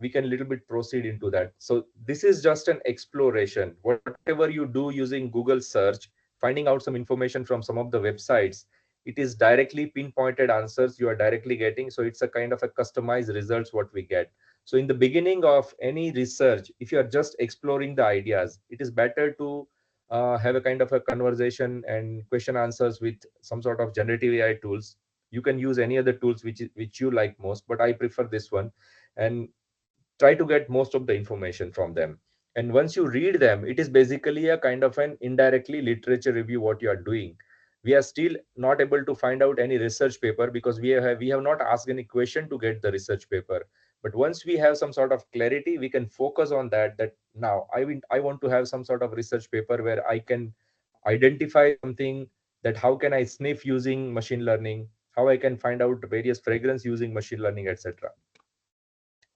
we can a little bit proceed into that. So this is just an exploration. Whatever you do using Google search, finding out some information from some of the websites, it is directly pinpointed answers you are directly getting. So it's a kind of a customized results what we get. So in the beginning of any research, if you are just exploring the ideas, it is better to have a kind of a conversation and question answers with some sort of generative AI tools. You can use any other tools which you like most, but I prefer this one, and try to get most of the information from them. And once you read them, it is basically a kind of an indirectly literature review what you are doing. We are still not able to find out any research paper because we have not asked any question to get the research paper. But once we have some sort of clarity, we can focus on that now I want to have some sort of research paper where I can identify something, that how can I sniff using machine learning, how I can find out various fragrance using machine learning, etc.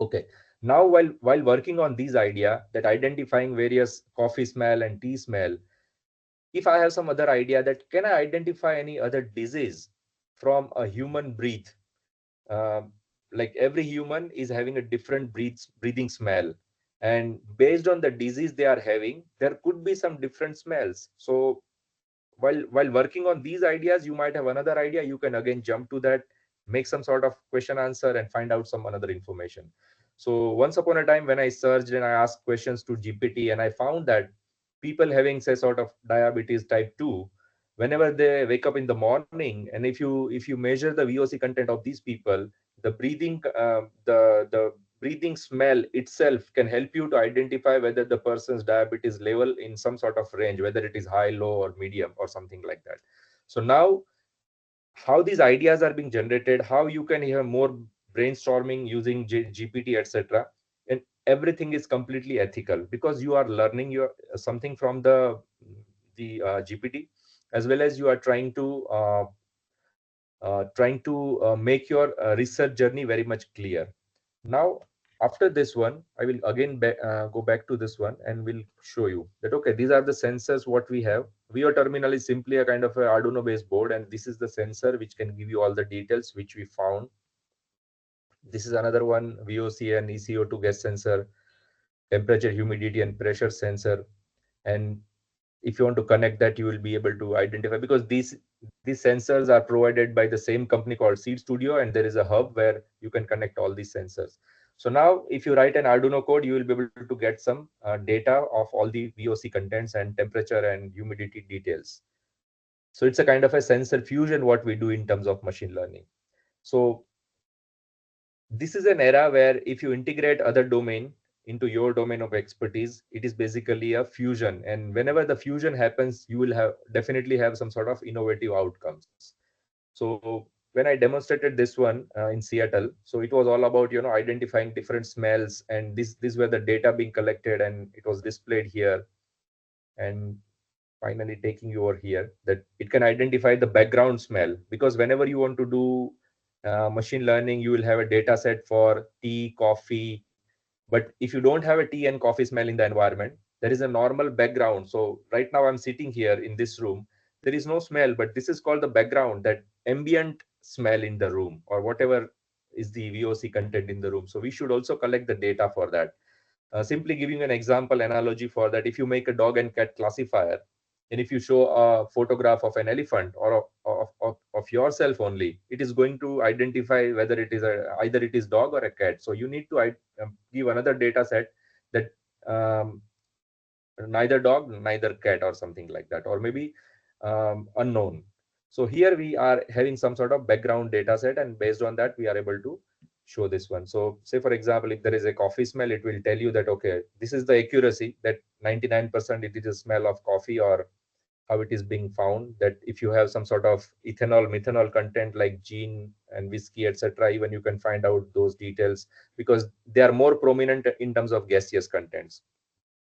Okay. Now, while working on these idea that identifying various coffee smell and tea smell, if I have some other idea that can I identify any other disease from a human breath, um, like every human is having a different breathing smell, and based on the disease they are having, there could be some different smells. So while working on these ideas, you might have another idea, you can again jump to that, make some sort of question answer and find out some another information. So once upon a time, when I searched and I asked questions to GPT, and I found that people having say sort of diabetes type 2, whenever they wake up in the morning, and if you measure the VOC content of these people, the the breathing smell itself can help you to identify whether the person's diabetes level in some sort of range, whether it is high, low, or medium, or something like that. So now, how these ideas are being generated, how you can have more brainstorming using GPT, etc. And everything is completely ethical because you are learning something from the GPT, as well as you are trying to make your research journey very much clear. Now, after this one, I will again go back to this one and will show you that, okay, these are the sensors what we have. VO terminal is simply a kind of a Arduino based board, and this is the sensor which can give you all the details which we found. This is another one, VOC and ECO2 gas sensor, temperature, humidity, and pressure sensor. And if you want to connect that, you will be able to identify, because these sensors are provided by the same company called Seed Studio, and there is a hub where you can connect all these sensors. So now if you write an Arduino code, you will be able to get some data of all the VOC contents and temperature and humidity details. So it's a kind of a sensor fusion what we do in terms of machine learning. So this is an era where if you integrate other domain into your domain of expertise, it is basically a fusion. And whenever the fusion happens, you will definitely have some sort of innovative outcomes. So when I demonstrated this one in Seattle, so it was all about, identifying different smells, and these were the data being collected, and it was displayed here. And finally taking you over here, that it can identify the background smell, because whenever you want to do machine learning, you will have a data set for tea, coffee. But if you don't have a tea and coffee smell in the environment, there is a normal background. So right now I'm sitting here in this room, there is no smell, but this is called the background, that ambient smell in the room, or whatever is the VOC content in the room. So we should also collect the data for that. Simply giving an example analogy for that, if you make a dog and cat classifier, and if you show a photograph of an elephant or of yourself only, it is going to identify whether it is either it is dog or a cat. So you need to give another data set that um, neither dog, neither cat, or something like that, or maybe unknown. So here we are having some sort of background data set, and based on that, we are able to show this one. So say, for example, if there is a coffee smell, it will tell you that, okay, this is the accuracy, that 99% it is a smell of coffee, or how it is being found, that if you have some sort of ethanol, methanol content like gin and whiskey, etc., even you can find out those details, because they are more prominent in terms of gaseous contents.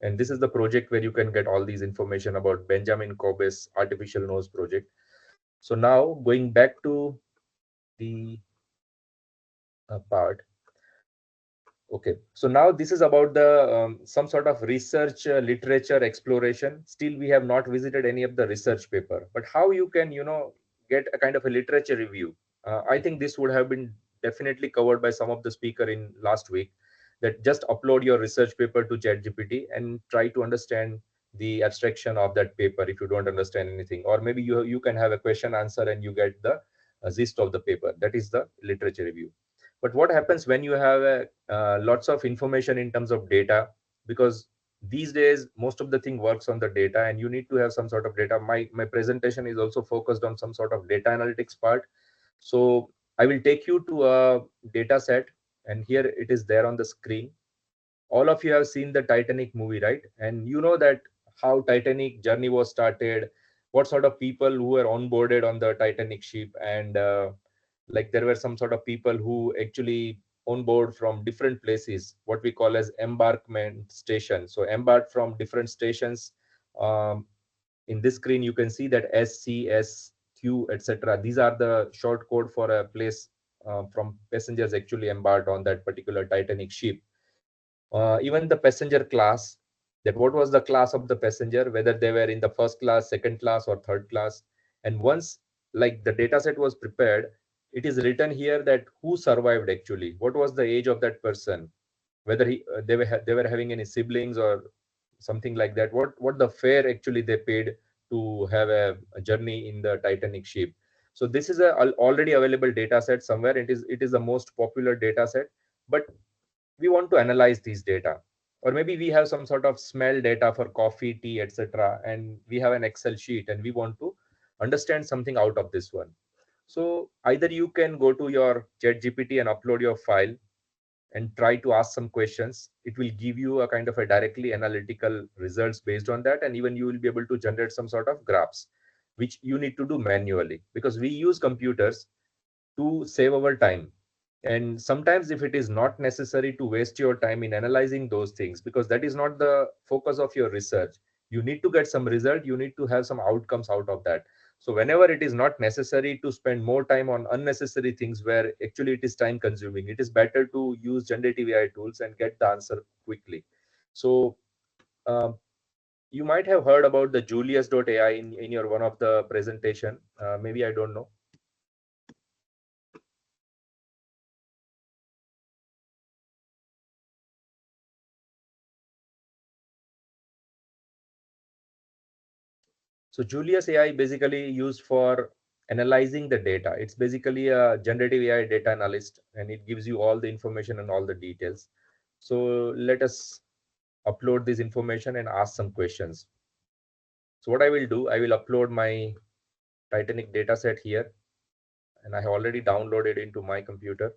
And this is the project where you can get all these information about Benjamin Cobb's artificial nose project. So now going back to the part. Okay, so now this is about the some sort of research literature exploration. Still, we have not visited any of the research paper, but how you can, get a kind of a literature review. I think this would have been definitely covered by some of the speaker in last week, that just upload your research paper to ChatGPT and try to understand the abstraction of that paper if you don't understand anything, or maybe you can have a question answer and you get the gist of the paper. That is the literature review. But what happens when you have lots of information in terms of data? Because these days most of the thing works on the data, and you need to have some sort of data. My presentation is also focused on some sort of data analytics part. So I will take you to a data set, and here it is there on the screen. All of you have seen the Titanic movie, right? And you know that how Titanic journey was started, what sort of people who were onboarded on the Titanic ship, and like there were some sort of people who actually on board from different places, what we call as embarkment station. So embarked from different stations. um, in this screen you can see that SCSQ, etc. These are the short code for a place from passengers actually embarked on that particular Titanic ship. Even the passenger class, that what was the class of the passenger, whether they were in the first class, second class, or third class. And once like the data set was prepared, it is written here that who survived actually, what was the age of that person, whether they were having any siblings or something like that, what the fare actually they paid to have a journey in the Titanic ship. So this is a already available data set somewhere. It is the most popular data set, but we want to analyze these data. Or maybe we have some sort of smell data for coffee, tea, etc., and we have an Excel sheet and we want to understand something out of this one. So either you can go to your chat GPT and upload your file and try to ask some questions. It will give you a kind of a directly analytical results based on that, and even you will be able to generate some sort of graphs which you need to do manually, because we use computers to save our time. And sometimes if it is not necessary to waste your time in analyzing those things, because that is not the focus of your research, you need to get some result, you need to have some outcomes out of that. So whenever it is not necessary to spend more time on unnecessary things where actually it is time consuming, it is better to use generative AI tools and get the answer quickly. So um, you might have heard about the Julius.ai in your one of the presentation. Maybe I don't know. So Julius AI basically used for analyzing the data. It's basically a generative AI data analyst, and it gives you all the information and all the details. So let us upload this information and ask some questions. So what I will do, I will upload my Titanic data set here, and I have already downloaded into my computer.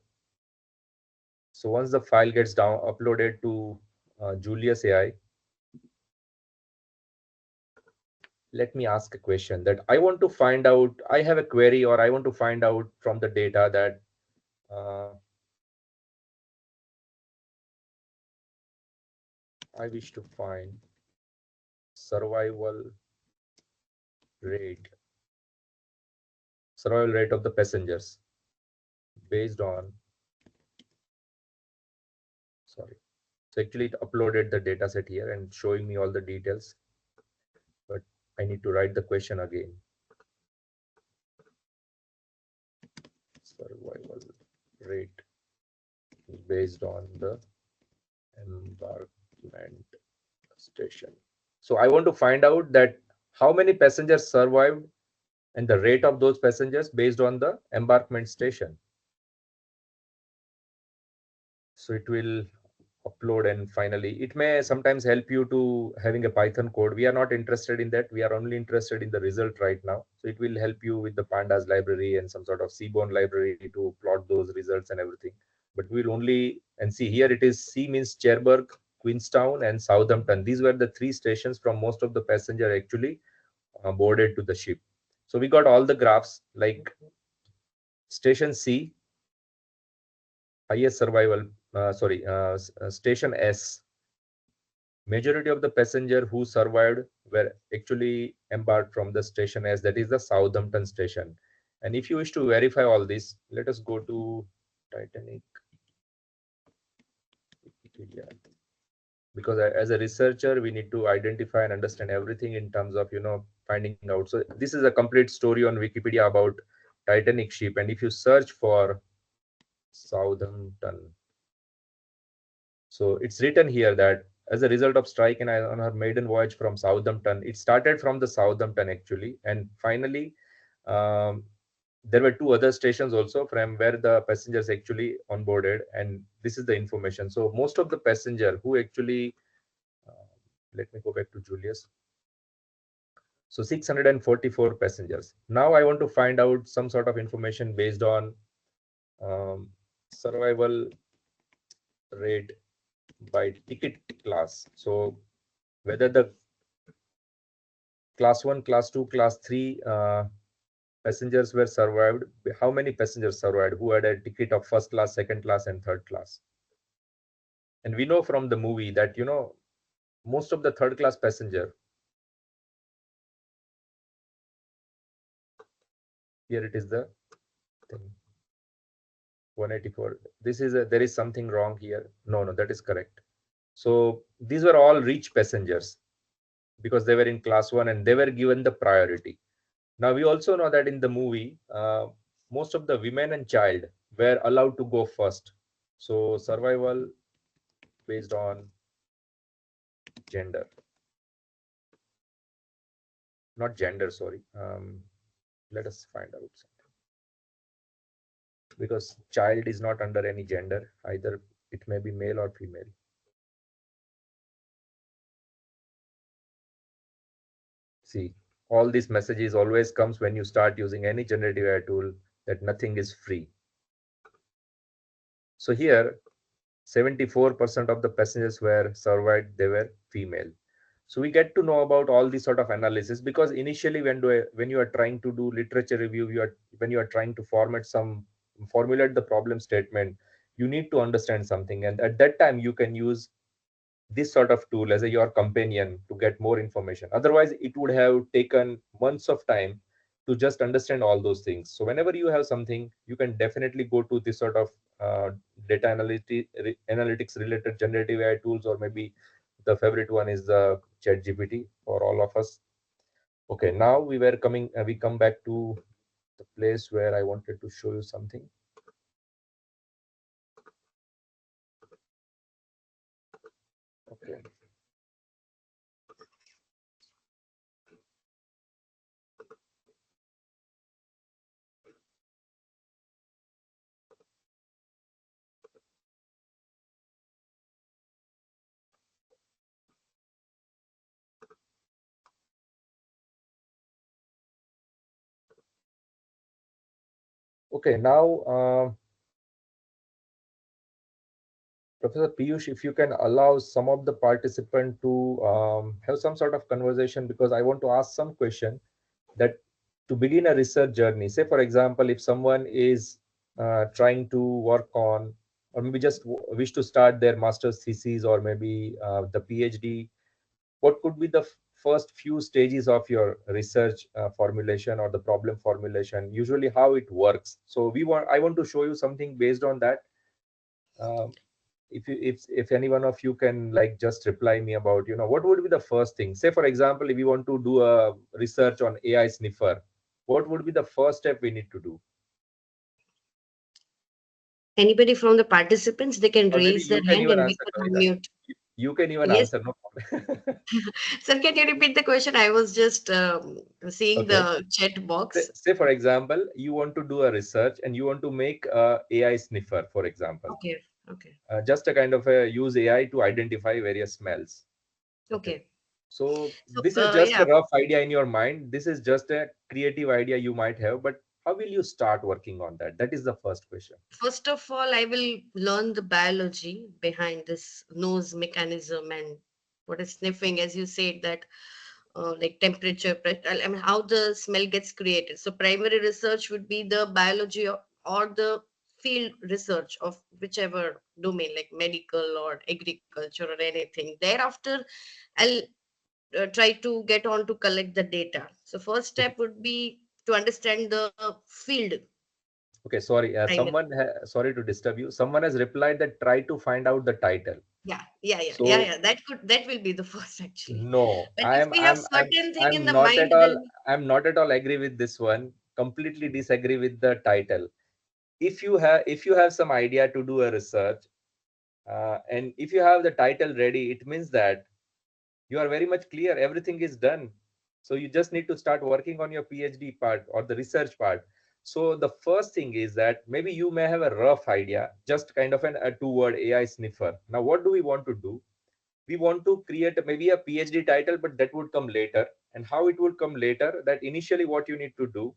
So once the file gets down uploaded to Julius AI, let me ask a question that I want to find out. I have a query, or I want to find out from the data that I wish to find survival rate of the passengers based on, sorry. So actually it uploaded the data set here and showing me all the details, but I need to write the question again. Survival rate based on the embarkment station. So I want to find out that how many passengers survived and the rate of those passengers based on the embarkment station. So it will upload, and finally it may sometimes help you to having a Python code. We are not interested in that. We are only interested in the result right now. So it will help you with the pandas library and some sort of seaborn library to plot those results and everything. But we'll only, and see here it is, C means Cherbourg, Queenstown, and Southampton. These were the three stations from most of the passenger actually boarded to the ship. So we got all the graphs, like station C, highest survival, station S, majority of the passenger who survived were actually embarked from the station S, that is the Southampton station. And if you wish to verify all this, let us go to Titanic Wikipedia. Because as a researcher, we need to identify and understand everything in terms of finding out. So this is a complete story on Wikipedia about Titanic ship, and if you search for Southampton, so it's written here that as a result of strike and on her maiden voyage from Southampton. It started from the Southampton actually, and finally there were two other stations also from where the passengers actually onboarded, and this is the information. So most of the passenger who actually, let me go back to Julius. So 644 passengers. Now I want to find out some sort of information based on survival rate by ticket class. So whether the class 1, class 2, class 3 passengers were survived, how many passengers survived who had a ticket of first class, second class, and third class. And we know from the movie that, you know, most of the third class passenger, here it is the thing, 184. This is there is something wrong here. No, that is correct. So these were all rich passengers because they were in class 1 and they were given the priority. Now we also know that in the movie, most of the women and child were allowed to go first. So survival based on gender, not gender, sorry. Let us find out something, because child is not under any gender, either it may be male or female. See, all these messages always comes when you start using any generative AI tool, that nothing is free. So here 74% of the passengers were survived, they were female. So we get to know about all these sort of analysis, because initially when you are trying to do literature review, when you are trying to formulate the problem statement, you need to understand something, and at that time you can use this sort of tool as your companion to get more information. Otherwise it would have taken months of time to just understand all those things. So whenever you have something, you can definitely go to this sort of data analytics related generative AI tools, or maybe the favorite one is the chat GPT for all of us. Okay, now we come back to the place where I wanted to show you something. Okay. Okay, now Professor Piyush, if you can allow some of the participant to have some sort of conversation, because I want to ask some question that to begin a research journey. Say, for example, if someone is trying to work on, or maybe just wish to start their master's thesis, or maybe the PhD, what could be the first few stages of your research formulation or the problem formulation? Usually, how it works. So I want to show you something based on that. Um, if any one of you can like just reply me about, you know, what would be the first thing. Say for example, if we want to do a research on AI sniffer, what would be the first step we need to do? Anybody from the participants, they can Or maybe raise their you can hand even and we answer, can Kavita. unmute. You can even Yes. answer, no problem. Sir, can you repeat the question? I was just seeing Okay. the chat box. Say for example, you want to do a research and you want to make a AI sniffer, for example. Okay. Okay. Just a kind of use AI to identify various smells. Okay. So So, this is just yeah. a rough idea in your mind. This is just a creative idea you might have, but how will you start working on that? That is the first question. First of all, I will learn the biology behind this nose mechanism and what is sniffing, as you said, that like temperature, I mean, how the smell gets created. So primary research would be the biology or the field research of whichever domain, like medical or agriculture or anything. Thereafter, I'll try to get on to collect the data. So first Okay. step would be to understand the field. Okay, sorry. Primary. Sorry to disturb you. Someone has replied that try to find out the title. Yeah. That will be the first actually. No, But if we have certain thing in I'm the not mind, at all. then I'm not at all agree with this one. Completely disagree with the title. If you have some idea to do a research, And if you have the title ready, it means that you are very much clear, everything is done. So you just need to start working on your PhD part or the research part. So the first thing is that maybe you may have a rough idea, just kind of a two-word AI sniffer. Now, what do we want to do? We want to create maybe a PhD title, but that would come later. And how it would come later, that initially what you need to do,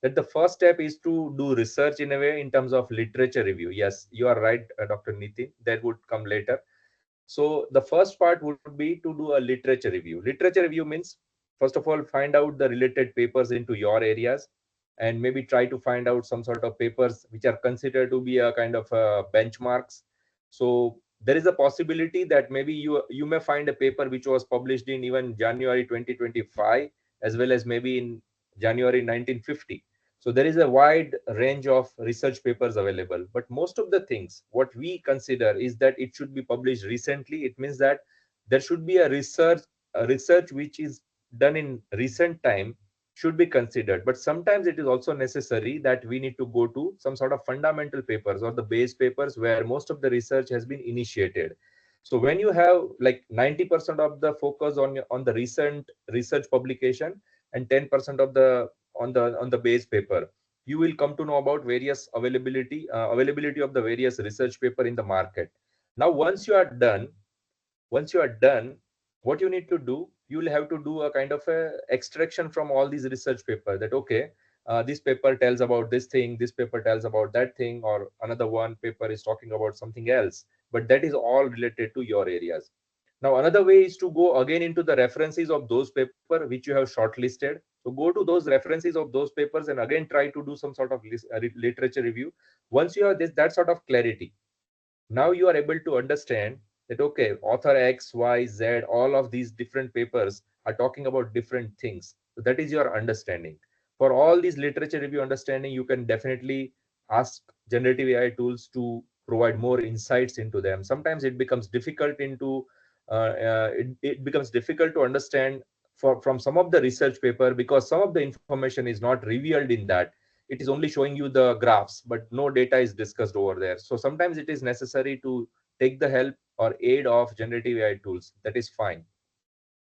that the first step is to do research in a way in terms of literature review. Yes, you are right, Dr. Nitin, that would come later. So the first part would be to do a literature review. Literature review means, first of all, find out the related papers into your areas, and maybe try to find out some sort of papers which are considered to be a kind of benchmarks. So there is a possibility that maybe you may find a paper which was published in even January 2025, as well as maybe in January 1950. So there is a wide range of research papers available, but most of the things what we consider is that it should be published recently. It means that there should be a research which is done in recent time should be considered. But sometimes it is also necessary that we need to go to some sort of fundamental papers or the base papers where most of the research has been initiated. So when you have like 90% of the focus on the recent research publication and 10% of the on the base paper, you will come to know about various availability of the various research paper in the market. Now once you are done, what you need to do, you will have to do a kind of a extraction from all these research paper, that okay, this paper tells about this thing, this paper tells about that thing, or another one paper is talking about something else, but that is all related to your areas. Now another way is to go again into the references of those paper which you have shortlisted. So go to those references of those papers and again try to do some sort of literature review. Once you have this that sort of clarity, now you are able to understand that okay, author X, Y, Z, all of these different papers are talking about different things. So that is your understanding. For all these literature review understanding, you can definitely ask generative AI tools to provide more insights into them. Sometimes it becomes difficult it becomes difficult to understand from some of the research paper, because some of the information is not revealed in that. It is only showing you the graphs, but no data is discussed over there. So sometimes it is necessary to take the help or aid of generative AI tools. That is fine.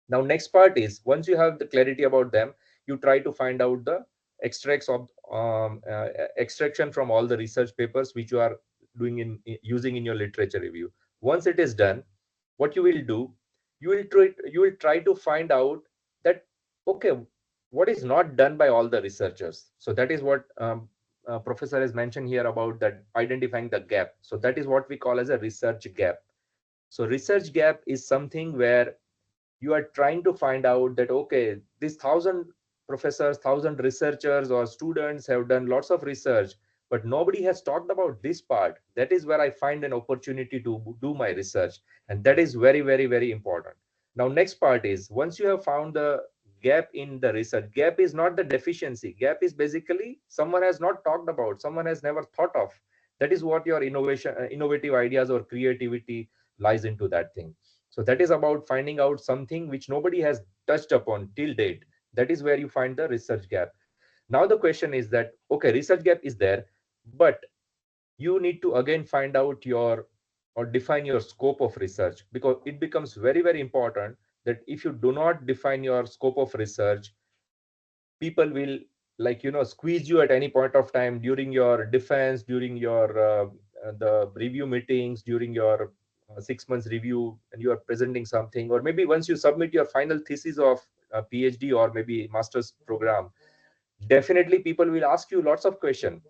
Now next part is, once you have the clarity about them, you try to find out the extracts of extraction from all the research papers which you are doing using in your literature review. Once it is done, what you will do, you will try to find out that okay, what is not done by all the researchers. So that is what professor has mentioned here about that, identifying the gap. So that is what we call as a research gap. So research gap is something where you are trying to find out that okay, these 1,000 professors, 1,000 researchers or students have done lots of research, but nobody has talked about this part. That is where I find an opportunity to do my research, and that is very, very, very important. Now next part is, once you have found the gap in the research, gap is not the deficiency, gap is basically someone has not talked about, someone has never thought of. That is what your innovative ideas or creativity lies into that thing. So that is about finding out something which nobody has touched upon till date. That is where you find the research gap. Now the question is that, okay, research gap is there, but you need to again find out your or define your scope of research, because it becomes very, very important that if you do not define your scope of research, people will, like, squeeze you at any point of time during your defense, during your the review meetings, during your 6 months review, and you are presenting something, or maybe once you submit your final thesis of a PhD or maybe master's program. Definitely people will ask you lots of questions.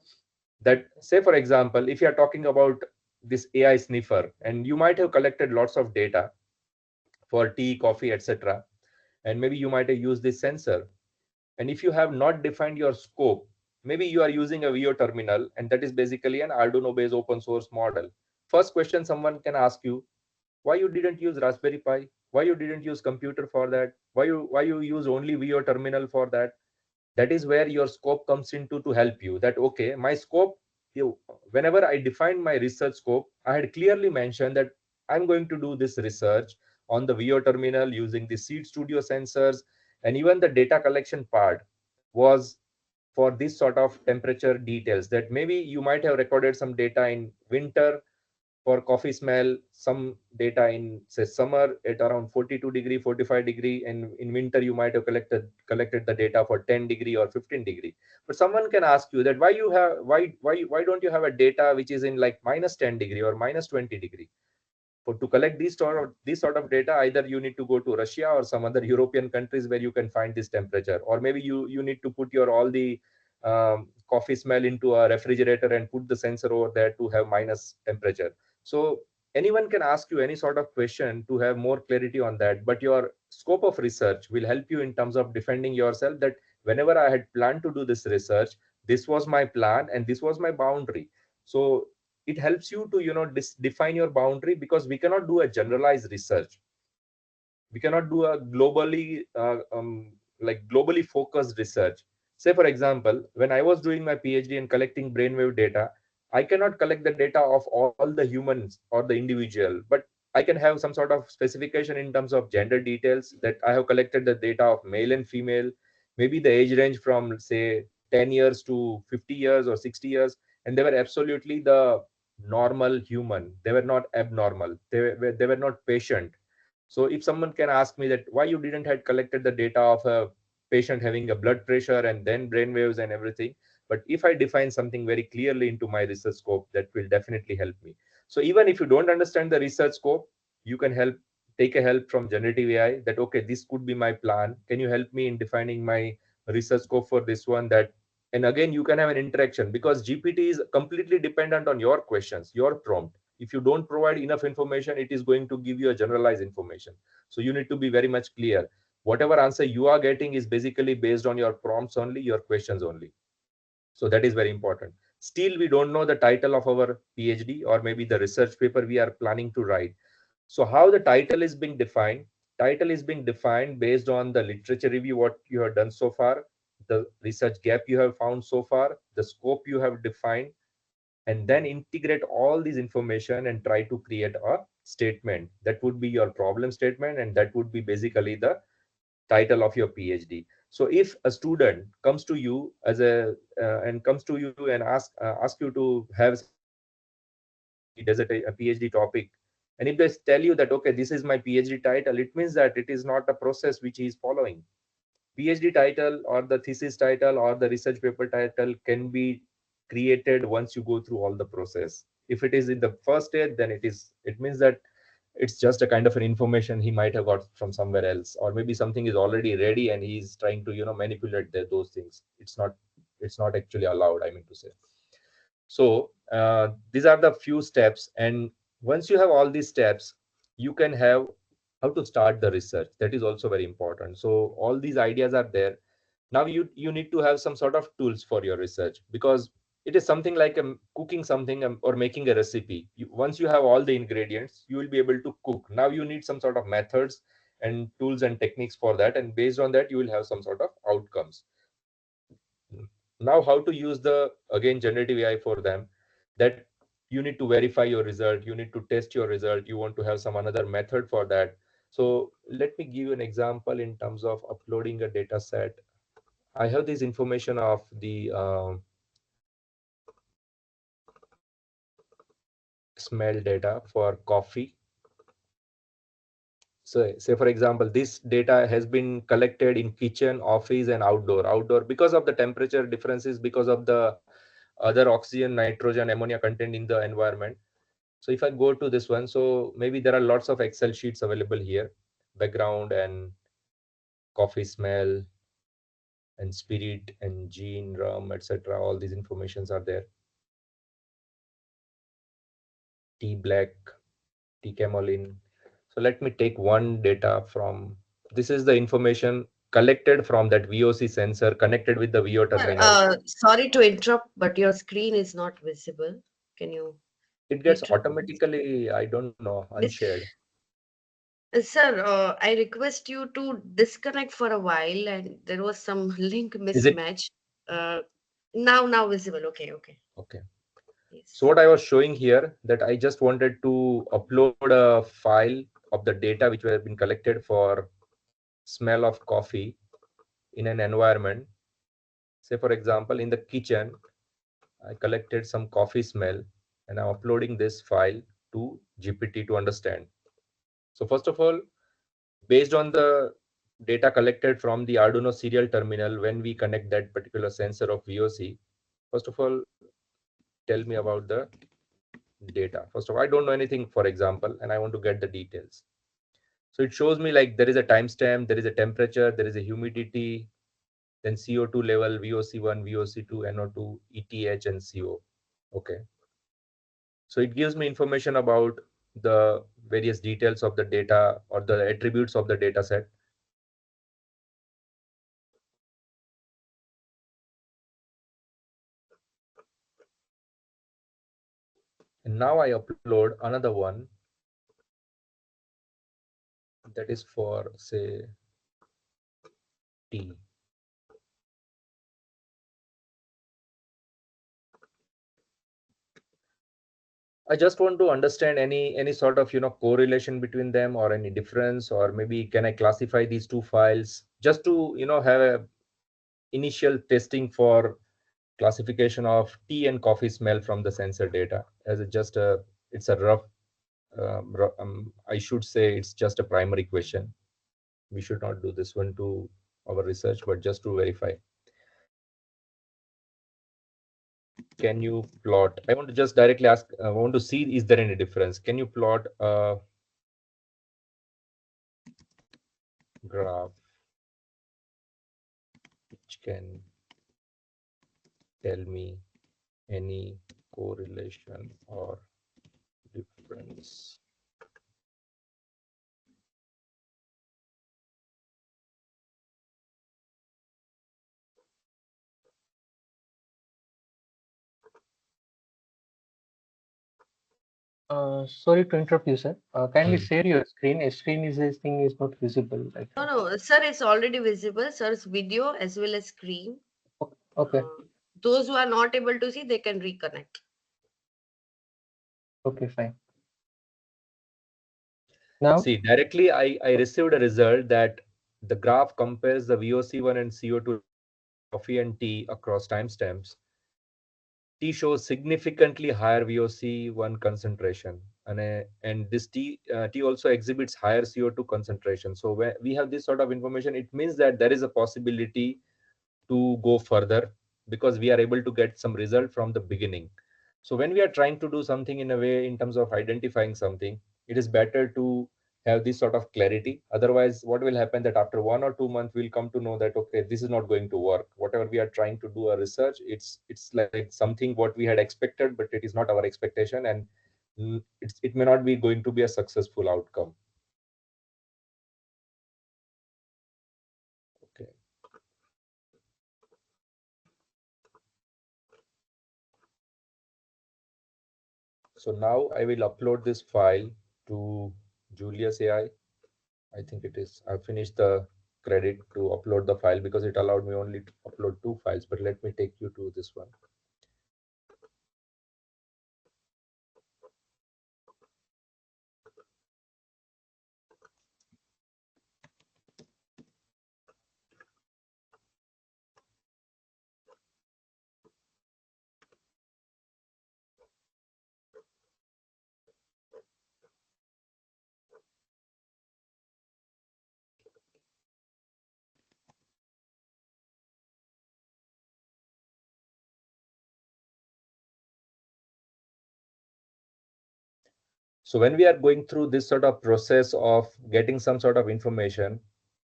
That, say for example, if you are talking about this AI sniffer, and you might have collected lots of data for tea, coffee, etc., and maybe you might have used this sensor, and if you have not defined your scope, maybe you are using a VO terminal, and that is basically an Arduino based open source model. First question someone can ask you, why you didn't use Raspberry Pi? Why you didn't use computer for that? Why you use only VO terminal for that? That is where your scope comes into to help you, that okay, my scope, whenever I defined my research scope, I had clearly mentioned that I'm going to do this research on the VO terminal using the Seed Studio sensors, and even the data collection part was for this sort of temperature details, that maybe you might have recorded some data in winter, for coffee smell some data in say summer at around 42 degree, 45 degree, and in winter you might have collected the data for 10 degree or 15 degree. But someone can ask you that why don't you have a data which is in like -10 degree or -20 degree? For to collect these sort of data, either you need to go to Russia or some other European countries where you can find this temperature, or maybe you need to put your all the coffee smell into a refrigerator and put the sensor over there to have minus temperature. So anyone can ask you any sort of question to have more clarity on that, but your scope of research will help you in terms of defending yourself that whenever I had planned to do this research, this was my plan and this was my boundary. So it helps you to define your boundary, because we cannot do a generalized research. We cannot do a globally focused research. Say for example, when I was doing my PhD and collecting brainwave data, I cannot collect the data of all the humans or the individual, but I can have some sort of specification in terms of gender details, that I have collected the data of male and female, maybe the age range from say 10 years to 50 years or 60 years, and they were absolutely the normal human. They were not abnormal. They were not patient. So if someone can ask me that why you didn't had collected the data of a patient having a blood pressure and then brain waves and everything, but if I define something very clearly into my research scope, that will definitely help me. So even if you don't understand the research scope, you can take a help from generative AI, that okay, this could be my plan. Can you help me in defining my research scope for this one? That, and again, you can have an interaction, because GPT is completely dependent on your questions, your prompt. If you don't provide enough information, it is going to give you a generalized information. So you need to be very much clear. Whatever answer you are getting is basically based on your prompts only, your questions only. So that is very important. Still, we don't know the title of our PhD or maybe the research paper we are planning to write. So how the title is being defined? Title is being defined based on the literature review, what you have done so far, the research gap you have found so far, the scope you have defined, and then integrate all these information and try to create a statement. That would be your problem statement, and that would be basically the title of your PhD. So if a student comes to you as a and comes to you and ask you to have some sort of a PhD topic, and if they tell you that okay, this is my PhD title, it means that it is not a process which he is following. PhD title or the thesis title or the research paper title can be created once you go through all the process. If it is in the first stage, then it means that it's just a kind of an information he might have got from somewhere else, or maybe something is already ready and he's trying to manipulate those things. It's not actually allowed, I mean to say. So these are the few steps, and once you have all these steps, you can have how to start the research. That is also very important. So all these ideas are there. Now you need to have some sort of tools for your research, because it is something like cooking something, or making a recipe. Once you have all the ingredients, you will be able to cook. Now you need some sort of methods and tools and techniques for that, and based on that you will have some sort of outcomes. Now how to use the again generative AI for them, that you need to verify your result, you need to test your result, you want to have some another method for that. So let me give you an example in terms of uploading a data set. I have this information of the smell data for coffee. So say for example, this data has been collected in kitchen, office, and outdoor because of the temperature differences, because of the other oxygen, nitrogen, ammonia content in the environment. So if I go to this one, so maybe there are lots of Excel sheets available here, background and coffee smell and spirit and gene, rum, etc. All these informations are there. Tea black, tea camelin. So let me take one data from, this is the information collected from that VOC sensor connected with the VO terminal. Sorry to interrupt, but your screen is not visible. Can you? It gets literally- automatically, I don't know, unshared. Sir, I request you to disconnect for a while, and there was some link Is it mismatch. Uh, now visible. Okay. okay? Yes. So what I was showing here, that I just wanted to upload a file of the data which have been collected for smell of coffee in an environment. Say for example, in the kitchen, I collected some coffee smell and I'm uploading this file to GPT to understand. So first of all, based on the data collected from the Arduino serial terminal, when we connect that particular sensor of VOC, first of all, tell me about the data. First of all, I don't know anything, for example, and I want to get the details. So it shows me like there is a timestamp, there is a temperature, there is a humidity, then CO2 level, VOC1, VOC2, NO2, ETH, and CO. Okay. So it gives me information about the various details of the data or the attributes of the data set. And now I upload another one that is for, say, T. I just want to understand any sort of correlation between them or any difference, or maybe can I classify these two files just to have a initial testing for classification of tea and coffee smell from the sensor data as just a it's a rough I should say it's just a primary question. We should not do this one to our research, but just to verify. Can you plot? I want to just directly ask, I want to see, is there any difference? Can you plot a graph which can tell me any correlation or difference? Sorry to interrupt you, sir. Kindly share your screen. A screen is this thing is not visible. Like No, sir, it's already visible. Sir's video as well as screen. okay, Those who are not able to see, they can reconnect. okay, fine. Now, See, directly I received a result that the graph compares the VOC1 and CO2 coffee and tea across timestamps. Tea shows significantly higher VOC1 concentration, and this tea also exhibits higher CO2 concentration. So when we have this sort of information, it means that there is a possibility to go further because we are able to get some result from the beginning. So when we are trying to do something in a way in terms of identifying something, it is better to have this sort of clarity. Otherwise, what will happen that after 1 or 2 months we'll come to know that okay, this is not going to work. Whatever we are trying to do a research, it's like something what we had expected, but it is not our expectation, and it may not be going to be a successful outcome. Okay. So now I will upload this file to Julius AI. I think it is. I've finished the credit to upload the file because it allowed me only to upload 2 files, but let me take you to this one. So when we are going through this sort of process of getting some sort of information,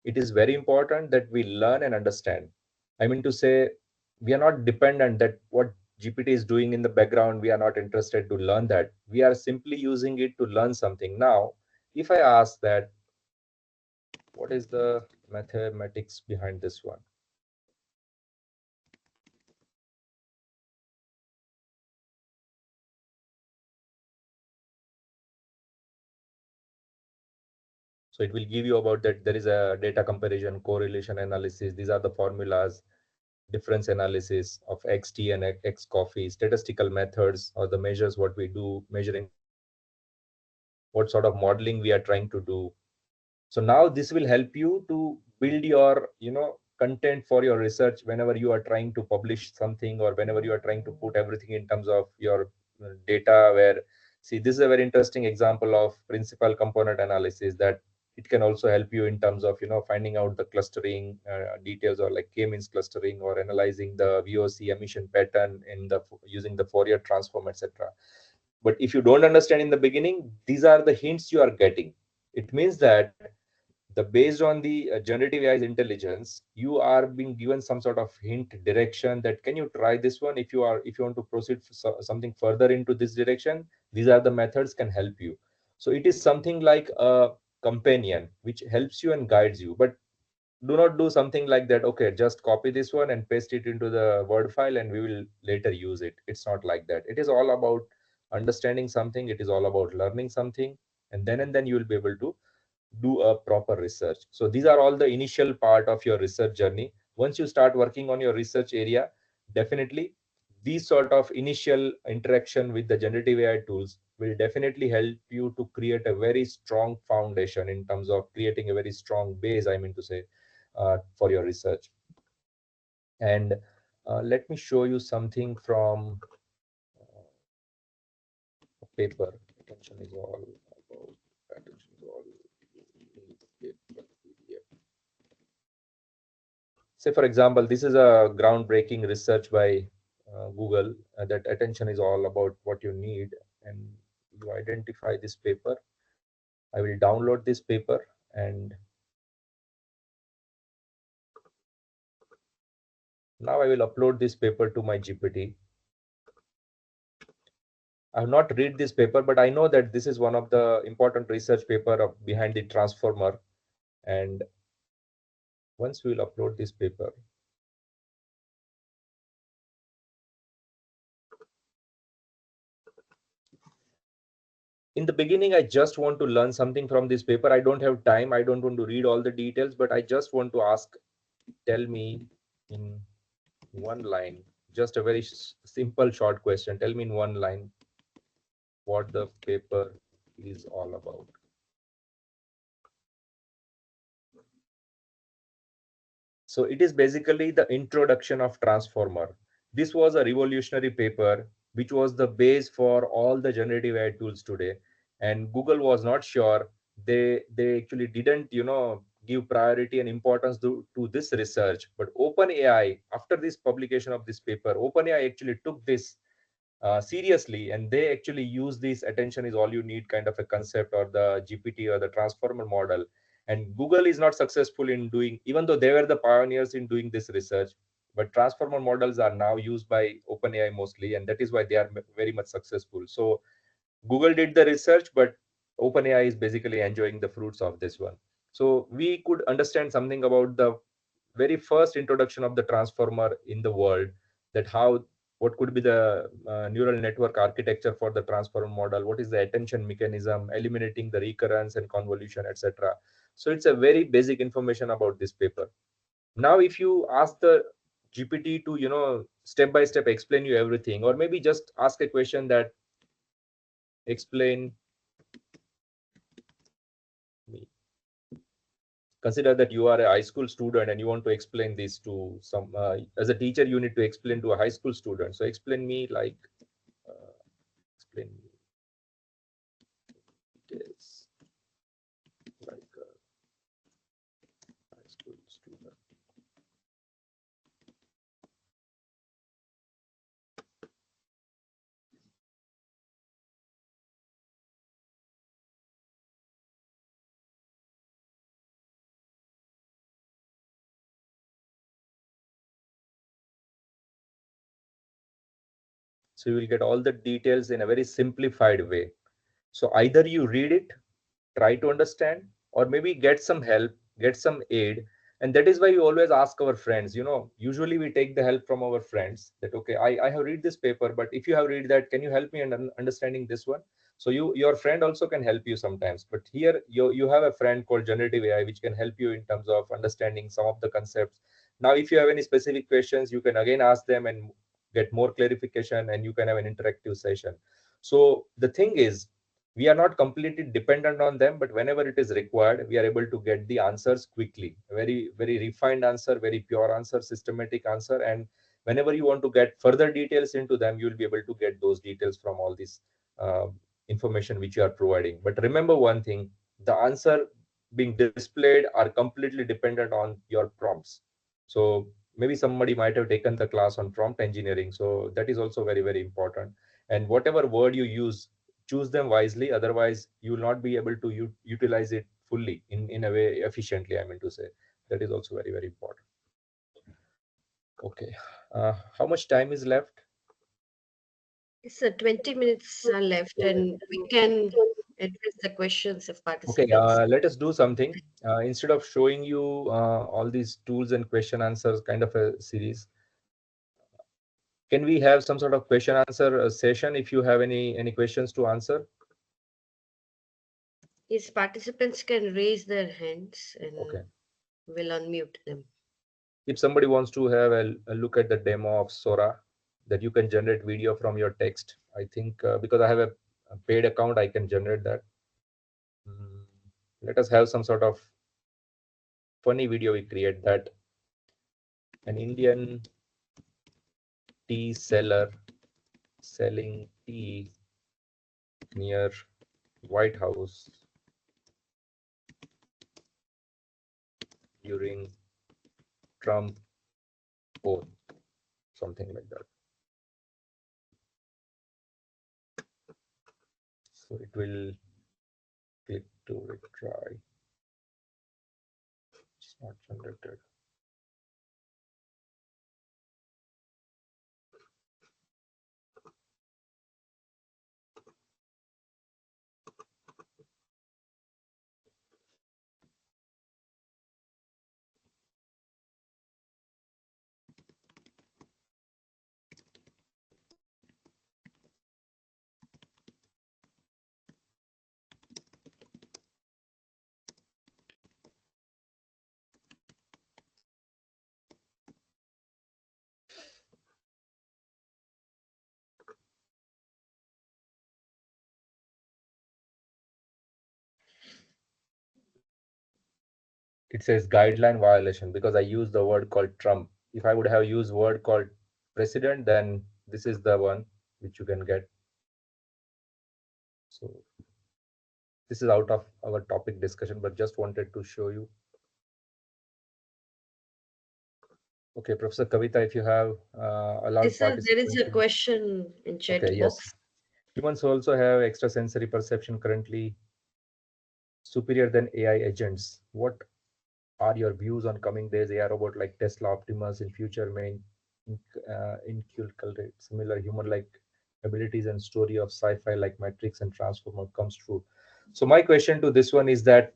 it is very important that we learn and understand. I mean to say, we are not dependent that what GPT is doing in the background, we are not interested to learn that. We are simply using it to learn something. Now, if I ask that, what is the mathematics behind this one? So it will give you about that there is a data comparison, correlation analysis. These are the formulas, difference analysis of X tea and X coffee, statistical methods or the measures what we do, measuring what sort of modeling we are trying to do. So now this will help you to build your content for your research whenever you are trying to publish something or whenever you are trying to put everything in terms of your data, where See, this is a very interesting example of principal component analysis, that it can also help you in terms of, finding out the clustering details, or like k-means clustering, or analyzing the VOC emission pattern in the using the Fourier transform, etc. But if you don't understand in the beginning, these are the hints you are getting. It means that based on the generative AI's intelligence, you are being given some sort of hint direction, that can you try this one, if you want to proceed something further into this direction, these are the methods can help you. So it is something like a companion which helps you and guides you. But do not do something like that, okay, just copy this one and paste it into the Word file and we will later use it. It's not like that. It is all about understanding something, it is all about learning something, and then you will be able to do a proper research. So these are all the initial part of your research journey. Once you start working on your research area, definitely these sort of initial interaction with the generative AI tools will definitely help you to create a very strong foundation in terms of creating a very strong base, I mean to say, for your research. And let me show you something from a paper. Attention is all about, attention is all paper PDF. Say, for example, this is a groundbreaking research by Google, that attention is all about what you need. And you identify this paper. I will download this paper, and now I will upload this paper to my GPT. I have not read this paper, but I know that this is one of the important research paper behind the transformer. And once we will upload this paper, in the beginning, I just want to learn something from this paper. I don't have time. I don't want to read all the details, but I just want to ask, tell me in one line, just a very simple short question. Tell me in one line what the paper is all about. So it is basically the introduction of transformer. This was a revolutionary paper, which was the base for all the generative AI tools today. And Google was not sure. They actually didn't, give priority and importance to this research. But OpenAI, after this publication of this paper, OpenAI actually took this seriously, and they actually use this attention is all you need kind of a concept, or the GPT or the transformer model. And Google is not successful in doing, even though they were the pioneers in doing this research, but transformer models are now used by OpenAI mostly, and that is why they are very much successful. So Google did the research, but OpenAI is basically enjoying the fruits of this one. So we could understand something about the very first introduction of the transformer in the world, that how, what could be the neural network architecture for the transformer model, what is the attention mechanism, eliminating the recurrence and convolution, etc. So it's a very basic information about this paper. Now if you ask the GPT to, step by step explain you everything, or maybe just ask a question that explain me. Consider that you are a high school student and you want to explain this to some, as a teacher, you need to explain to a high school student. So explain me like, explain me this like a high school student. So you will get all the details in a very simplified way. So either you read it, try to understand, or maybe get some help, get some aid. And that is why we always ask our friends, usually we take the help from our friends, that, okay, I have read this paper, but if you have read that, can you help me in understanding this one? So your friend also can help you sometimes. But here you have a friend called generative AI, which can help you in terms of understanding some of the concepts. Now, if you have any specific questions, you can again ask them and get more clarification, and you can have an interactive session. So the thing is, we are not completely dependent on them, but whenever it is required, we are able to get the answers quickly. Very, very refined answer, very pure answer, systematic answer. And whenever you want to get further details into them, you will be able to get those details from all these information which you are providing. But remember one thing, the answer being displayed are completely dependent on your prompts. So maybe somebody might have taken the class on prompt engineering, so that is also very, very important. And whatever word you use, choose them wisely, otherwise you will not be able to utilize it fully in a way efficiently, I mean to say. That is also very, very important. Okay, how much time is left? It's 20 minutes are left, and we can address the questions of Okay, participants. let us do something. Instead of showing you all these tools and question answers kind of a series, can we have some sort of question answer session if you have any questions to answer? Yes, participants can raise their hands Okay. and we'll unmute them. If somebody wants to have a look at the demo of Sora, that you can generate video from your text, I think because I have a paid account, I can generate that. Mm, let us have some sort of funny video we create, that an Indian tea seller selling tea near White House during Trump oath, something like that. So it will click to retry. It's not generated. It says guideline violation because I used the word called Trump. If I would have used word called president, then this is the one which you can get. So this is out of our topic discussion, but just wanted to show you. Okay, Professor Kavita, if you have allowed Yes, sir, there is participants. a question in chat Okay, yes. box. Humans also have extrasensory perception currently superior than AI agents. What are your views on coming days AI robot like Tesla Optimus in future may inculcate similar human-like abilities and story of sci-fi like Matrix and Transformer comes true? So my question to this one is that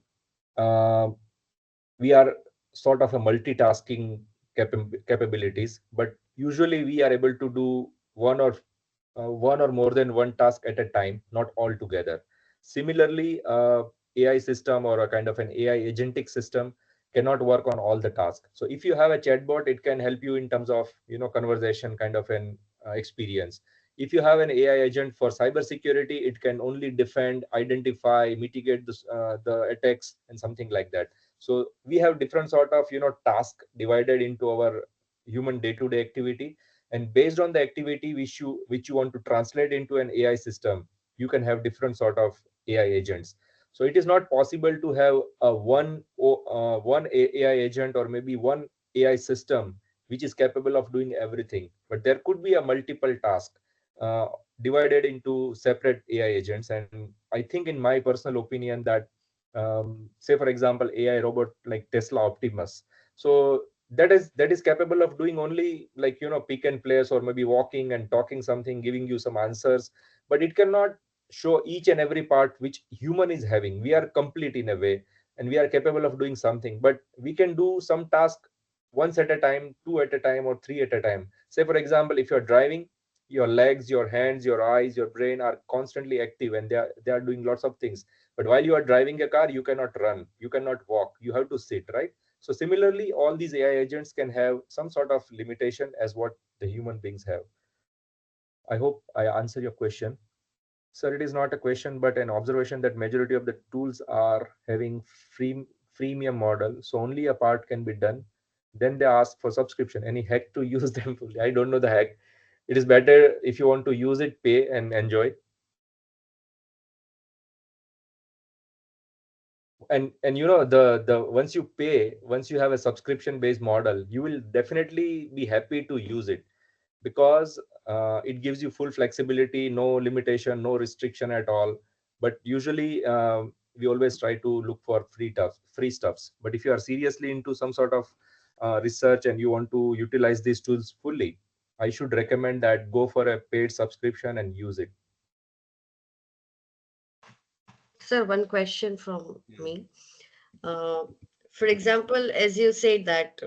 uh, we are sort of a multitasking capabilities, but usually we are able to do one or more than one task at a time, not all together. Similarly, AI system or a kind of an AI agentic system cannot work on all the tasks. So if you have a chatbot, it can help you in terms of conversation kind of an experience. If you have an AI agent for cybersecurity, it can only defend, identify, mitigate the attacks and something like that. So we have different sort of task divided into our human day-to-day activity, and based on the activity which you want to translate into an AI system, you can have different sort of AI agents. So it is not possible to have one AI agent or maybe one AI system which is capable of doing everything, but there could be a multiple task uh, divided into separate AI agents. And I think, in my personal opinion, that say for example AI robot like Tesla Optimus, so that is capable of doing only like pick and place or maybe walking and talking something, giving you some answers, but it cannot show each and every part which human is having. We are complete in a way, and we are capable of doing something, but we can do some task once at a time, two at a time, or three at a time. Say for example, if you're driving, your legs, your hands, your eyes, your brain are constantly active, and they are doing lots of things. But while you are driving a car, you cannot run, you cannot walk, you have to sit, right? So similarly, all these AI agents can have some sort of limitation as what the human beings have. I hope I answer your question. Sir, it is not a question, but an observation that majority of the tools are having freemium model, so only a part can be done. Then they ask for subscription. Any hack to use them fully? I don't know the hack. It is better if you want to use it, pay and enjoy. and you know, the once you pay, once you have a subscription based model, you will definitely be happy to use it, because it gives you full flexibility, no limitation, no restriction at all. But usually we always try to look for free stuffs. But if you are seriously into some sort of research and you want to utilize these tools fully, I should recommend that go for a paid subscription and use it. Sir, one question from me. Uh, for example, as you said that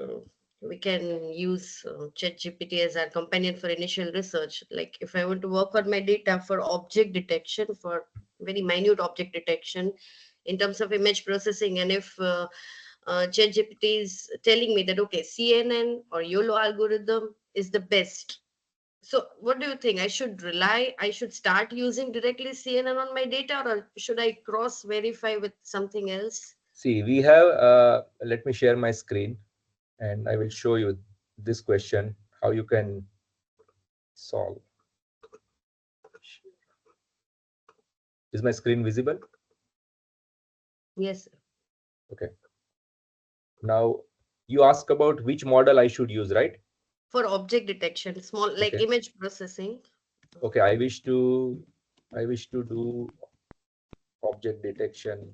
we can use ChatGPT as our companion for initial research. Like if I want to work on my data for object detection, for very minute object detection in terms of image processing, and if ChatGPT is telling me that, okay, CNN or YOLO algorithm is the best. So what do you think? I should start using directly CNN on my data, or should I cross verify with something else? See, we have, let me share my screen and I will show you this question, how you can solve. Is my screen visible? Yes, sir. Okay. Now you ask about which model I should use, right? For object detection, small like Okay. image processing. Okay, I wish to do object detection.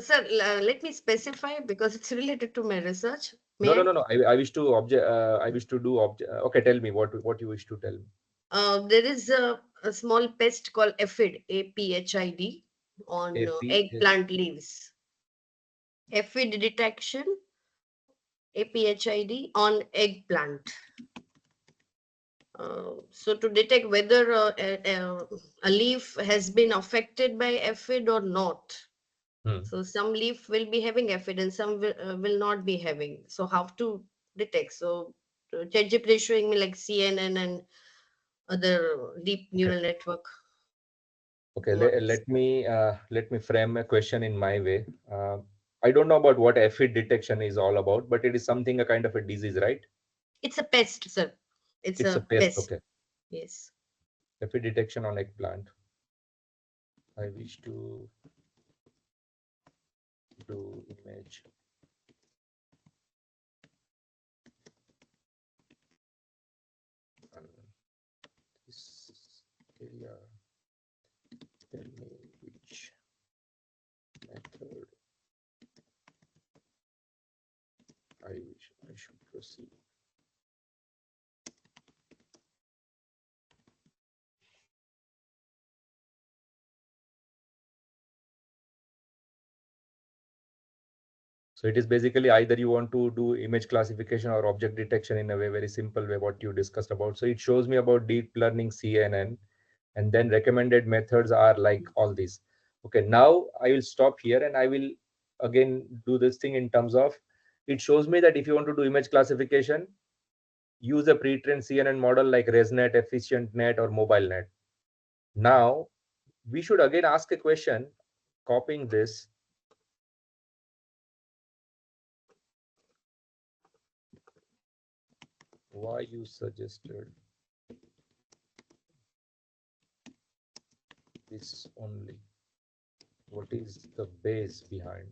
Sir, let me specify because it's related to my research. No, May no, I? no, no. I wish to object. I wish to do object. Okay, tell me what you wish to tell me. There is a small pest called aphid, APHID, on APH. eggplant leaves. Aphid detection, APHID on eggplant. So to detect whether a leaf has been affected by aphid or not. So some leaf will be having aphid and some will not be having. So how to detect? So ChatGPT is showing me like CNN and other deep neural network Okay, models. let me frame a question in my way. I don't know about what aphid detection is all about, but it is something a kind of a disease, right? It's a pest, sir. It's It's a a pest. pest. Okay, Yes. aphid detection on eggplant. I wish to do image. This area. Tell me which method I should proceed. So it is basically either you want to do image classification or object detection in a very simple way, what you discussed about. So it shows me about deep learning CNN, and then recommended methods are like all these. Okay, now I will stop here and I will again do this thing in terms of, it shows me that if you want to do image classification, use a pre-trained CNN model like ResNet, EfficientNet, or MobileNet. Now we should again ask a question, copying this. Why you suggested this only? What is the base behind?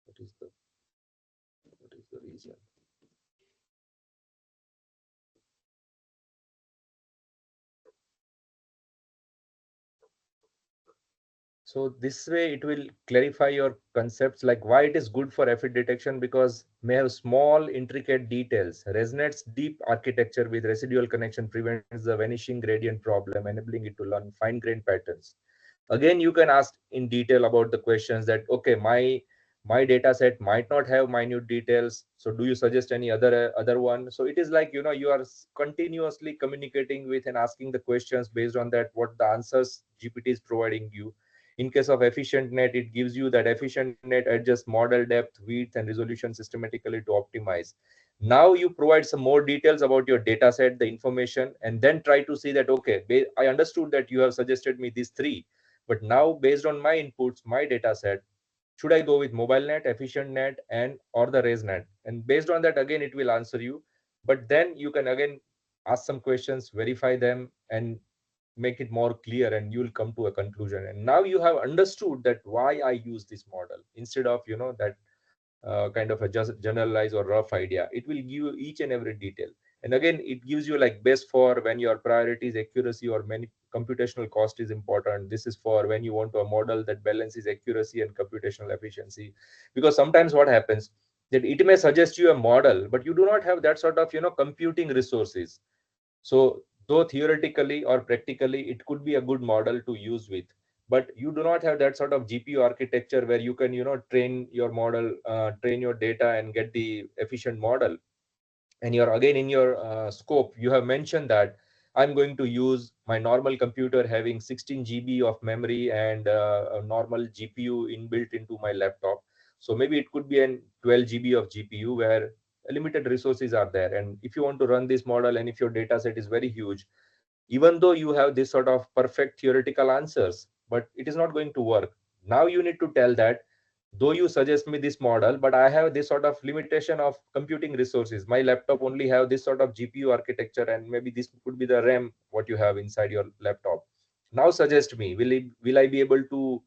What is the reason? So this way it will clarify your concepts, like why it is good for aphid detection, because may have small intricate details. ResNet's deep architecture with residual connection prevents the vanishing gradient problem, enabling it to learn fine-grained patterns. Again, you can ask in detail about the questions that, okay, my data set might not have minute details, so do you suggest any other one? So it is like, you know, you are continuously communicating with and asking the questions based on that, what the answers GPT is providing you. In case of efficient net, it gives you that efficient net adjusts model depth, width, and resolution systematically to optimize. Now you provide some more details about your data set, the information, and then try to see that, okay, I understood that you have suggested me these three, but now based on my inputs, my data set, should I go with MobileNet, EfficientNet, and or the ResNet? And based on that, again, it will answer you. But then you can again ask some questions, verify them, and make it more clear, and you will come to a conclusion. And now you have understood that why I use this model instead of that kind of a just generalized or rough idea. It will give you each and every detail. And again, it gives you like best for when your priority is accuracy or many computational cost is important. This is for when you want a model that balances accuracy and computational efficiency. Because sometimes what happens that it may suggest you a model, but you do not have that sort of computing resources. So though theoretically or practically it could be a good model to use with, but you do not have that sort of GPU architecture where you can train your model, train your data and get the efficient model. And you're again in your scope, you have mentioned that I'm going to use my normal computer having 16 GB of memory and a normal GPU inbuilt into my laptop. So maybe it could be an 12 GB of GPU where limited resources are there. And if you want to run this model and if your data set is very huge, even though you have this sort of perfect theoretical answers, but it is not going to work. Now you need to tell that though you suggest me this model, but I have this sort of limitation of computing resources. My laptop only have this sort of GPU architecture, and maybe this could be the RAM what you have inside your laptop. Now suggest me, will I be able to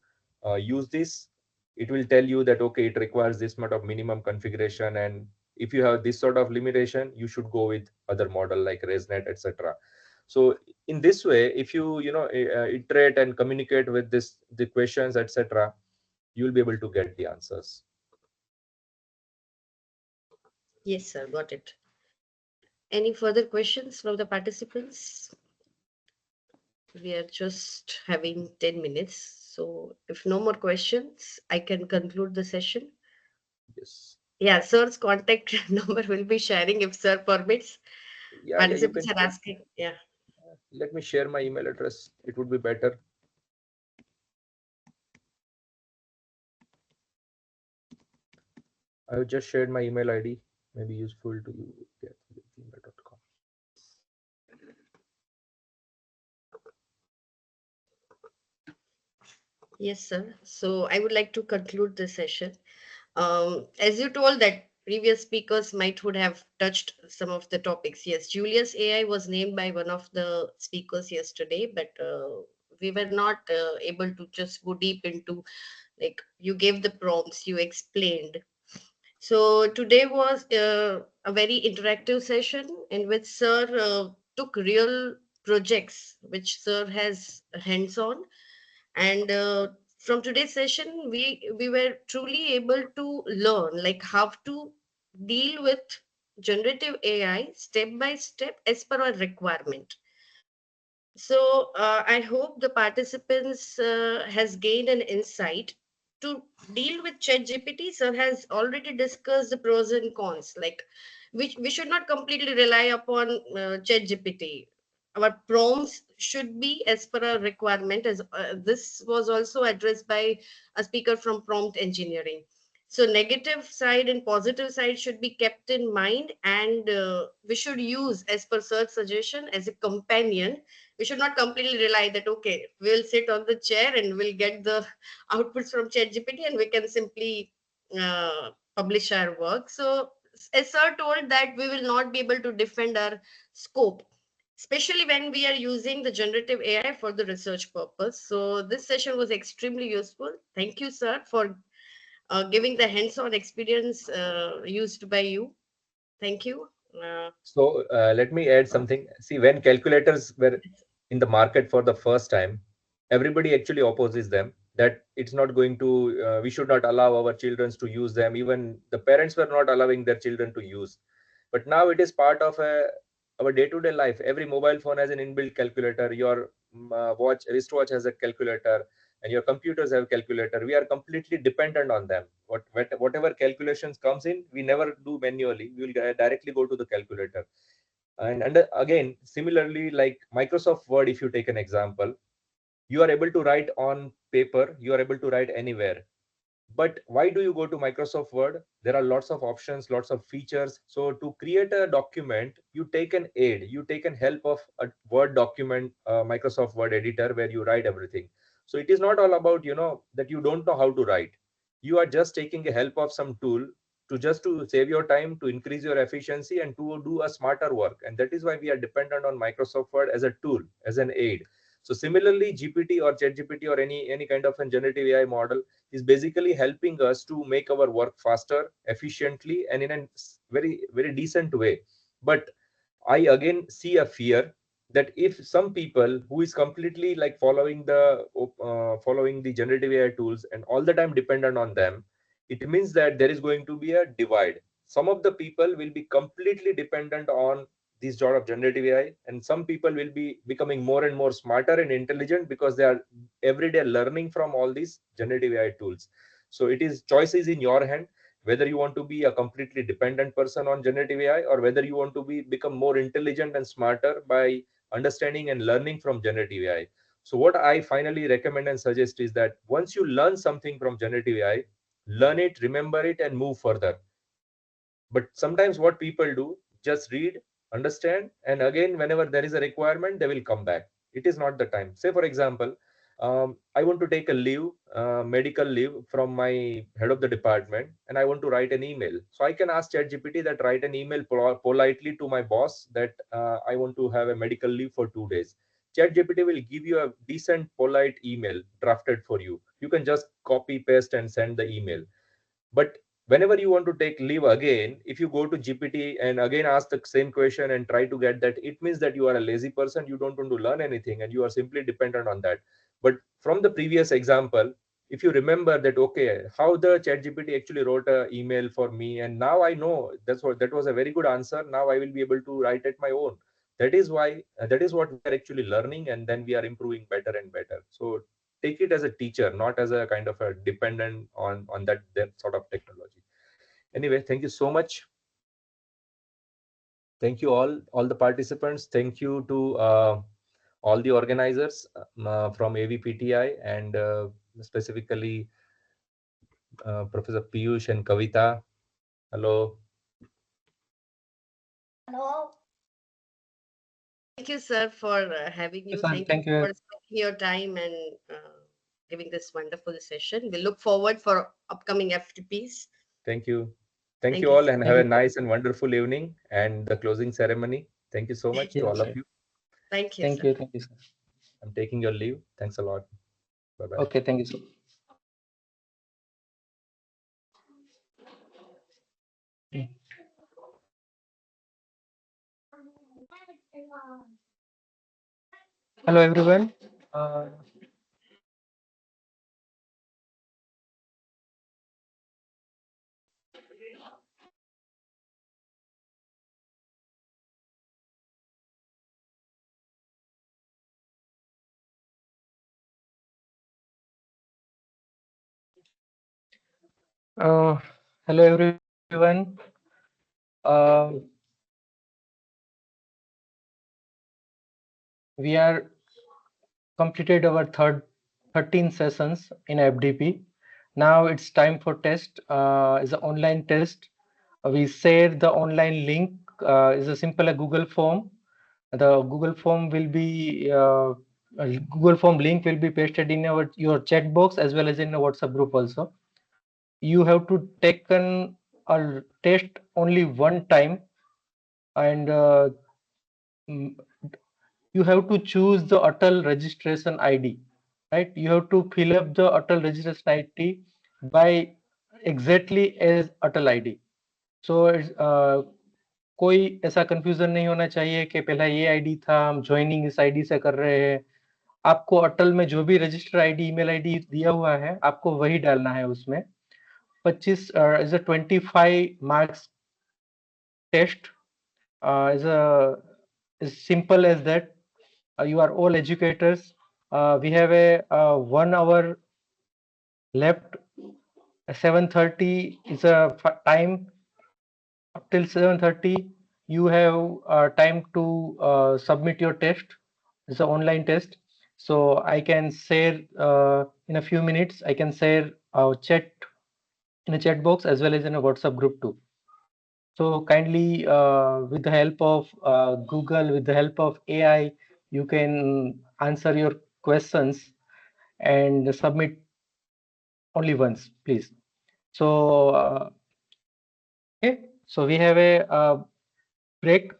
use this? It will tell you that okay, it requires this much of minimum configuration, and if you have this sort of limitation, you should go with other model like ResNet, etc. So in this way, if you iterate and communicate with the questions, etc., you will be able to get the answers. Yes, sir, got it. Any further questions from the participants? We are just having 10 minutes. So if no more questions, I can conclude the session. Yes. Yeah, sir's contact number will be sharing if sir permits. Yeah, you Participants can. are asking. Yeah. Let me share my email address. It would be better. I have just shared my email ID. Maybe useful to you. Gmail.com. Yes, sir. So I would like to conclude the session. As you told that previous speakers might would have touched some of the topics. Yes, Julius AI was named by one of the speakers yesterday, but we were not able to just go deep into, like, you gave the prompts, you explained. So today was a very interactive session in which sir took real projects which sir has hands on, and from today's session we were truly able to learn like how to deal with generative AI step by step as per our requirement. So I hope the participants has gained an insight to deal with ChatGPT. Sir has already discussed the pros and cons. Like we should not completely rely upon ChatGPT. Our prompts should be as per our requirement. As this was also addressed by a speaker from prompt engineering. So negative side and positive side should be kept in mind, and we should use as per search suggestion as a companion. We should not completely rely that okay, we'll sit on the chair and we'll get the outputs from ChatGPT and we can simply publish our work. So as sir told that we will not be able to defend our scope, especially when we are using the generative AI for the research purpose. So this session was extremely useful. Thank you, sir, for giving the hands-on experience used by you. Thank you. So let me add something. See, when calculators were in the market for the first time, everybody actually opposes them. That it's not going to. We should not allow our children to use them. Even the parents were not allowing their children to use. But now it is part of our day-to-day life. Every mobile phone has an inbuilt calculator. Your wristwatch has a calculator, and your computers have calculator. We are completely dependent on them. Whatever calculations comes in, we never do manually. We will directly go to the calculator. And again, similarly, like Microsoft Word, if you take an example, you are able to write on paper. You are able to write anywhere. But why do you go to Microsoft Word? There are lots of options, lots of features. So to create a document, you take an aid, you take an help of a Word document, Microsoft Word editor, where you write everything. So it is not all about, that you don't know how to write. You are just taking a help of some tool to just to save your time, to increase your efficiency, and to do a smarter work. And that is why we are dependent on Microsoft Word as a tool, as an aid. So similarly, GPT or ChatGPT or any kind of a generative AI model is basically helping us to make our work faster, efficiently, and in a very decent way. But I again see a fear that if some people who is completely like following the generative AI tools and all the time dependent on them, it means that there is going to be a divide. Some of the people will be completely dependent on these sort of generative AI, and some people will be becoming more and more smarter and intelligent because they are every day learning from all these generative AI tools. So it is choices in your hand whether you want to be a completely dependent person on generative AI or whether you want to become more intelligent and smarter by understanding and learning from generative AI. So what I finally recommend and suggest is that once you learn something from generative AI, learn it, remember it, and move further. But sometimes what people do, just read, understand, and again, whenever there is a requirement, they will come back. It is not the time. Say, for example, I want to take a leave, medical leave from my head of the department, and I want to write an email. So I can ask ChatGPT that write an email politely to my boss that I want to have a medical leave for 2 days. ChatGPT will give you a decent, polite email drafted for you. You can just copy, paste, and send the email. But whenever you want to take leave again, if you go to GPT and again ask the same question and try to get that, it means that you are a lazy person, you don't want to learn anything, and you are simply dependent on that. But from the previous example, if you remember that, okay, how the chat GPT actually wrote an email for me, and now I know that was a very good answer. Now I will be able to write it my own. That is why that is what we are actually learning, and then we are improving better and better. So take it as a teacher, not as a kind of a dependent on that sort of technology. Anyway, thank you so much. Thank you all the participants. Thank you to all the organizers from AVPTI and specifically Professor Piyush and Kavita. Hello. Hello. Thank you, sir, for having you. Thank Thank you you. for spending your time and giving this wonderful session. We look forward for upcoming FTPs. Thank you. Thank Thank you you, all, sir. and have a nice and wonderful evening and the closing ceremony. Thank you so much to all of you. Thank you, Thank sir. you. Thank you, sir. I'm taking your leave. Thanks a lot. Bye-bye. Okay, thank you, sir. Hello, everyone. Hello, everyone. We are completed our 13 sessions in FDP. Now it's time for test. It's an online test. We share the online link. Is a simple Google form. The Google form will be Google form link will be pasted in your chat box as well as in the WhatsApp group also. You have to take a test only one time, and you have to choose the Atal registration ID, right? You have to fill up the Atal registration ID by exactly as Atal ID. So कोई ऐसा confusion नहीं होना चाहिए कि पहला ये ID था, हम ज्वाइनिंग इस आईडी से कर रहे हैं. आपको अटल में जो भी रजिस्टर आईडी, ईमेल आईडी दिया हुआ है, आपको वही डालना है उसमें. 25 is a 25 marks test. Is as simple as that. You are all educators. We have a 1 hour left. 7:30 is a time. Up till 7:30, you have time to submit your test. It's an online test. So I can share in a few minutes. I can share our chat in a chat box as well as in a WhatsApp group too. So kindly, with the help of Google, with the help of AI, you can answer your questions and submit only once, please. So, okay. So we have a break.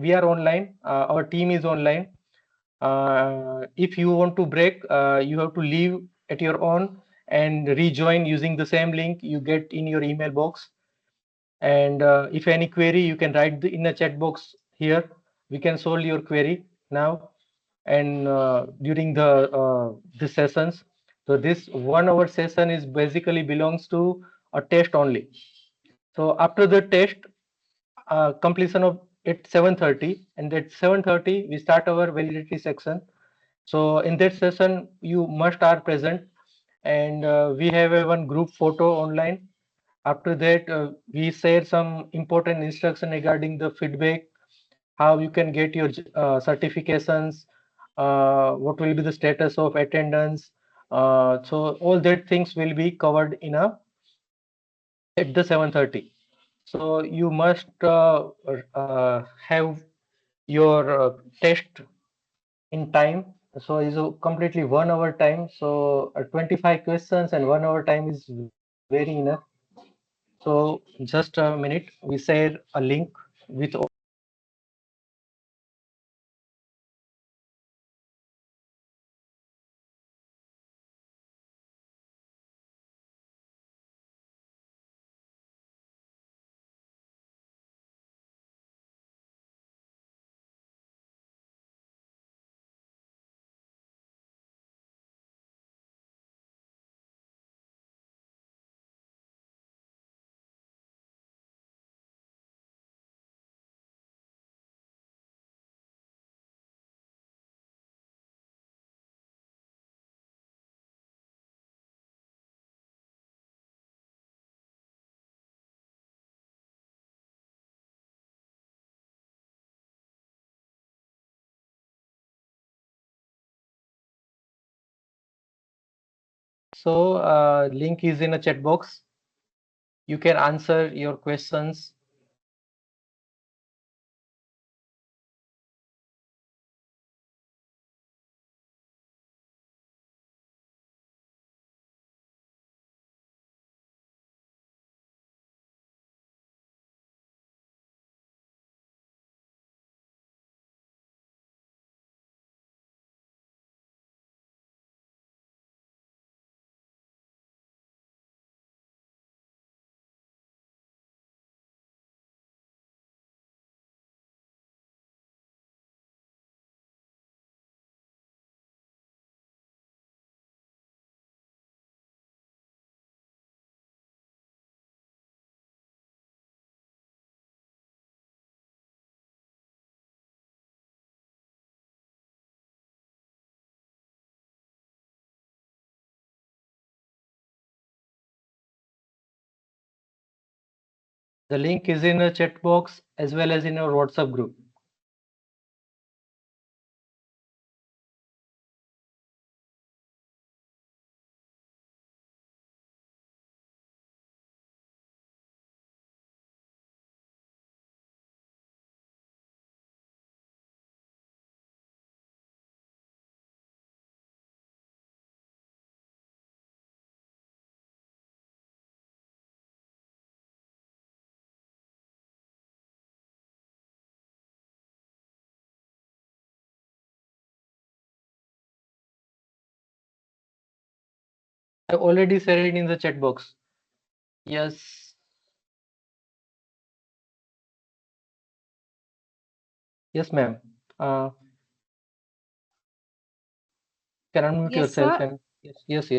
We are online. Our team is online. If you want to break, you have to leave at your own and rejoin using the same link you get in your email box. And if any query, you can write in the chat box here. We can solve your query now and during the sessions. So this 1 hour session is basically belongs to a test only. So after the test completion of at 7:30, and at 7:30 we start our validity section. So in that session you must are present, and we have a one group photo online. After that we share some important instruction regarding the feedback, how you can get your certifications, what will be the status of attendance. So all that things will be covered in a at the 7:30. So you must have your test in time. So it's a completely 1 hour time. So 25 questions and 1 hour time is very enough. So just a minute, we share a link with all. So link is in a chat box. You can answer your questions. The link is in a chat box as well as in our WhatsApp group. I already shared it in the chat box. Yes, yes, ma'am. Can unmute Yes, yourself sir. and yes.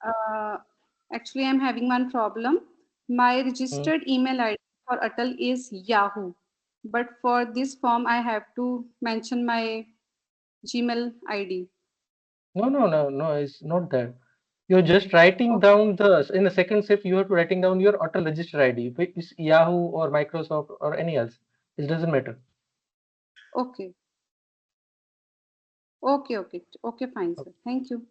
Uh, Actually, I'm having one problem. My Hmm. registered email ID for Atal is Yahoo, but for this form, I have to mention my Gmail ID. No, it's not that. You're just writing down the in the second step. You have to writing down your auto register ID. If it's Yahoo or Microsoft or any else, it doesn't matter. Okay, okay, fine, sir. Thank you.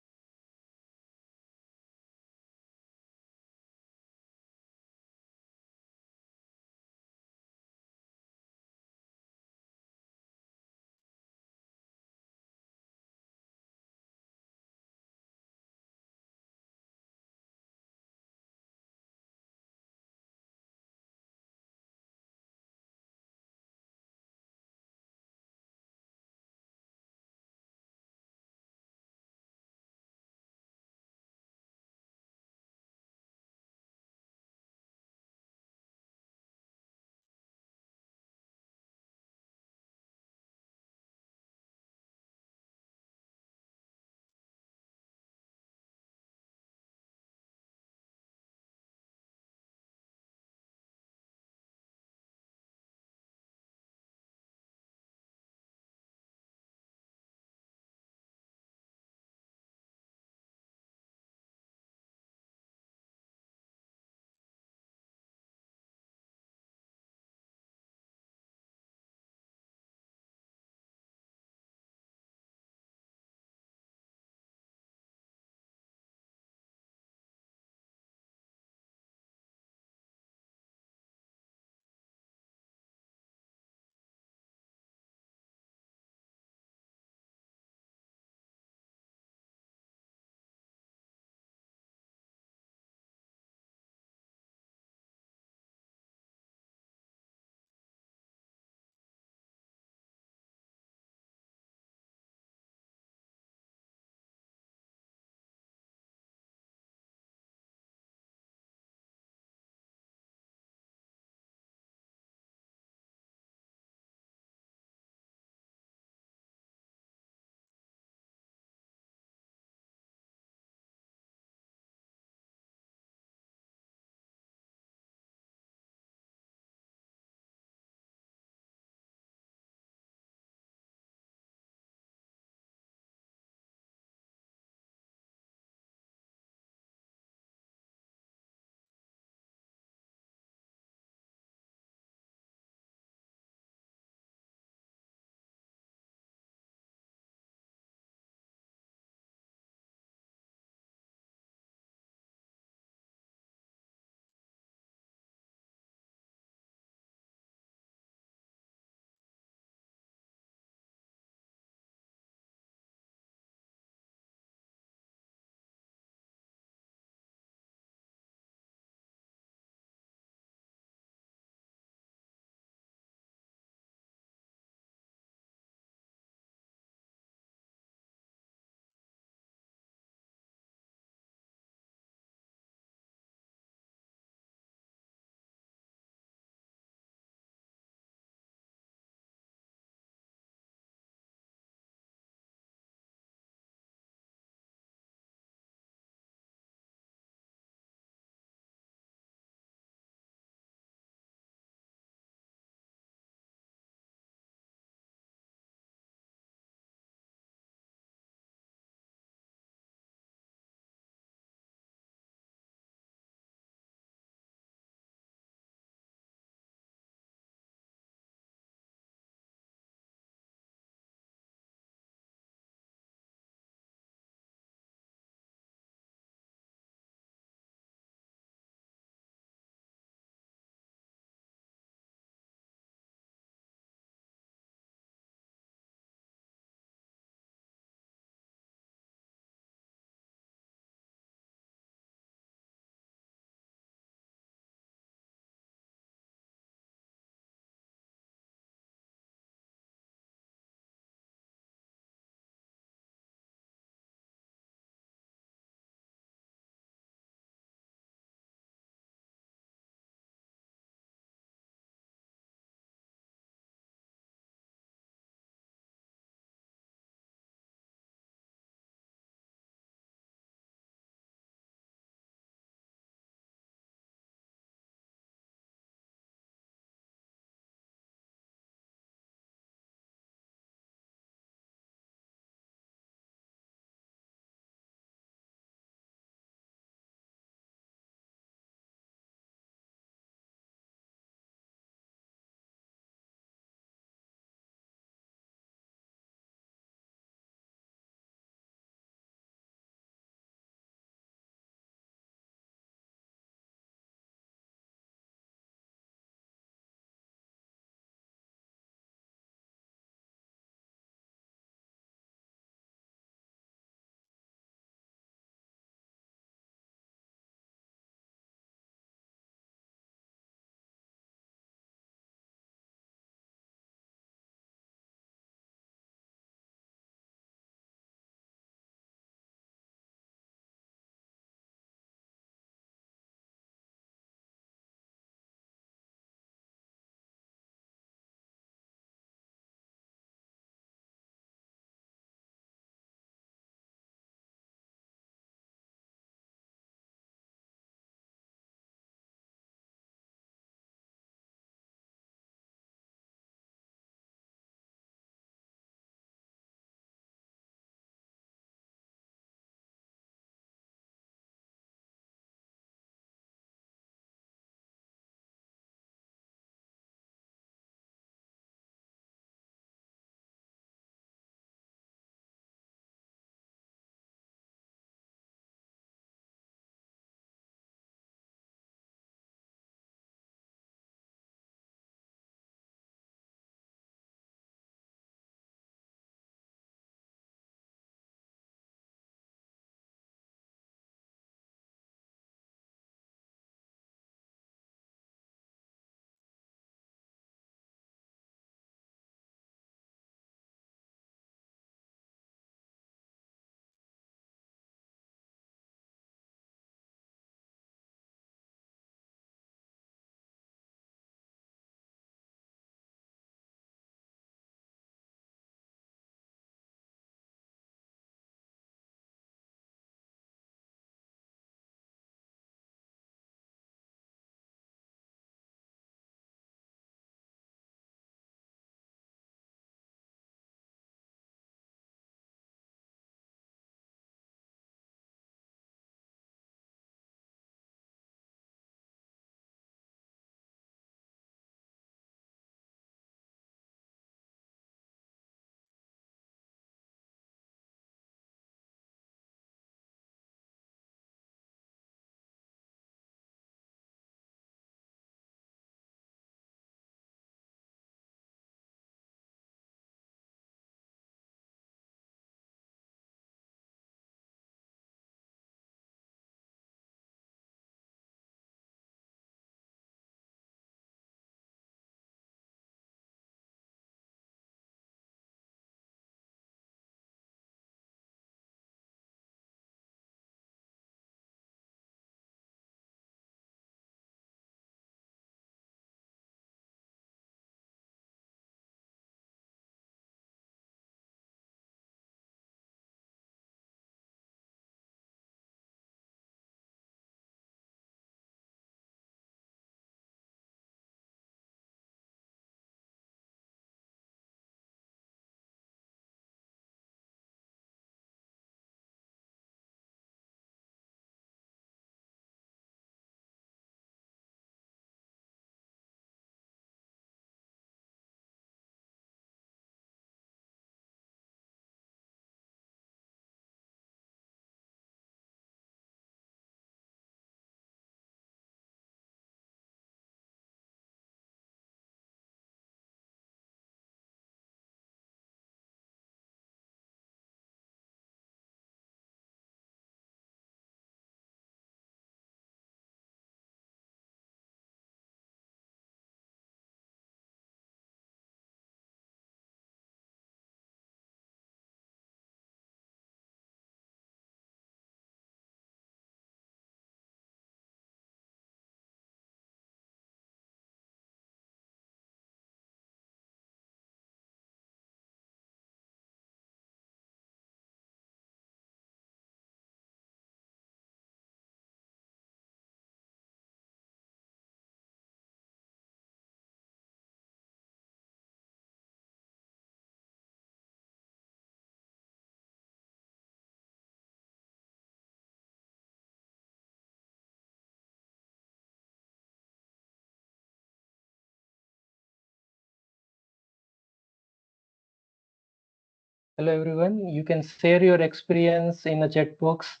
Hello everyone. You can share your experience in the chat box.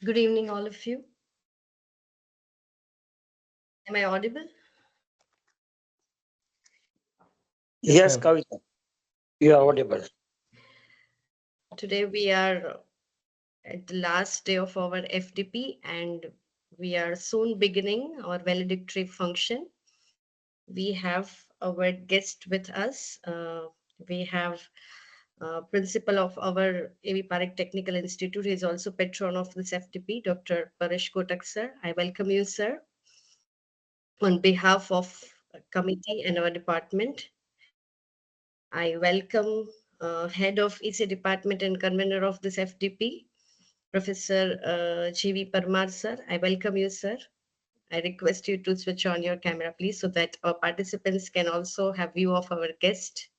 Good evening, all of you. Am I audible? Yes, Yeah. Kavita, you are audible. Today we are at the last day of our FDP and we are soon beginning our valedictory function. We have our guest with us. We have principal of our A.V. Parekh Technical Institute. He is also patron of this FDP, Dr. Paresh Kotak, sir. I welcome you, sir, on behalf of committee and our department. I welcome head of EC department and convener of this FDP, Professor G.V. Parmar, sir. I welcome you, sir. I request you to switch on your camera, please, so that our participants can also have view of our guest.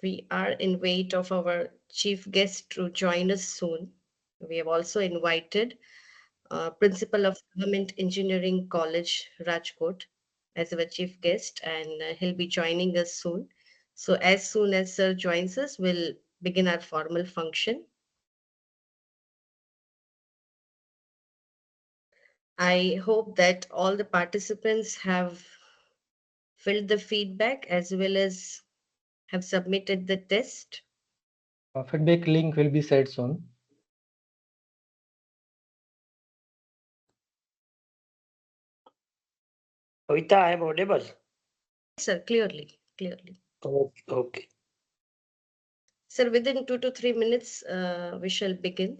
We are in wait of our chief guest to join us soon. We have also invited Principal of Government Engineering College, Rajkot, as our chief guest, and he'll be joining us soon. So as soon as Sir joins us, we'll begin our formal function. I hope that all the participants have filled the feedback as well as have submitted the test. Feedback link will be shared soon. Kavita, I am audible. Sir, clearly. Okay. Sir, within 2 to 3 minutes, we shall begin.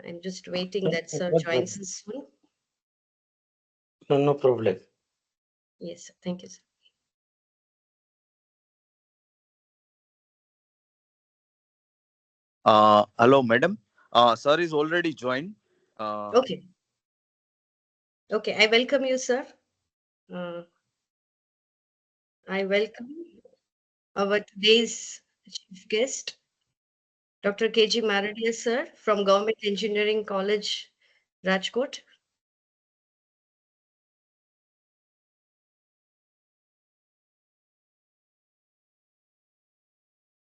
I'm just waiting that Sir joins us soon. No problem. Yes, sir. Thank you, sir. Hello, madam. Sir is already joined. Okay. Okay, I welcome you, sir. I welcome our today's chief guest, Dr. K.G. Maradia, sir, from Government Engineering College, Rajkot.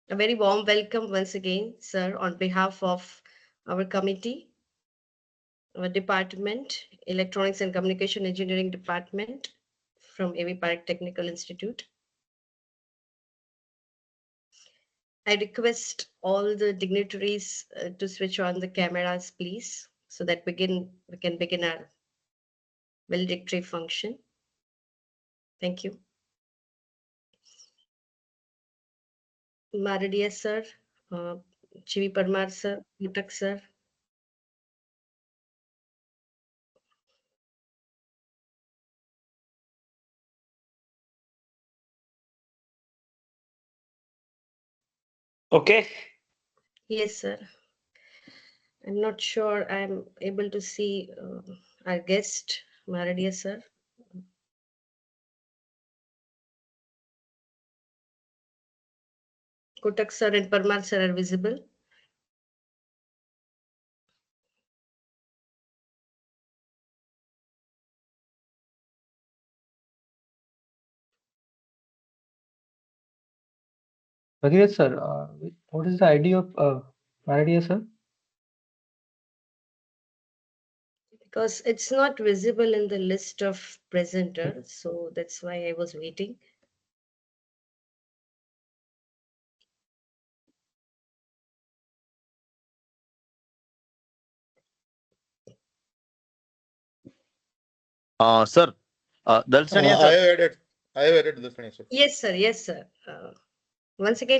A very warm welcome once again, sir, on behalf of our committee, our department, Electronics and Communication Engineering Department from A.V. Parekh Technical Institute. I request all the dignitaries to switch on the cameras, please, so that we can begin our valedictory function. Thank you. Maradia, sir, G.V. Parmar, sir, Kotak, sir. Okay. Yes, sir. I'm not sure I'm able to see our guest, Maradia, sir. Kotak, sir, and Parmar, sir, are visible. Bhagirath sir, what is the ID of Maradia sir? Because it's not visible in the list of presenters, so that's why I was waiting. Sir, Dalsania sir. I have added this one, sir. Yes, sir. Yes, sir. Once again,